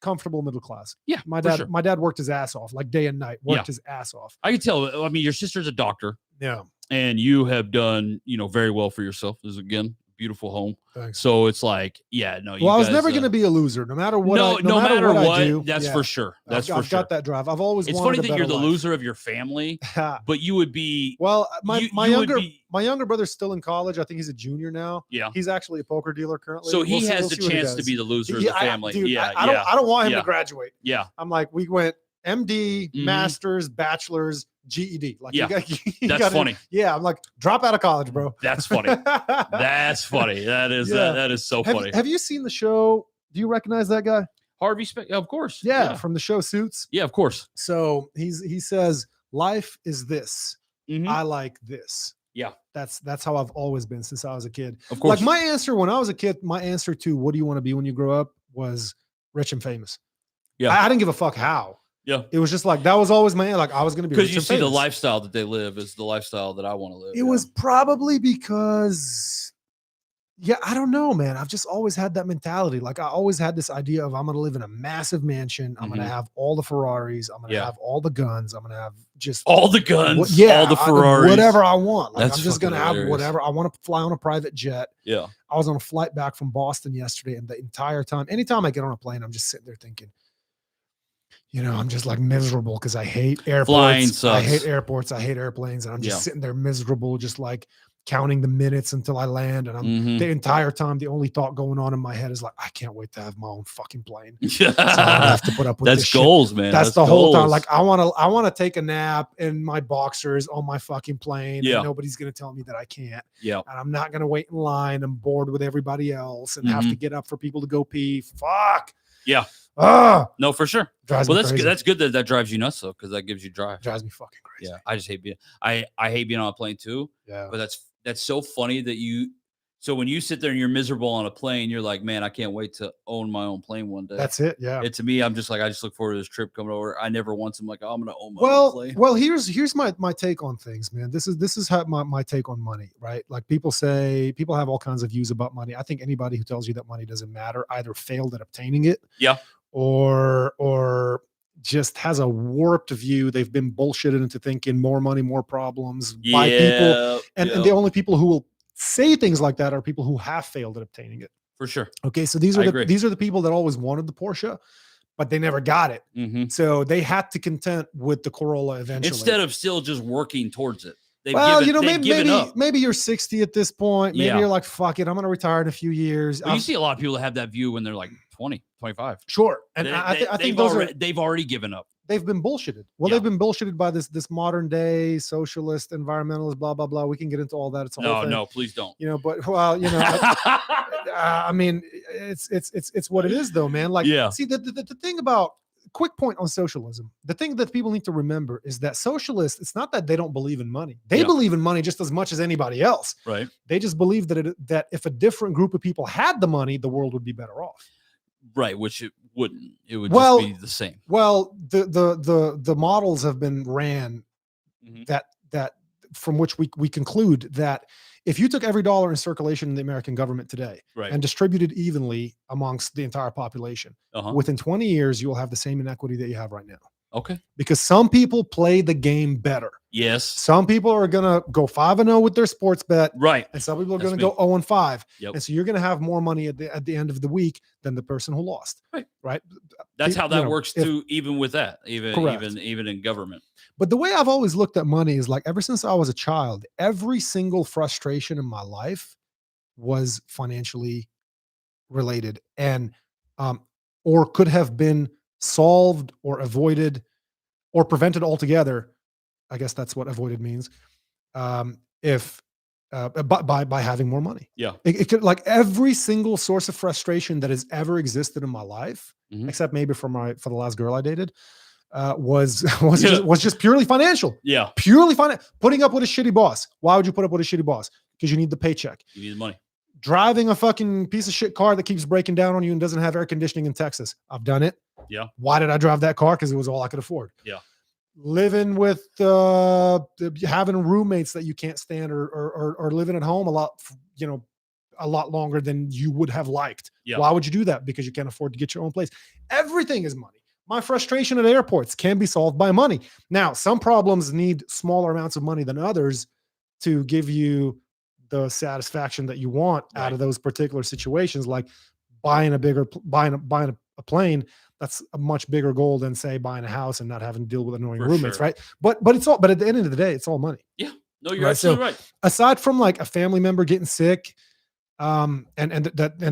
comfortable middle class. Yeah, my dad worked his ass off, like day and night. Worked his ass off. I can tell. I mean, your sister's a doctor. Yeah, and you have done, very well for yourself. This is, again, beautiful home. Thanks. So it's like, yeah, no. Well, I was never going to be a loser, no matter what. No matter what I do. That's for sure. That's I've got that drive. I've always. It's wanted funny that you're the loser of your family, but you would be. Well, my younger brother's still in college. I think he's a junior now. Yeah, he's actually a poker dealer currently. So he has the chance to be the loser of the family. I don't want him to graduate. Yeah, I'm like, we went MD, masters, bachelors, GED. Like, that's funny. Yeah, I'm like, drop out of college, bro. That's funny. That's funny. That is so funny. Have you seen the show? Do you recognize that guy? Harvey of course. Yeah, from the show Suits. Yeah, of course. So he says, life is this. I like this. Yeah. That's how I've always been since I was a kid. Of course. Like my answer when I was a kid, my answer to what do you want to be when you grow up was rich and famous. Yeah. I didn't give a fuck how. Yeah. It was just like, that was always my, like I was going to be rich because you see the lifestyle that they live is the lifestyle that I want to live. It was probably because, I don't know, man. I've just always had that mentality. Like I always had this idea of I'm going to live in a massive mansion. I'm going to have all the Ferraris. I'm going to have all the guns. I'm going to have just all the guns. All the Ferraris. Whatever I want. Like, That's I'm just going to have whatever. I want to fly on a private jet. Yeah. I was on a flight back from Boston yesterday, and the entire time, anytime I get on a plane, I'm just sitting there thinking, I'm just like miserable because I hate airports. Flying sucks. I hate airports. I hate airplanes. And I'm just sitting there miserable, just like counting the minutes until I land. And I'm the entire time, the only thought going on in my head is like, I can't wait to have my own fucking plane. So I don't have to put up with That's this goals, shit. man. That's the whole time. Like I want to take a nap in my boxers on my fucking plane. Yeah. And nobody's going to tell me that I can't. Yeah. And I'm not going to wait in line. I'm bored with everybody else and have to get up for people to go pee. Fuck. Yeah. No, for sure. Well, that's good that drives you nuts though, because that gives you drive. Drives me fucking crazy. Yeah, I just hate being. I hate being on a plane too. Yeah, but that's so funny that you. So when you sit there and you're miserable on a plane, you're like, man, I can't wait to own my own plane one day. That's it. Yeah. To me, I'm just like, I just look forward to this trip coming over. I never once am like, oh, I'm gonna own my own plane. Well, here's my take on things, man. This is how my take on money, right? Like people have all kinds of views about money. I think anybody who tells you that money doesn't matter either failed at obtaining it. Yeah. Or just has a warped view. They've been bullshitted into thinking more money, more problems by people. And the only people who will say things like that are people who have failed at obtaining it. For sure. Okay. So these are the people that always wanted the Porsche, but they never got it. So they had to content with the Corolla eventually. Instead of still just working towards it. Maybe you're 60 at this point. Maybe you're like, fuck it, I'm going to retire in a few years. Well, you see a lot of people that have that view when they're like 20, 25. Sure. And I think they've already given up. They've been bullshitted. Well, they've been bullshitted by this modern day socialist, environmentalist, blah, blah, blah. We can get into all that. It's a whole thing. No, please don't. But I mean, it's what it is though, man. Like, see the thing about, quick point on socialism. The thing that people need to remember is that socialists, it's not that they don't believe in money. They believe in money just as much as anybody else. Right. They just believe that if a different group of people had the money, the world would be better off. Right, which it wouldn't. It would just be the same. Well, the models have been ran that from which we conclude that if you took every dollar in circulation in the American government today and distributed evenly amongst the entire population, within 20 years, you will have the same inequity that you have right now. Okay. Because some people play the game better. Yes. Some people are going to go 5-0 with their sports bet. Right. And some people are going to go 0-5. Yep. And so you're going to have more money at the end of the week than the person who lost. Right. Right. That's how that works too, even with that, even in government. But the way I've always looked at money is like, ever since I was a child, every single frustration in my life was financially related and, or could have been solved or avoided or prevented altogether. I guess that's what avoided means. If by having more money. Yeah. It could, like, every single source of frustration that has ever existed in my life, except maybe for the last girl I dated, was just purely financial. Yeah. Purely financial. Putting up with a shitty boss. Why would you put up with a shitty boss? Because you need the paycheck. You need the money. Driving a fucking piece of shit car that keeps breaking down on you and doesn't have air conditioning in Texas. I've done it. Yeah. Why did I drive that car? Because it was all I could afford. Yeah. Living with having roommates that you can't stand, or living at home a lot longer than you would have liked. Yeah. Why would you do that? Because you can't afford to get your own place. Everything is money. My frustration at airports can be solved by money. Now, some problems need smaller amounts of money than others to give you the satisfaction that you want out Right. of those particular situations, like buying a plane. That's a much bigger goal than say buying a house and not having to deal with annoying For roommates, sure. right? But at the end of the day, it's all money. Yeah. No, you're Right, so- absolutely right. Aside from like a family member getting sick, and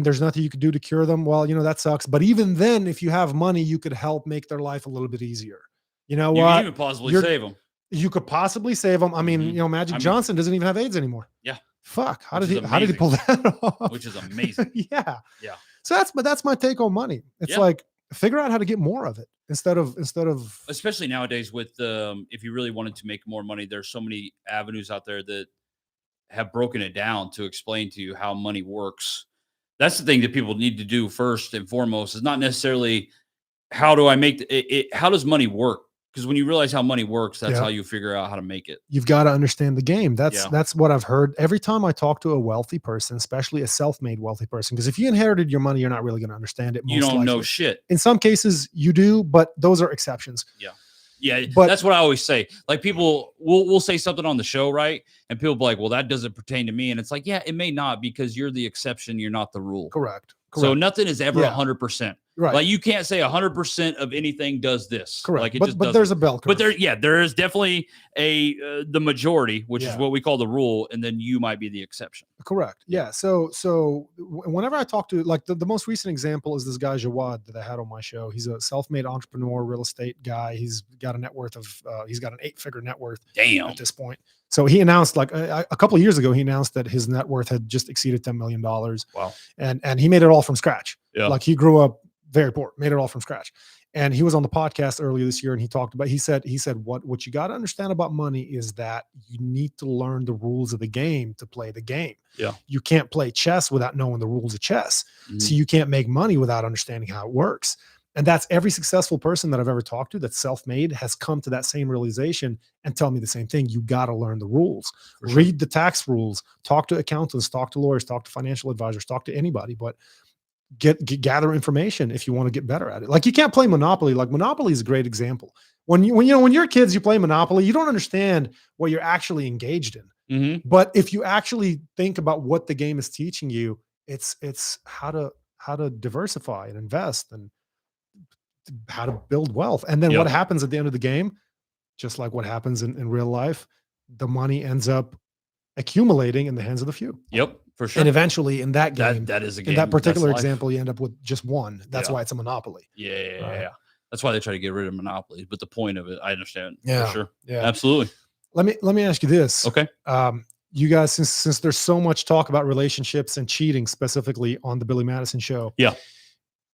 there's nothing you could do to cure them, well, that sucks. But even then, if you have money, you could help make their life a little bit easier. You know You what? can even possibly You're- save them. You could possibly save them. I mean, Mhm. Magic I mean- Johnson doesn't even have AIDS anymore. Yeah. Fuck. How Which did is he pull that off? Which is amazing. Yeah. Yeah. So that's my take on money. It's Yeah. like figure out how to get more of it instead of Especially nowadays with if you really wanted to make more money, there's so many avenues out there that have broken it down to explain to you how money works. That's the thing that people need to do first and foremost, is not necessarily how do I make how does money work? Because when you realize how money works, that's Yeah. how you figure out how to make it. you've got to understand the game. Yeah. That's what I've heard every time I talk to a wealthy person, especially a self-made wealthy person. Because if you inherited your money, you're not really going to understand it. You most don't know likely. shit. In some cases, you do, but those are exceptions. Yeah, But- that's what I always say. Like people we'll say something on the show, right? And people be like, well, that doesn't pertain to me. And it's like, yeah, it may not, because you're the exception, you're not the rule. Correct. So nothing is ever Yeah. 100%. Right. Like you can't say 100% of anything does this. Correct. Like it but just but there's a doesn't. bell curve. But there is definitely the majority, which is Yeah. what we call the rule, and then you might be the exception. Correct. Yeah. So whenever I talk to, like, the most recent example is this guy Jawad that I had on my show. He's a self-made entrepreneur, real estate guy. He's got a net worth of he's got an 8-figure net worth Damn. at this point. So he announced, like, a couple of years ago, he announced that his net worth had just exceeded $10 million. Wow. And he made it all from scratch. Yeah. Like, he grew up very poor, made it all from scratch. And he was on the podcast earlier this year, and he talked about, he said, what you got to understand about money is that you need to learn the rules of the game to play the game. Yeah. You can't play chess without knowing the rules of chess. Mhm. So you can't make money without understanding how it works. And that's every successful person that I've ever talked to that's self-made has come to that same realization and tell me the same thing. You got to learn the rules, For sure. read the tax rules, talk to accountants, talk to lawyers, talk to financial advisors, talk to anybody, but gather information if you want to get better at it. Like, you can't play Monopoly. Like, Monopoly is a great example. When you're kids, you play Monopoly, you don't understand what you're actually engaged in. Mhm. But if you actually think about what the game is teaching you, it's how to diversify and invest and how to build wealth. And then Yep. what happens at the end of the game, just like what happens in real life, the money ends up accumulating in the hands of the few. Yep, for sure. And eventually in that game, that is a game. in that That's particular life. example, you end up with just one. That's Yeah. why it's a monopoly. Yeah. That's why they try to get rid of monopolies. But the point of it, I understand. Yeah. For sure. Yeah. Absolutely. Let me ask you this. Okay. You guys, since there's so much talk about relationships and cheating specifically on the Billy Madison Show. Yeah.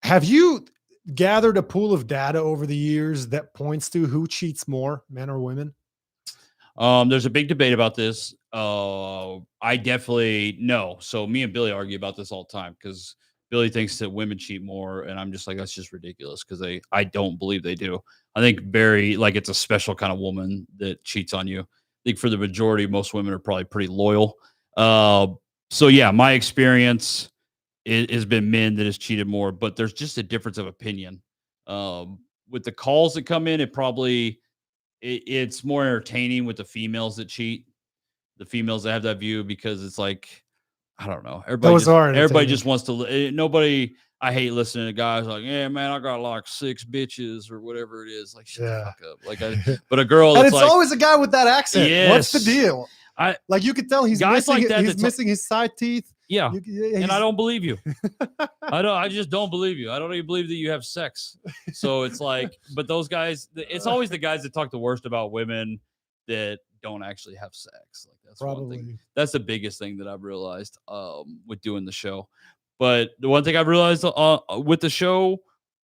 Have you gathered a pool of data over the years that points to who cheats more, men or women? There's a big debate about this. I definitely know. So me and Billy argue about this all the time because Billy thinks that women cheat more, and I'm just like, that's just ridiculous because I don't believe they do. I think it's a special kind of woman that cheats on you. I think for the majority, most women are probably pretty loyal. So yeah, my experience has been men that has cheated more, but there's just a difference of opinion. With the calls that come in, it's more entertaining with the females that cheat, the females that have that view, because it's like, I don't know. Everybody just wants to, nobody, I hate listening to guys like, yeah, man, I got like 6 bitches or whatever it is. Like, shut the fuck up. Like, but a girl, And it's it's like, always a guy with that accent. What's the Yes. deal? Like, you could tell he's Guys missing, like that, he's missing his side teeth. yeah. And I He's- don't believe you. I just don't believe you. I don't even believe that you have sex. So it's like, but those guys, it's always the guys that talk the worst about women that don't actually have sex. Like, that's one thing. Probably. That's the biggest thing that I've realized with doing the show. But the one thing I've realized with the show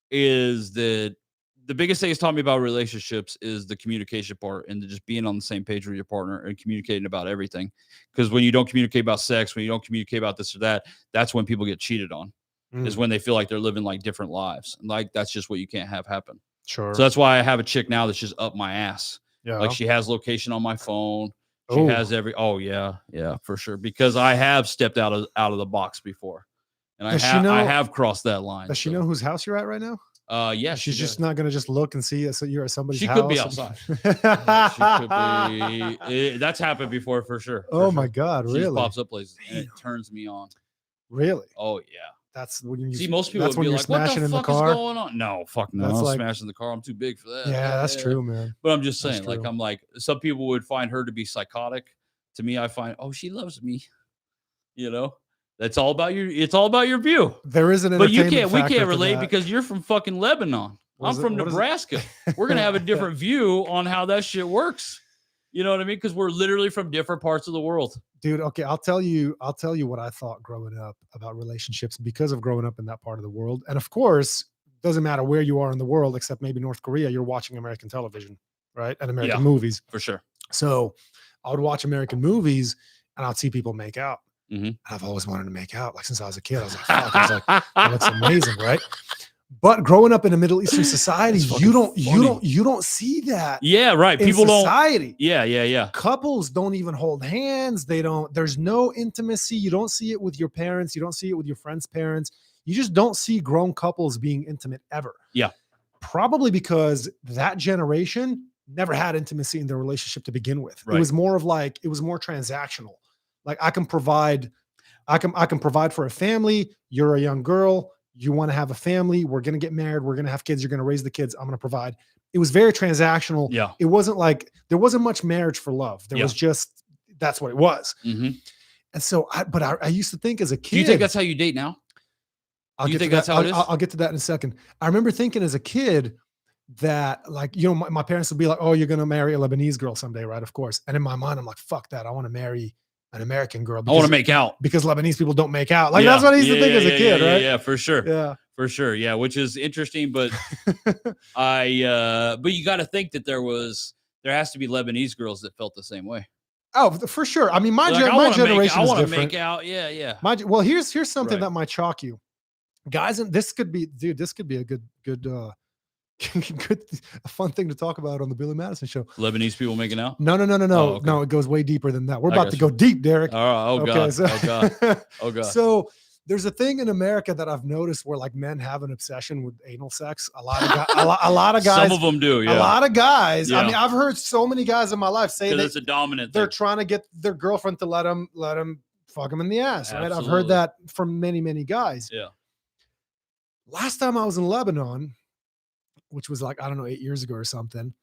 is that the biggest thing it's taught me about relationships is the communication part and just being on the same page with your partner and communicating about everything. Because when you don't communicate about sex, when you don't communicate about this or that, that's when people get cheated on. Is when they feel like they're living like different lives. And like, that's just what you can't have happen. Sure. So that's why I have a chick now that's just up my ass. Yeah. Like, she has location on my phone. She Oh. has yeah, for sure. Because I have stepped out of the box before. And Does she know- I have crossed that line. Does she know whose house you're at right now? Yeah, she's she just does. not gonna just look and see so you're at somebody's She house. could be outside. She could be. That's happened before for sure. Oh my God, She really? just pops up places and it turns me on. Really? Oh yeah. That's when you See, most people that's would when be you're like, "What the smashing in the fuck is car. going on?" No, fuck no. That's I'm like- smashing the car. I'm too big for that. Yeah, that's true, man. But I'm just That's saying, like, true. I'm like, some people would find her to be psychotic. To me, I find, oh, she loves me. You know, it's all about your view. There is an But you entertainment we factor can't to relate that. because you're from fucking Lebanon. I'm from Nebraska. We're gonna have a different view on how that shit works. You know what I mean? Because we're literally from different parts of the world. Dude, okay, I'll tell you what I thought growing up about relationships because of growing up in that part of the world. And of course, doesn't matter where you are in the world, except maybe North Korea, you're watching American television, right? And American movies. For sure. So I would watch American movies and I'd see people make out. Mhm. And I've always wanted to make out. Like since I was a kid, I was like, fuck. I was like, that looks amazing, right? But growing up in a Middle Eastern society, you don't see that. Yeah, right. In People society. Yeah. Couples don't even hold hands. There's no intimacy. You don't see it with your parents. You don't see it with your friends' parents. You just don't see grown couples being intimate ever. Yeah. Probably because that generation never had intimacy in their relationship to begin with. Right. It was more transactional. Like I can provide for a family. You're a young girl. You want to have a family. We're going to get married. We're going to have kids. You're going to raise the kids. I'm going to provide. It was very transactional. Yeah. It wasn't like there wasn't much marriage for love. There was just, that's what it was. Mhm. And so, I used to think as a kid. Do you think that's how you date now? I'll you get think to that's that. how it is? I'll get to that in a second. I remember thinking as a kid that like, my parents would be like, oh, you're going to marry a Lebanese girl someday, right? Of course. And in my mind, I'm like, fuck that. I want to marry an American girl. I want to make out. Because Lebanese people don't make out. Like that's what I used to think as a kid, right? Yeah, for sure. Yeah. For sure. Yeah, which is interesting, but but you got to think that there has to be Lebanese girls that felt the same way. Oh, for sure. I mean, my Like, generation I is want to different. make out. Yeah. Well, here's something Right. that might shock you, guys. And this could be a good a fun thing to talk about on the Billy Madison Show. Lebanese people making out? No. Oh, okay. No, it goes way deeper than that. We're I about got to you. go deep, Derek. Oh God. So, Oh God. Oh God. So there's a thing in America that I've noticed where like men have an obsession with anal sex. A lot of guys. Some of them do. Yeah. A lot of guys. Yeah. I mean, I've heard so many guys in my life say Because that it's a dominant they're thing. trying to get their girlfriend to let them fuck them in the ass. Right? I've Absolutely. heard that from many guys. Yeah. Last time I was in Lebanon, which was like, I don't know, 8 years ago or something,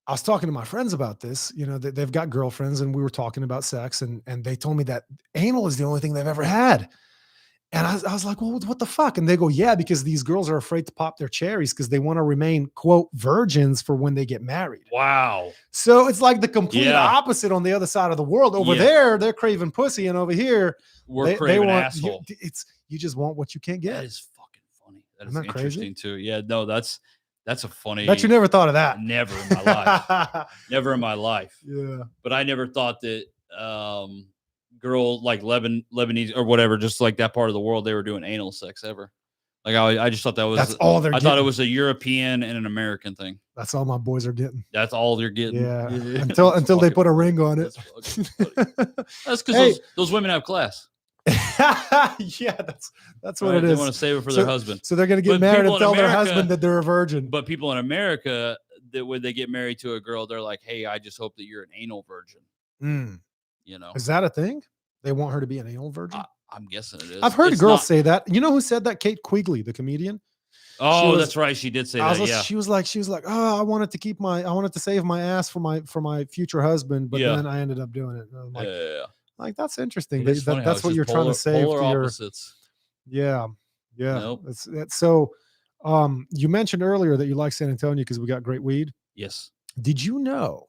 I was talking to my friends about this. They've got girlfriends and we were talking about sex and they told me that anal is the only thing they've ever had. And I was like, well, what the fuck? And they go, yeah, because these girls are afraid to pop their cherries because they want to remain, quote, virgins for when they get married. Wow. So it's like the complete Yeah. opposite on the other side of the world. Over Yeah. there, they're craving pussy. And over here, We're craving asshole. You just want what you can't That get. is fucking funny. That is Isn't that crazy? interesting too. Yeah. No, that's a funny. Bet you never thought of that. Never in my life. Never in my life. Yeah. But I never thought that girl like Lebanese or whatever, just like that part of the world, they were doing anal sex ever. Like I just thought that was That's all they're I getting. thought it was a European and an American thing. That's all my boys are getting. That's all they're getting. Yeah. That's Until they fucking- put a ring on it. That's fucking funny. That's because Hey. those women have class. Yeah, that's what Right? it They is. want to save it for their husband. So they're gonna get But married people and in tell their America- husband that they're a virgin. But people in America, that when they get married to a girl, they're like, "Hey, I just hope that you're an anal virgin." Mm. You know, Is that a thing? They want her to be an anal virgin? I'm guessing it is. I've heard It's girls not- say that. You know who said that? Kate Quigley, the comedian. Oh, was- that's right. She did say I that. was, Yeah. She was like, oh, I wanted to save my ass for my future husband, but Yeah. then I ended up doing it. And I'm like, Yeah. like that's interesting. It is funny how That's it's what just you're trying to save polar to your. opposites. Yeah. Nope. That's so. You mentioned earlier that you like San Antonio because we got great weed. Yes. Did you know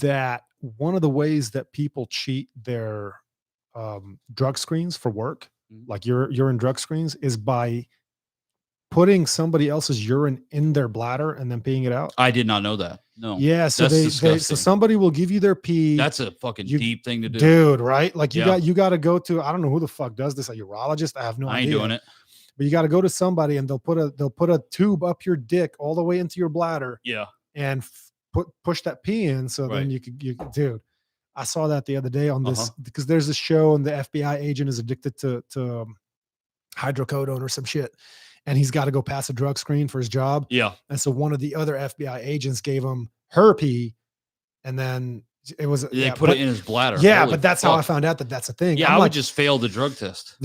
that one of the ways that people cheat their drug screens for work, Mhm. like urine drug screens, is by putting somebody else's urine in their bladder and then peeing it out? I did not know that. No. Yeah, so That's so disgusting. somebody will give you their pee. That's a fucking deep thing to do. Dude, right? Like Yeah. you got to go to, I don't know who the fuck does this, a urologist? I have no I ain't idea. doing it. But you got to go to somebody and they'll put a tube up your dick all the way into your bladder Yeah. and push that pee in. So then Right. you dude, I saw that the other day on this because there's a show and the FBI agent is addicted to hydrocodone or some shit. and he's got to go pass a drug screen for his job. Yeah. And so one of the other FBI agents gave him her pee, and then it was They put it in his bladder. Yeah, Holy but that's fuck. how I found out that that's a thing. Yeah, I'm I would like, just fail the drug test.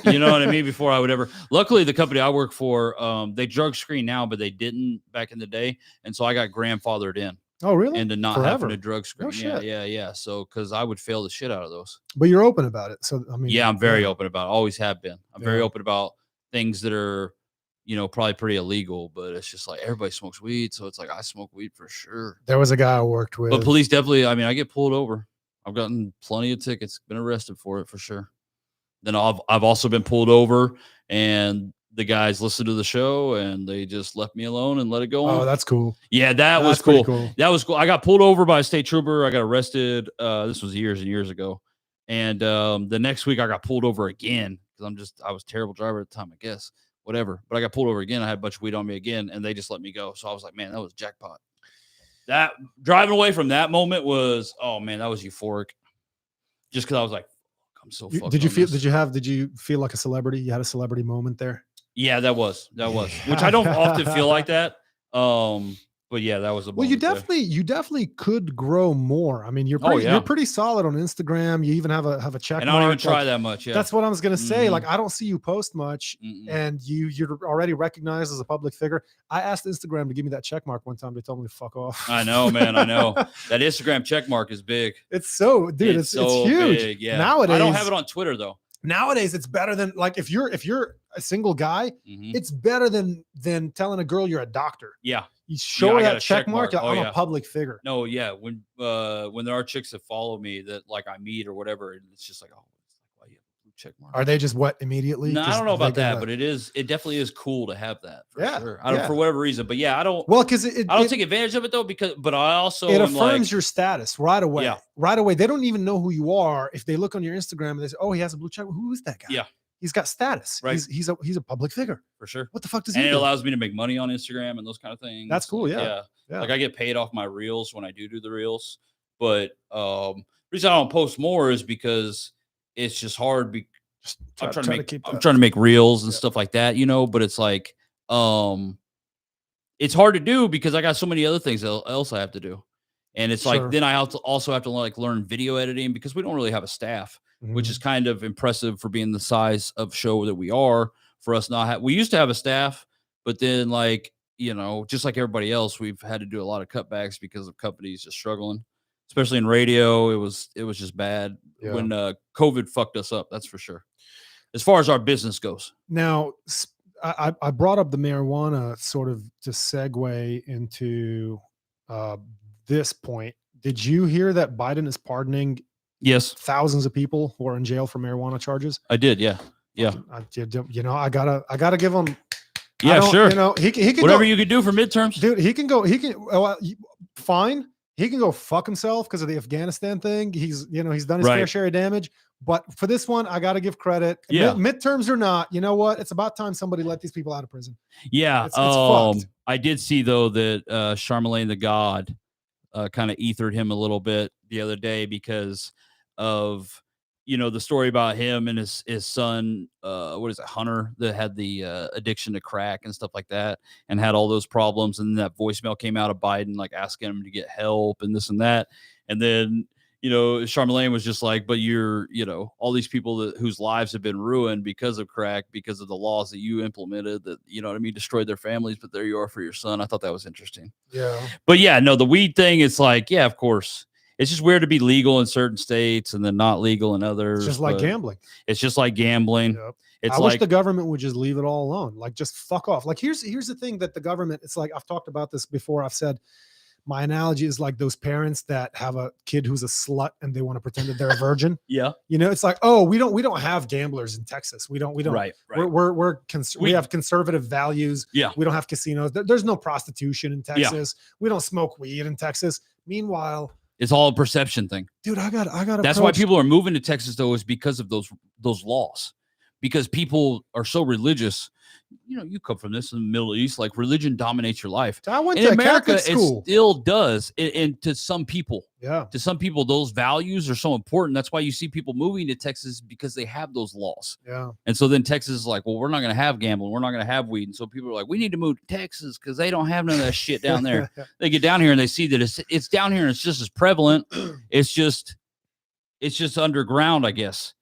You know what I mean? Before I would ever. Luckily, the company I work for, they drug screen now, but they didn't back in the day, and so I got grandfathered in oh, really? into not Forever. having a drug screen. No shit. Yeah. So because I would fail the shit out of those. But you're open about it. So, I mean, Yeah, I'm very open about it. Always have been. I'm very Yeah. open about things that are, probably pretty illegal, but it's just like everybody smokes weed. So it's like I smoke weed for sure. There was a guy I worked with. But police definitely, I get pulled over. I've gotten plenty of tickets, been arrested for it for sure. Then I've also been pulled over, and the guys listened to the show and they just left me alone and let it go on. Oh, that's cool. Yeah, that was That's pretty cool. That was cool. I got pulled over by a state trooper. I got arrested. This was years and years ago. And the next week I got pulled over again because I was a terrible driver at the time, I guess. Whatever. But I got pulled over again. I had a bunch of weed on me again, and they just let me go. So I was like, man, that was jackpot. That driving away from that moment was, oh man, that was euphoric. Just because I was like, I'm so fucked. Did you feel like a celebrity? You had a celebrity moment there? Yeah, that was, which I don't often feel like that. But yeah, that was a well. You definitely could grow more. I mean, you're pretty solid on Instagram. You even have a check. And I don't even try that much. Yeah, that's what I was gonna say. Like, I don't see you post much, and you're already recognized as a public figure. I asked Instagram to give me that check mark one time. They told me to fuck off. I know, man. I know that Instagram check mark is big. It's so, dude. It's huge. Big, yeah. Nowadays, I don't have it on Twitter though. Nowadays, it's better than, like, if you're a single guy, it's better than telling a girl you're a doctor. Yeah. You show her that check mark. I'm a public figure. No, yeah. When there are chicks that follow me that like I meet or whatever, and it's just like, oh, why you have a blue check mark? Are they just wet immediately? No, I don't know about that, but it definitely is cool to have that for sure. I don't for whatever reason, but yeah, I don't. Well, because I don't take advantage of it though, but I also it affirms your status right away. Yeah. Right away. They don't even know who you are if they look on your Instagram and they say, "Oh, he has a blue check. Who is that guy?" Yeah. He's got status. Right. He's a public figure. For sure. What the fuck does he do? And it allows me to make money on Instagram and those kind of things. That's cool. Yeah. Like I get paid off my reels when I do the reels. But the reason I don't post more is because it's just hard. I'm trying to make reels and stuff like that, but it's like it's hard to do because I got so many other things else I have to do. And it's like then I also have to like learn video editing because we don't really have a staff. Which is kind of impressive for being the size of show that we are. For us we used to have a staff, but then just like everybody else, we've had to do a lot of cutbacks because of companies just struggling, especially in radio. It was just bad when COVID fucked us up. That's for sure. As far as our business goes. Now, I brought up the marijuana sort of to segue into this point. Did you hear that Biden is pardoning thousands of people who are in jail for marijuana charges? I did. Yeah. I gotta give him. Yeah, sure. He can whatever go, you could do for midterms, dude. Fine. He can go fuck himself because of the Afghanistan thing. He's done his fair share of damage. But for this one, I got to give credit. Yeah. Midterms or not, you know what? It's about time somebody let these people out of prison. Yeah. It's fucked. I did see though that Charlemagne the God kind of ethered him a little bit the other day because of the story about him and his son, Hunter, that had the addiction to crack and stuff like that and had all those problems. And then that voicemail came out of Biden, like asking him to get help and this and that. And then, Charlemagne was just like, but you're, all these people whose lives have been ruined because of crack, because of the laws that you implemented that, destroyed their families, but there you are for your son. I thought that was interesting. Yeah. But yeah, no, the weed thing, it's like, yeah, of course. It's just weird to be legal in certain states and then not legal in others. It's just like gambling. It's just like gambling. Yep. I wish the government would just leave it all alone. Like, just fuck off. Like, here's the thing that the government, it's like, I've talked about this before. I've said, my analogy is like those parents that have a kid who's a slut and they want to pretend that they're a virgin. Yeah. It's like, oh, we don't have gamblers in Texas. We don't. Right. We have conservative values. Yeah. We don't have casinos. There's no prostitution in Texas. Yeah. We don't smoke weed in Texas. Meanwhile, it's all a perception thing. Dude, I got. That's why people are moving to Texas though, is because of those laws. because people are so religious. You know, you come from this in the Middle East, like religion dominates your life. I went In to America, a Catholic school. it still does. And to some people, Yeah. to some people, those values are so important. That's why you see people moving to Texas, because they have those laws. Yeah. And so then Texas is like, well, we're not going to have gambling. We're not going to have weed. And so people are like, we need to move to Texas because they don't have none of that shit down there. They get down here and they see that it's down here and it's just as prevalent. It's just underground, I guess.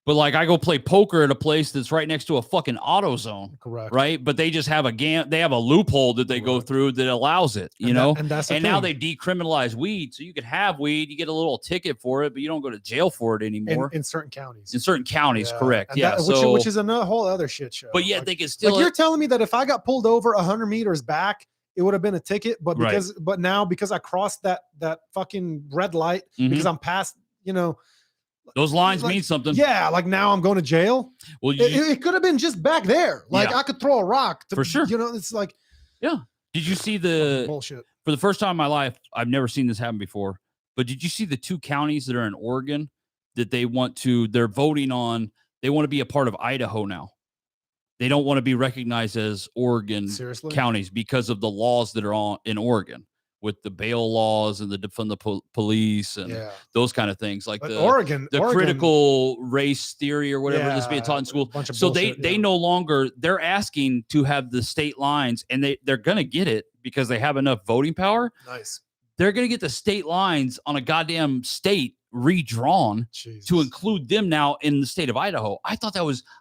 But like, I go play poker at a place that's right next to a fucking AutoZone. Correct. Right. But they just have they have a loophole that they go through that allows it, you know? And that's the and thing. now they decriminalize weed. So you could have weed, you get a little ticket for it, but you don't go to jail for it anymore. In certain counties. In certain counties, Yeah. correct. And Yeah. which is another whole other shit show. But yet like, they can still. like you're telling me that if I got pulled over 100 meters back, it would have been a ticket. But but now because I crossed that fucking red light, because I'm past, you know, those lines mean something. Yeah, like now I'm going to jail. Well, it could have been just back there. Like I could throw a rock. For sure. You know, it's like. Yeah. Did you see the bullshit? For the first time in my life, I've never seen this happen before. But did you see the 2 counties that are in Oregon that they're voting on? They want to be a part of Idaho now. They don't want to be recognized as Oregon counties because of the laws that are in Oregon, with the bail laws and the defund the police and those kind of things, like Oregon, critical race theory or whatever that's being taught in school. So they no longer, they're asking to have the state lines, and they're going to get it because they have enough voting power. Nice. They're going to get the state lines on a goddamn state redrawn to include them now in the state of Idaho. I thought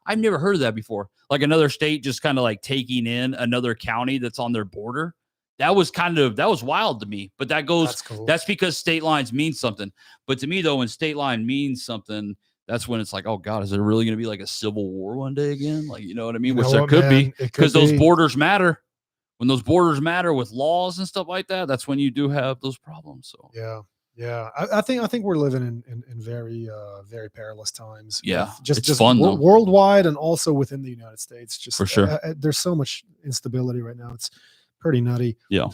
I've never heard of that before. Like another state just kind of like taking in another county that's on their border. That was wild to me, but that's because state lines mean something. But to me though, when state line means something, that's when it's like, oh God, is there really going to be like a civil war one day again? Like, you know what I mean? Which there could be, because those borders matter. When those borders matter with laws and stuff like that, that's when you do have those problems. So yeah. I think we're living in very very perilous times. Yeah, just fun worldwide and also within the United States. Just for sure, there's so much instability right now. It's pretty nutty. Yeah.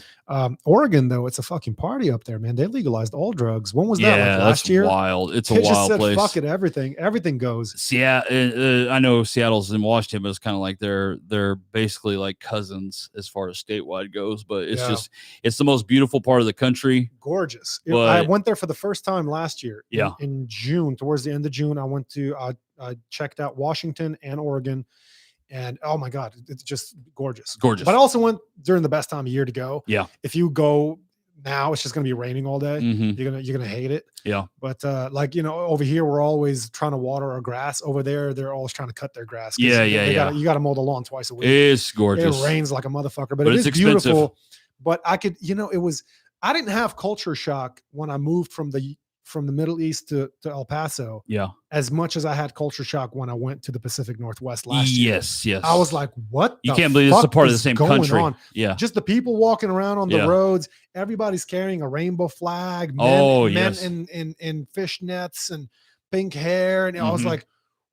Oregon though, it's a fucking party up there, man. They legalized all drugs. When was that? Like last year? Wild. It's a wild place. Fuck it, everything goes. Seattle. I know Seattle's in Washington, but it's kind of like they're basically like cousins as far as statewide goes. But it's the most beautiful part of the country. Gorgeous. I went there for the first time last year. Yeah. In June, towards the end of June, I checked out Washington and Oregon. And oh my God, it's just gorgeous. Gorgeous. But I also went during the best time of year to go. Yeah. If you go now, it's just gonna be raining all day. You're gonna hate it. Yeah. But like, you know, over here we're always trying to water our grass. Over there, they're always trying to cut their grass. You gotta mow the lawn twice a week. It's gorgeous. It rains like a motherfucker, but it is expensive. Beautiful. But I didn't have culture shock when I moved from the Middle East to El Paso. Yeah. As much as I had culture shock when I went to the Pacific Northwest last year. Yes. I was like, what? You can't believe it's a part of the same country. On? Yeah. Just the people walking around on the roads. Everybody's carrying a rainbow flag. Men in fishnets and pink hair. And I was like,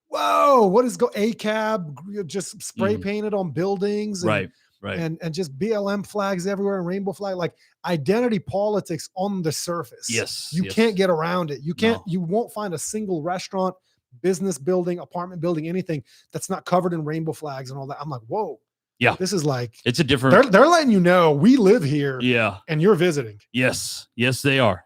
whoa, what is ACAB just spray painted on buildings. And, right. And just BLM flags everywhere and rainbow flag, like identity politics on the surface. Yes. You can't get around it. You won't find a single restaurant, business building, apartment building, anything that's not covered in rainbow flags and all that. I'm like, whoa. Yeah. This is like, it's a different, they're letting you know we live here. Yeah. And you're visiting. Yes, they are.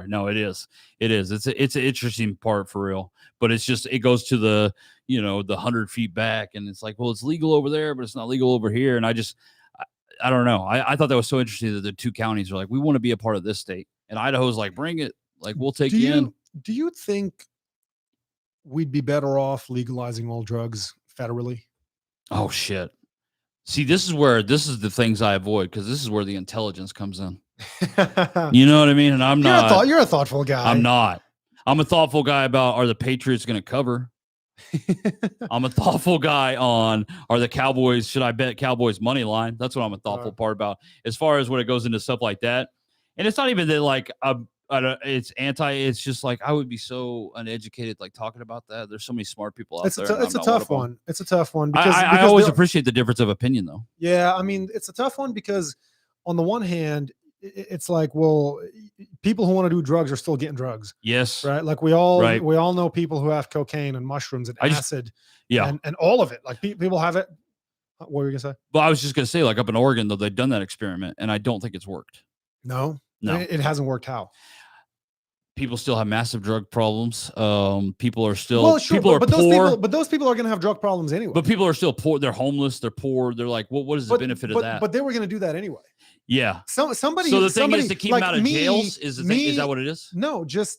No, it is. It's an interesting part for real, but it goes to the 100 feet back, and it's like, well, it's legal over there, but it's not legal over here. And I don't know. I thought that was so interesting that the 2 counties are like, we want to be a part of this state, and Idaho's like, bring it. Like, we'll take you in. Do you think we'd be better off legalizing all drugs federally? Oh shit. See, this is the things I avoid, because this is where the intelligence comes in. You know what I mean? And I'm not. You're a thoughtful guy. I'm not. I'm a thoughtful guy about, are the Patriots going to cover? I'm a thoughtful guy on, are the Cowboys, should I bet Cowboys money line? That's what I'm a thoughtful part about. As far as when it goes into stuff like that. And it's not even that like it's just like, I would be so uneducated like talking about that. There's so many smart people out there. It's a tough one. It's a tough one because I always appreciate the difference of opinion though. Yeah, I mean, it's a tough one because on the one hand, it's like, well, people who want to do drugs are still getting drugs, Yes. right? Like we all Right. know people who have cocaine and mushrooms and acid, Yeah. and all of it. Like people have it. What were you gonna say? Well, I was just gonna say, like up in Oregon, though, they've done that experiment, and I don't think it's worked. No, No. it hasn't worked. How? People still have massive drug problems. People are still poor, poor. but those people are going to have drug problems anyway. But people are still poor. They're homeless. They're poor. They're like, what is the benefit of that? But they were going to do that anyway. Yeah. Somebody. So the thing is to keep like them out of jails. Is that what it is? No, just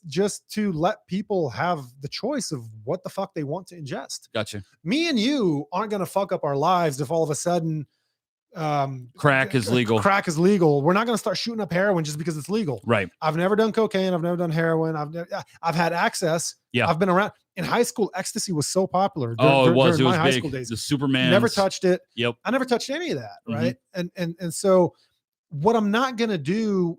to let people have the choice of what the fuck they want to ingest. Gotcha. Me and you aren't going to fuck up our lives if all of a sudden crack is legal. Crack is legal. We're not going to start shooting up heroin just because it's legal. Right. I've never done cocaine. I've never done heroin. I've had access. Yeah. I've been around. In high school, ecstasy was so popular. It was during my high big. school days. The Superman. Never touched it. Yep. I never touched any of that. Right. And so what I'm not going to do,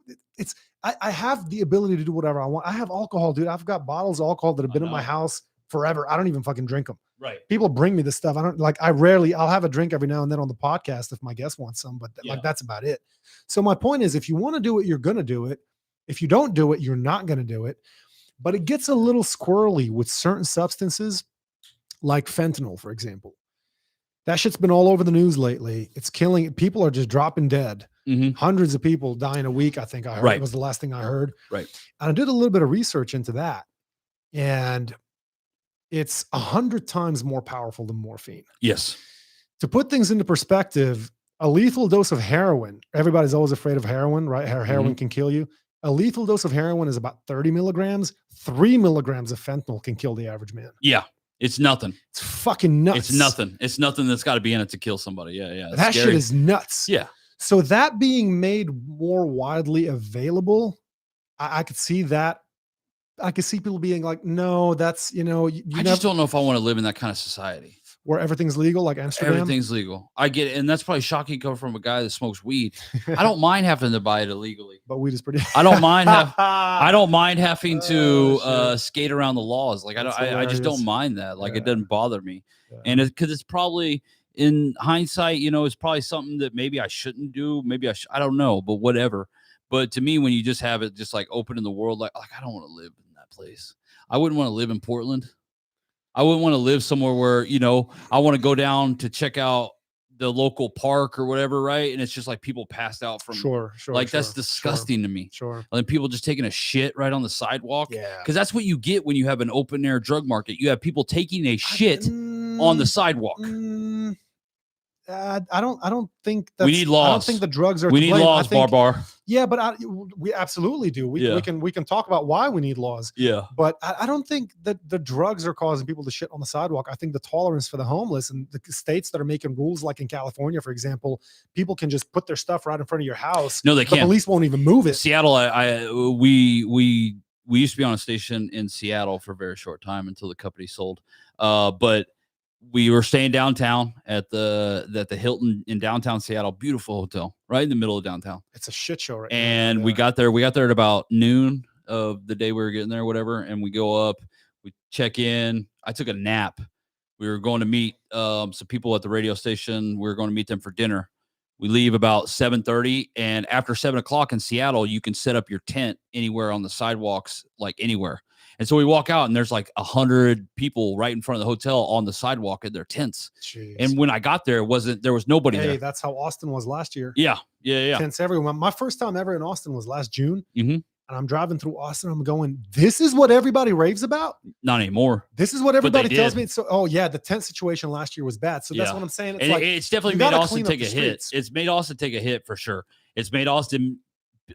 I have the ability to do whatever I want. I have alcohol, dude. I've got bottles of alcohol that have been in my house forever. I don't even fucking drink them. Right. People People bring me this stuff. I'll have a drink every now and then on the podcast if my guest wants some, but like that's about it. So my point is, if you want to do it, you're going to do it. If you don't do it, you're not going to do it. But it gets a little squirrely with certain substances like fentanyl, for example. That shit's been all over the news lately. It's killing. People are just dropping dead. Hundreds of people dying a week, I think I heard. Right. It was the last thing I heard. Right. And I did a little bit of research into that. And it's 100 times more powerful than morphine. Yes. To put things into perspective, a lethal dose of heroin, everybody's always afraid of heroin, right? Heroin can kill you. A lethal dose of heroin is about 30 milligrams. 3 milligrams of fentanyl can kill the average man. Yeah. It's nothing. It's fucking nuts. It's nothing. It's nothing that's got to be in it to kill somebody. Yeah. Yeah. That shit is nuts. Yeah. So that being made more widely available, I could see that. I could see people being like, no, that's, I just don't know if I want to live in that kind of society where everything's legal, like Amsterdam. Everything's legal. I get it. And that's probably shocking coming from a guy that smokes weed. I don't mind having to buy it illegally. But weed is pretty. I don't mind having to skate around the laws. Like I just don't mind that. Like it doesn't bother me. Yeah. And because it's probably in hindsight, it's probably something that maybe I shouldn't do. Maybe I don't know, but whatever. But to me, when you just have it just like open in the world, like I don't want to live in that place. I wouldn't want to live in Portland. I wouldn't want to live somewhere where, I want to go down to check out the local park or whatever, right? And it's just like people passed out from that's disgusting to me. Sure. Like people just taking a shit right on the sidewalk. Yeah. Because that's what you get when you have an open air drug market. You have people taking a shit on the sidewalk. I don't think that's, we need laws. I don't think the drugs are. We need laws, Barbar. Yeah, but we absolutely do. We can talk about why we need laws. Yeah, but I don't think that the drugs are causing people to shit on the sidewalk. I think the tolerance for the homeless and the states that are making rules, like in California, for example, people can just put their stuff right in front of your house. No, they can't. The police won't even move it. Seattle, we used to be on a station in Seattle for a very short time until the company sold. But we were staying downtown at the Hilton in downtown Seattle. Beautiful hotel, right in the middle of downtown. It's a shit show right now. And we got there at about noon of the day we were getting there, whatever. And we go up, we check in. I took a nap. We were going to meet some people at the radio station. We were going to meet them for dinner. We leave about 7:30, and after 7 o'clock in Seattle, you can set up your tent anywhere on the sidewalks, like anywhere. And so we walk out and there's like 100 people right in front of the hotel on the sidewalk in their tents. Jeez. And when I got there, there was nobody there. Hey, that's how Austin was last year. Yeah. Tents everyone. My first time ever in Austin was last June. Mm-hmm. And I'm driving through Austin. I'm going, this is what everybody raves about? Not anymore. This is what everybody tells me. So, the tent situation last year was bad. So that's what I'm saying. It's definitely made Austin take a hit. It's made Austin take a hit for sure. It's made Austin,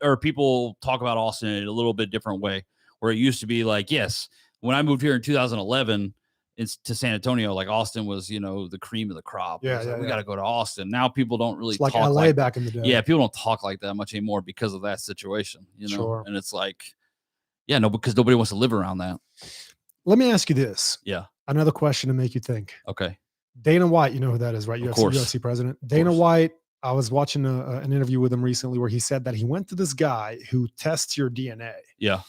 or people talk about Austin in a little bit different way, where it used to be like, yes, when I moved here in 2011 to San Antonio, like Austin was, the cream of the crop. We got to go to Austin. Now people don't really talk like LA back in the day. Yeah, people don't talk like that much anymore because of that situation, Sure. And it's like, because nobody wants to live around that. Let me ask you this. Yeah. Another question to make you think. Okay. Dana White, you know who that is, right? UFC president. Dana White, I was watching an interview with him recently where he said that he went to this guy who tests your DNA. Yeah.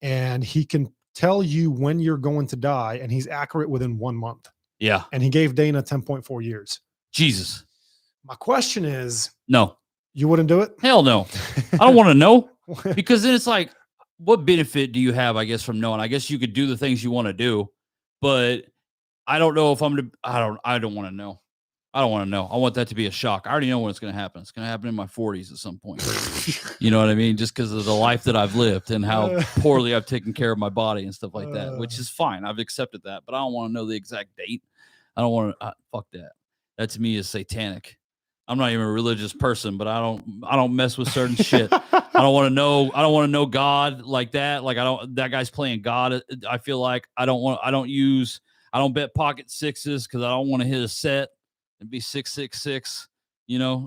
And he can tell you when you're going to die, and he's accurate within 1 month. Yeah. And he gave Dana 10.4 years. Jesus. My question is, no. You wouldn't do it? Hell no. I don't want to know, because then it's like, what benefit do you have, I guess, from knowing? I guess you could do the things you want to do, but I don't know if I don't want to know. I don't want to know. I want that to be a shock. I already know when it's going to happen. It's going to happen in my 40s at some point. You know what I mean? Just because of the life that I've lived and how poorly I've taken care of my body and stuff like that, which is fine. I've accepted that, but I don't want to know the exact date. I don't want to, fuck that. That to me is satanic. I'm not even a religious person, but I don't mess with certain shit. I don't want to know God like that. Like that guy's playing God. I feel like I don't bet pocket sixes because I don't want to hit a set and be 666,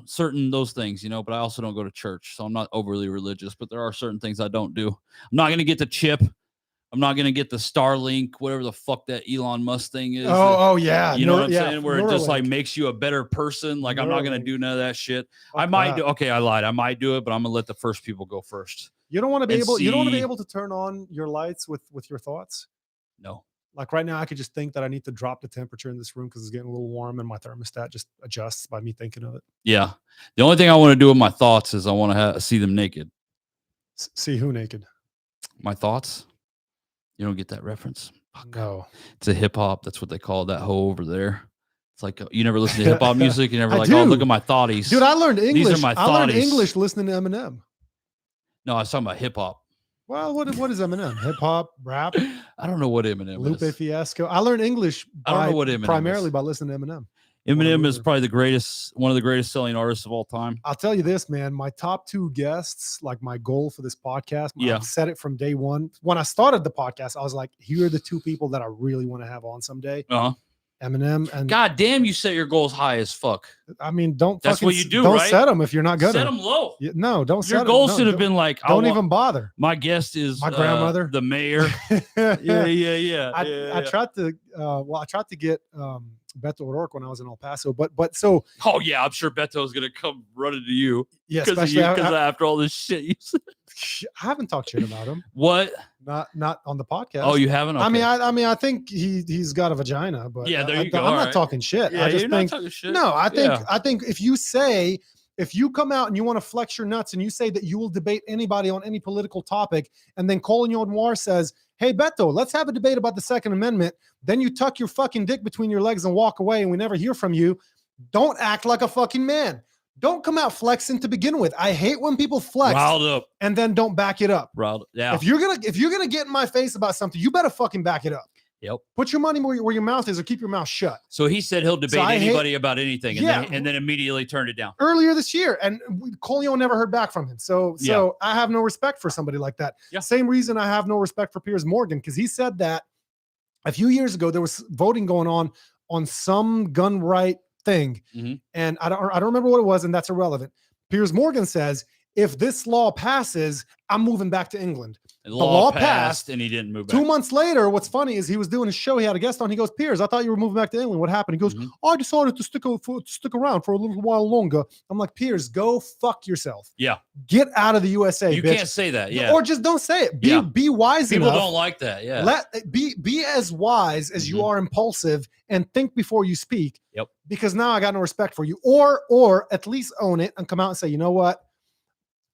certain those things, but I also don't go to church. So I'm not overly religious, but there are certain things I don't do. I'm not going to get the chip. I'm not going to get the Starlink, whatever the fuck that Elon Musk thing is. Oh yeah. You know what I'm saying? Where it just like makes you a better person. Like I'm not going to do none of that shit. I might do. Okay, I lied. I might do it, but I'm going to let the first people go first. You don't want to be able to turn on your lights with your thoughts? No. Like right now, I could just think that I need to drop the temperature in this room because it's getting a little warm, and my thermostat just adjusts by me thinking of it. Yeah. The only thing I want to do with my thoughts is I want to see them naked. See who naked? My thoughts? You don't get that reference? No. It's a hip hop. That's what they call that hoe over there. It's like, you never listen to hip hop music. You never oh, look at my thoughties. Dude, I learned English. These are my thoughties. I learned English listening to Eminem. No, I was talking about hip hop. Well, what is Eminem? Hip hop, rap? I don't know what Eminem Lupe is. Fiasco. I learned English primarily by listening to Eminem. Eminem is probably one of the greatest selling artists of all time. I'll tell you this, man. My top 2 guests, like my goal for this podcast, I've said it from day one. When I started the podcast, I was like, here are the 2 people that I really want to have on someday. Eminem and God damn, you set your goals high as fuck. I mean, that's what you do, don't right? set them if you're not good. Set them low. No, don't set them. Your goals should have been like, don't even bother. My guest is my grandmother, the mayor. Yeah. I tried to get Beto O'Rourke when I was in El Paso, but so. Oh yeah, I'm sure Beto's gonna come running to you. Yeah, because after all this shit you said. I haven't talked shit about him. What? Not on the podcast. Oh, you haven't? Okay. I mean, I think he's got a vagina, but yeah, there you go. I'm not talking shit. Yeah, I just think, not talking shit. No, I think if you come out and you want to flex your nuts and you say that you will debate anybody on any political topic, and then Colin Noir says, "Hey Beto, let's have a debate about the Second Amendment," then you tuck your fucking dick between your legs and walk away, and we never hear from you. Don't act like a fucking man. Don't come out flexing to begin with. I hate when people flex riled up and then don't back it up. Riled, yeah. If you're gonna get in my face about something, you better fucking back it up. Yep. Put your money where your mouth is, or keep your mouth shut. So he said he'll debate anybody about anything, and then immediately turned it down earlier this year. And Colio never heard back from him. So I have no respect for somebody like that. Yeah. Same reason I have no respect for Piers Morgan, because he said that a few years ago there was voting going on some gun right thing, and I don't remember what it was, and that's irrelevant. Piers Morgan says, if this law passes, I'm moving back to England. The law passed, and he didn't move back. 2 months later, what's funny is he was doing a show. He had a guest on. He goes, "Piers, I thought you were moving back to England. What happened?" He goes, "I decided to stick around for a little while longer." I'm like, Piers, go fuck yourself. Yeah. Get out of the USA, You bitch. can't say that. Yeah. Or just don't say it. Be wise People enough. don't like that. Yeah. Be as wise as you are impulsive, and think before you speak. Yep. Because now I got no respect for you. Or at least own it and come out and say, you know what?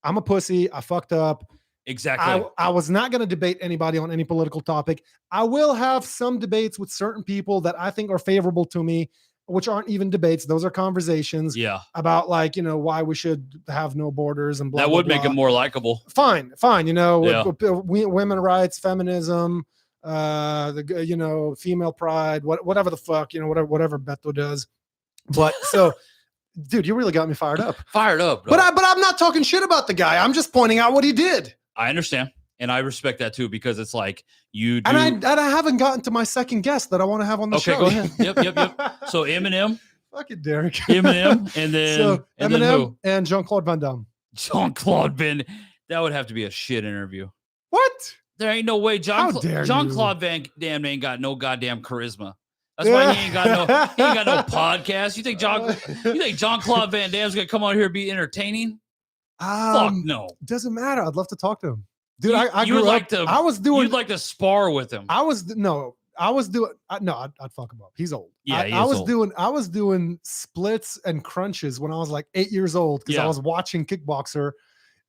I'm a pussy. I fucked up. Exactly. I was not going to debate anybody on any political topic. I will have some debates with certain people that I think are favorable to me, which aren't even debates. Those are conversations about, like, why we should have no borders and blah, that blah, would blah. make them more likable. Fine. Women rights, feminism, female pride, whatever the fuck, whatever Beto does. But so, dude, you really got me fired up. Bro. But I'm not talking shit about the guy. I'm just pointing out what he did. I understand. And I respect that too, because it's like you do. And I haven't gotten to my second guest that I want to have on the show. Okay, go ahead. Yep. So Eminem. Fuck it, Derek. Eminem. And then Eminem and Jean-Claude Van Damme. Jean-Claude Van. That would have to be a shit interview. What? There ain't no way Jean-Claude Van Damme ain't got no goddamn charisma. That's why he ain't got no podcast. You think Jean-Claude Van Damme's gonna come out here and be entertaining? Fuck no. Doesn't matter. I'd love to talk to him. Dude, I grew up. I was doing. You'd like to spar with him. I I'd fuck him up. He's old. Yeah, I was doing splits and crunches when I was like 8 years old because I was watching Kickboxer,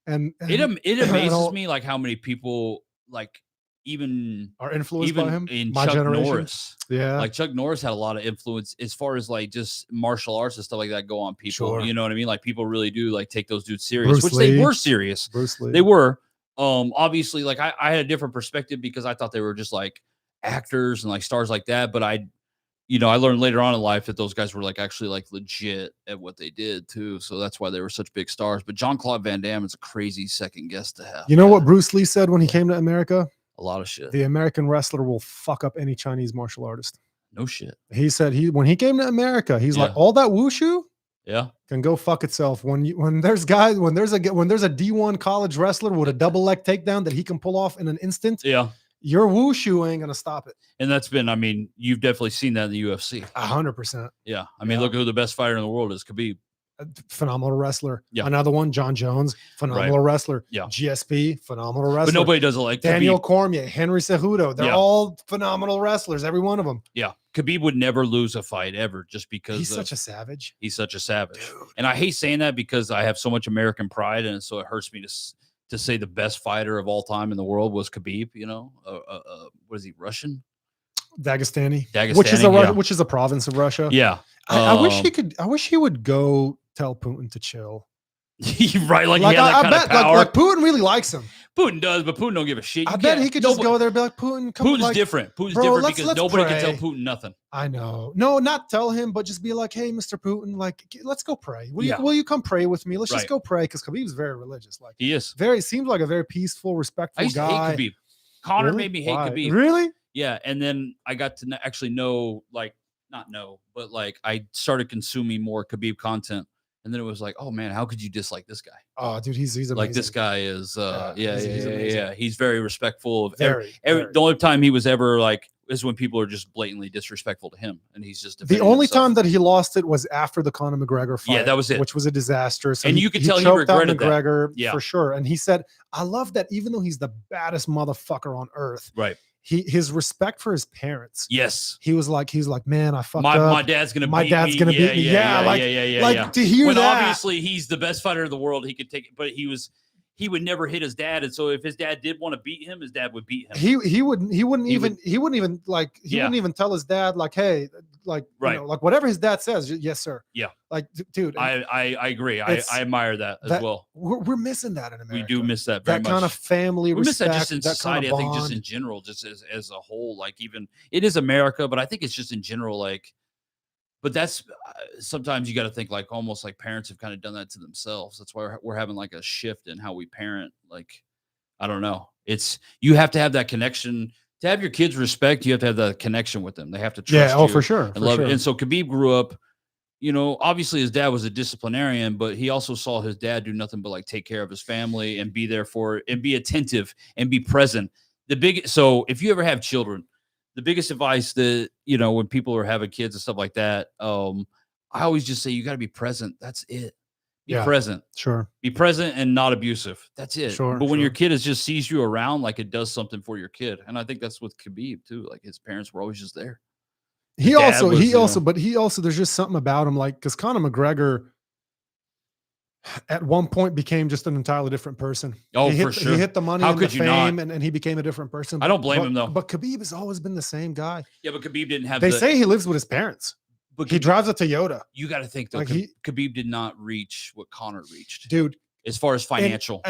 and it and amazes all- me like how many people like even are influenced by him. in My Chuck generation. Norris. Yeah, Like Chuck Norris had a lot of influence as far as like just martial arts and stuff like that go on people. Sure. You know what I mean? Like people really do like take those dudes serious, Bruce which Lee. they were serious. Bruce Lee. They were. Obviously, like I had a different perspective because I thought they were just like actors and like stars like that. But I learned later on in life that those guys were like actually like legit at what they did too. So that's why they were such big stars. But Jean-Claude Van Damme is a crazy second guest to have. You know what Bruce Lee said when he came to America? A lot of shit. The American wrestler will fuck up any Chinese martial artist. No shit. He said when he came to America, he's like, Yeah. all that wushu Yeah. can go fuck itself. When there's a D1 college wrestler with a double leg takedown that he can pull off in an instant, Yeah. your wushu ain't gonna stop it. And that's been, I mean, you've definitely seen that in the UFC. 100%. Yeah. I mean, Yeah. look at who the best fighter in the world is, Khabib. Phenomenal wrestler. Yeah. Another one, John Jones, phenomenal wrestler. Yeah. GSP, phenomenal wrestler. But nobody does it like Daniel Khabib. Cormier, Henry Cejudo. They're Yeah. all phenomenal wrestlers, every one of them. Yeah. Khabib would never lose a fight ever just because He's such a savage. he's such a savage. Dude. And I hate saying that because I have so much American pride. And so it hurts me to say the best fighter of all time in the world was Khabib, what is he, Russian? Dagestani, Dagestani, which is a province of Russia. Yeah. I wish he would go tell Putin to chill. Right. Like, Like he had that I kind of bet power. like Putin really likes him. Putin does, but Putin don't give a shit. I bet he could just go there and be like, Putin, come Putin's like, different. Putin's bro, different let's because nobody can tell pray. Putin nothing. I know. No, not tell him, but just be like, hey, Mr. Putin, like, let's go pray. Will you come pray with me? Let's just Right. go pray. Because Khabib's very religious. Like, He is. seems like a very peaceful, respectful I used to guy. hate Khabib. Conor Really? made me hate Why? Khabib. Really? Yeah, and then I got to actually know, like, not know, but like I started consuming more Khabib content, and then it was like, oh man, how could you dislike this guy? Oh, dude, he's amazing. Like this guy is, he's amazing. He's very respectful of Very. The only time he was ever like is when people are just blatantly disrespectful to him, and he's just The defending only himself. time that he lost it was after the Conor McGregor fight. Yeah, that was it. Which was a disaster. So And you could tell he choked out regretted that. McGregor Yeah. for sure. And he said, I love that even though he's the baddest motherfucker on earth, right? his respect for his parents. Yes, He's like, man, I fucked my up. dad's gonna My beat dad's me. gonna beat me. Yeah, like to hear When that. obviously he's the best fighter in the world, he could take it, but he would never hit his dad, and so if his dad did want to beat him, his dad would beat him. He wouldn't even tell his dad like, hey, like, Right. you know, like whatever his dad says, yes sir. Yeah. Like, dude, I agree. I admire that as well. We're missing that in We America. do miss that very that much. kind of family We miss respect. that just in society. Kind I of think just bond. in general, just as a whole, like even it is America, but I think it's just in general, like. But that's sometimes you got to think like almost like parents have kind of done that to themselves. That's why we're having like a shift in how we parent. Like, I don't know. You have to have that connection to have your kids respect. You have to have that connection with them. They have to trust you for sure. and For love sure. it. And so Khabib grew up, obviously his dad was a disciplinarian, but he also saw his dad do nothing but like take care of his family and be there for it and be attentive and be present. So if you ever have children, the biggest advice that, when people are having kids and stuff like that, I always just say, you got to be present. That's it. Be present. Sure. Be present and not abusive. That's it. Sure, but when your sure. kid just sees you around, like it does something for your kid. And I think that's with Khabib too. Like his parents were always just there. He dad was, also, there's just something about him, like, because Conor McGregor at one point became just an entirely different person. Oh, he hit, for sure. He hit the money How and the could you not? fame, and he became a different person. I don't blame him, though. But Khabib has always been the same guy. Yeah, but Khabib didn't have They say he lives with his parents. but He Khabib- drives a Toyota. You got to think though, Like Khabib did not reach what Conor reached, Dude, as far as financial.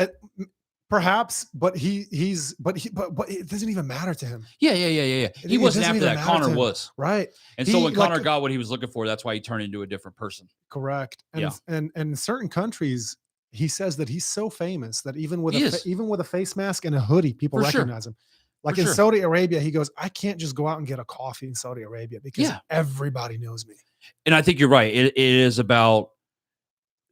perhaps, but it doesn't even matter to him. Yeah. He It wasn't doesn't after even that. matter Conor to him. was. Right. And so when Conor like- got what he was looking for, that's why he turned into a different person. Correct. And, Yeah. and in certain countries, he says that he's so famous that even with He is. even with a face mask and a hoodie, people For sure. recognize him. Like For in sure. Saudi Arabia, he goes, I can't just go out and get a coffee in Saudi Arabia because Yeah. everybody knows me. And I think you're right. It is about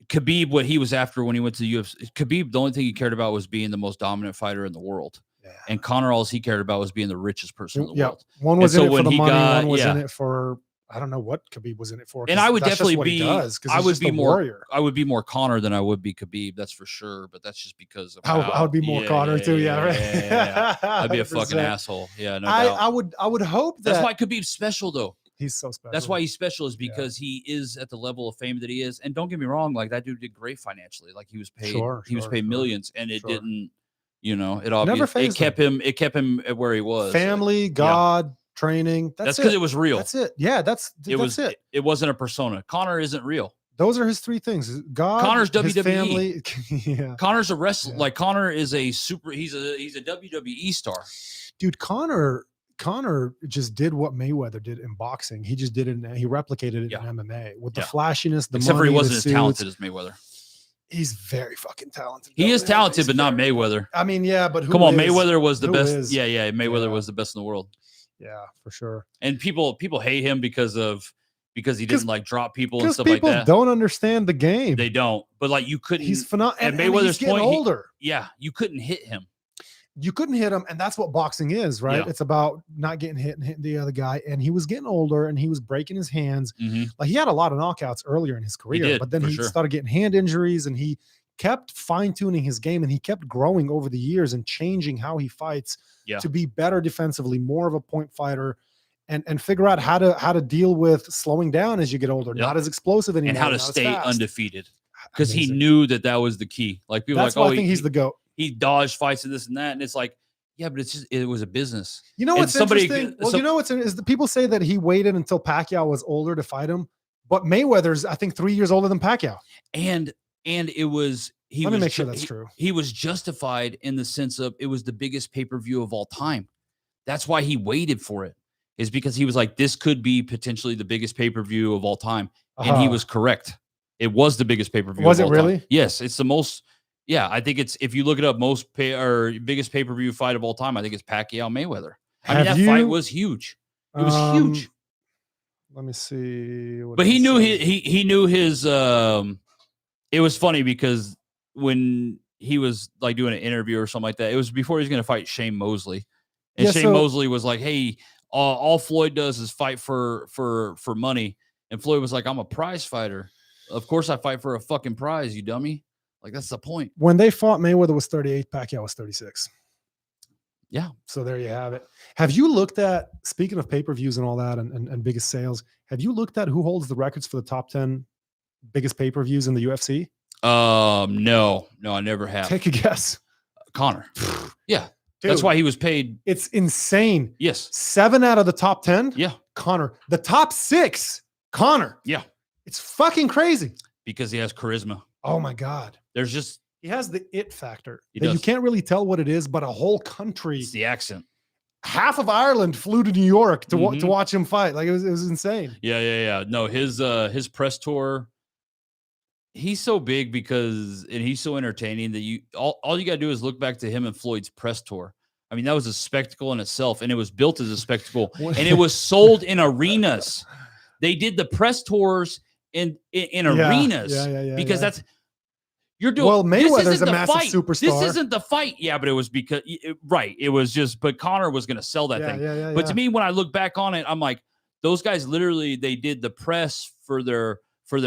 Khabib, what he was after when he went to the UFC. Khabib, the only thing he cared about was being the most dominant fighter in the world. Yeah. And Conor, all he cared about was being the richest person in the Yeah. world. One was And so in it for when the he money, got- one was in yeah. it for I don't know what Khabib was in it for. And 'cause I would that's just definitely what he be. does, 'cause I he's would just be a more. warrior. I would be more Conor than I would be Khabib. That's for sure. But that's just because of I would be more Conor too. Yeah, right. Yeah. I'd be a fucking 100%. asshole. Yeah, no doubt. I would hope that That's why Khabib's special, though. he's so special. That's why he's special, is because he is at the level of fame that he is. And don't get me wrong, like that dude did great financially. Like he was paid, he was paid millions, and it didn't, it obviously it kept him at where he was. Family, God, training. That's because it was real. That's it. Yeah, that's it. It wasn't a persona. Conor isn't real. Those are his three things. God, Connor's his WWE. family. Yeah. Connor's a wrestler. Yeah. Like Conor is a super. He's a WWE star. Dude, Conor just did what Mayweather did in boxing. He just did it. He replicated it in MMA with the flashiness, the Except money, for he wasn't as suits. talented as Mayweather. He's very fucking talented. He is talented, He's but not Mayweather. I mean, yeah, but come on, Mayweather was the best. Is? Yeah, Mayweather was the best in the world. Yeah, for sure. And people hate him because he didn't like drop people and stuff like people that. Don't understand the game. They don't. But like you couldn't. He's phenomenal. At Mayweather's point, older. You couldn't hit him. You couldn't hit him, and that's what boxing is, right? Yeah. It's about not getting hit and hitting the other guy. And he was getting older, and he was breaking his hands. Mm-hmm. Like he had a lot of knockouts earlier in his career, but then he started getting hand injuries, and he kept fine-tuning his game, and he kept growing over the years and changing how he fights to be better defensively, more of a point fighter, and figure out how to deal with slowing down as you get older, not as explosive anymore, and how to stay undefeated, because he knew that was the key. Like people that's like, why I think he's the GOAT. He dodged fights and this and that, and it's like, yeah, but it was a business. You know what's interesting? Well, you know what's is the people say that he waited until Pacquiao was older to fight him, but Mayweather's I think 3 years older than Pacquiao. And it was Let me make sure that's true. He was justified in the sense of it was the biggest pay-per-view of all time. That's why he waited for it, is because he was like, this could be potentially the biggest pay-per-view of all time, and he was correct. It was the biggest pay-per-view. Was it really? Yes, it's the most. Yeah, I think it's, if you look it up, biggest pay-per-view fight of all time, I think it's Pacquiao Mayweather. I mean, that fight was huge. It was huge. Let me see. But he knew he knew his. It was funny because when he was like doing an interview or something like that, it was before he was going to fight Shane Mosley, and Shane Mosley was like, "Hey, all Floyd does is fight for money," and Floyd was like, "I'm a prize fighter. Of course, I fight for a fucking prize, you dummy." Like, that's the point. When they fought, Mayweather was 38, Pacquiao was 36. Yeah. So there you have it. Have you looked at, speaking of pay-per-views and all that and biggest sales, have you looked at who holds the records for the top 10 biggest pay-per-views in the UFC? No, I never have. Take a guess. Conor. Yeah. Dude, that's why he was paid. It's insane. Yes. 7 out of the top 10. Yeah. Conor. The top 6, Conor. Yeah. It's fucking crazy. Because he has charisma. Oh my God. He has the it factor. He that does. You can't really tell what it is, but a whole country. It's the accent. Half of Ireland flew to New York to watch him fight. Like it was insane. Yeah. No, his press tour. He's so big and he's so entertaining that all you got to do is look back to him and Floyd's press tour. I mean, that was a spectacle in itself, and it was built as a spectacle, and it was sold in arenas. They did the press tours in arenas because that's. You're doing well. Mayweather's a massive superstar. This isn't the fight, but it was because it was just. But Conor was going to sell that thing. But to me, when I look back on it, I'm like, those guys literally they did the press for their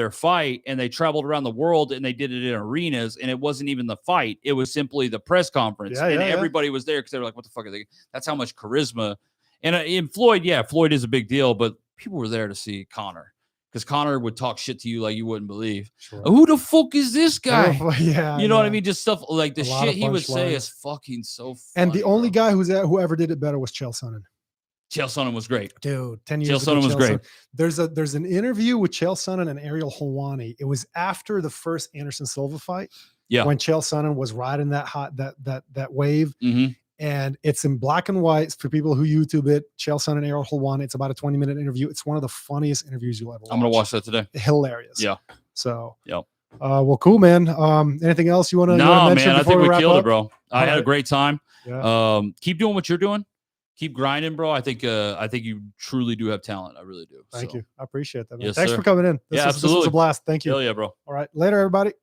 fight, and they traveled around the world, and they did it in arenas, and it wasn't even the fight; it was simply the press conference, and everybody was there because they were like, "What the fuck are they?" That's how much charisma. And in Floyd, Floyd is a big deal, but people were there to see Conor. Because Conor would talk shit to you like you wouldn't believe. Sure. Who the fuck is this guy? You know what I mean? Just stuff like the shit he would say is fucking so funny. And the only guy who ever did it better was Chael Sonnen. Chael Sonnen was great. Dude, 10 years ago. Chael Sonnen was great. There's an interview with Chael Sonnen and Ariel Helwani. It was after the first Anderson Silva fight. Yeah. When Chael Sonnen was riding that wave. Mm-hmm. And it's in black and white for people who YouTube it. Chael Sonnen and Ariel Helwani. It's about a 20-minute interview. It's one of the funniest interviews you'll ever watch. I'm going to watch that today. Hilarious. Yeah. So, yep. Well, cool, man. Anything else you want to mention? Man, I think we killed it, bro. All I had a great time. Yeah. Keep doing what you're doing. Keep grinding, bro. I think you truly do have talent. I really do. Thank you. I appreciate that, man. Yes, Thanks sir. for coming in. Absolutely. This was a blast. Thank you. Hell yeah, bro. All right. Later, everybody.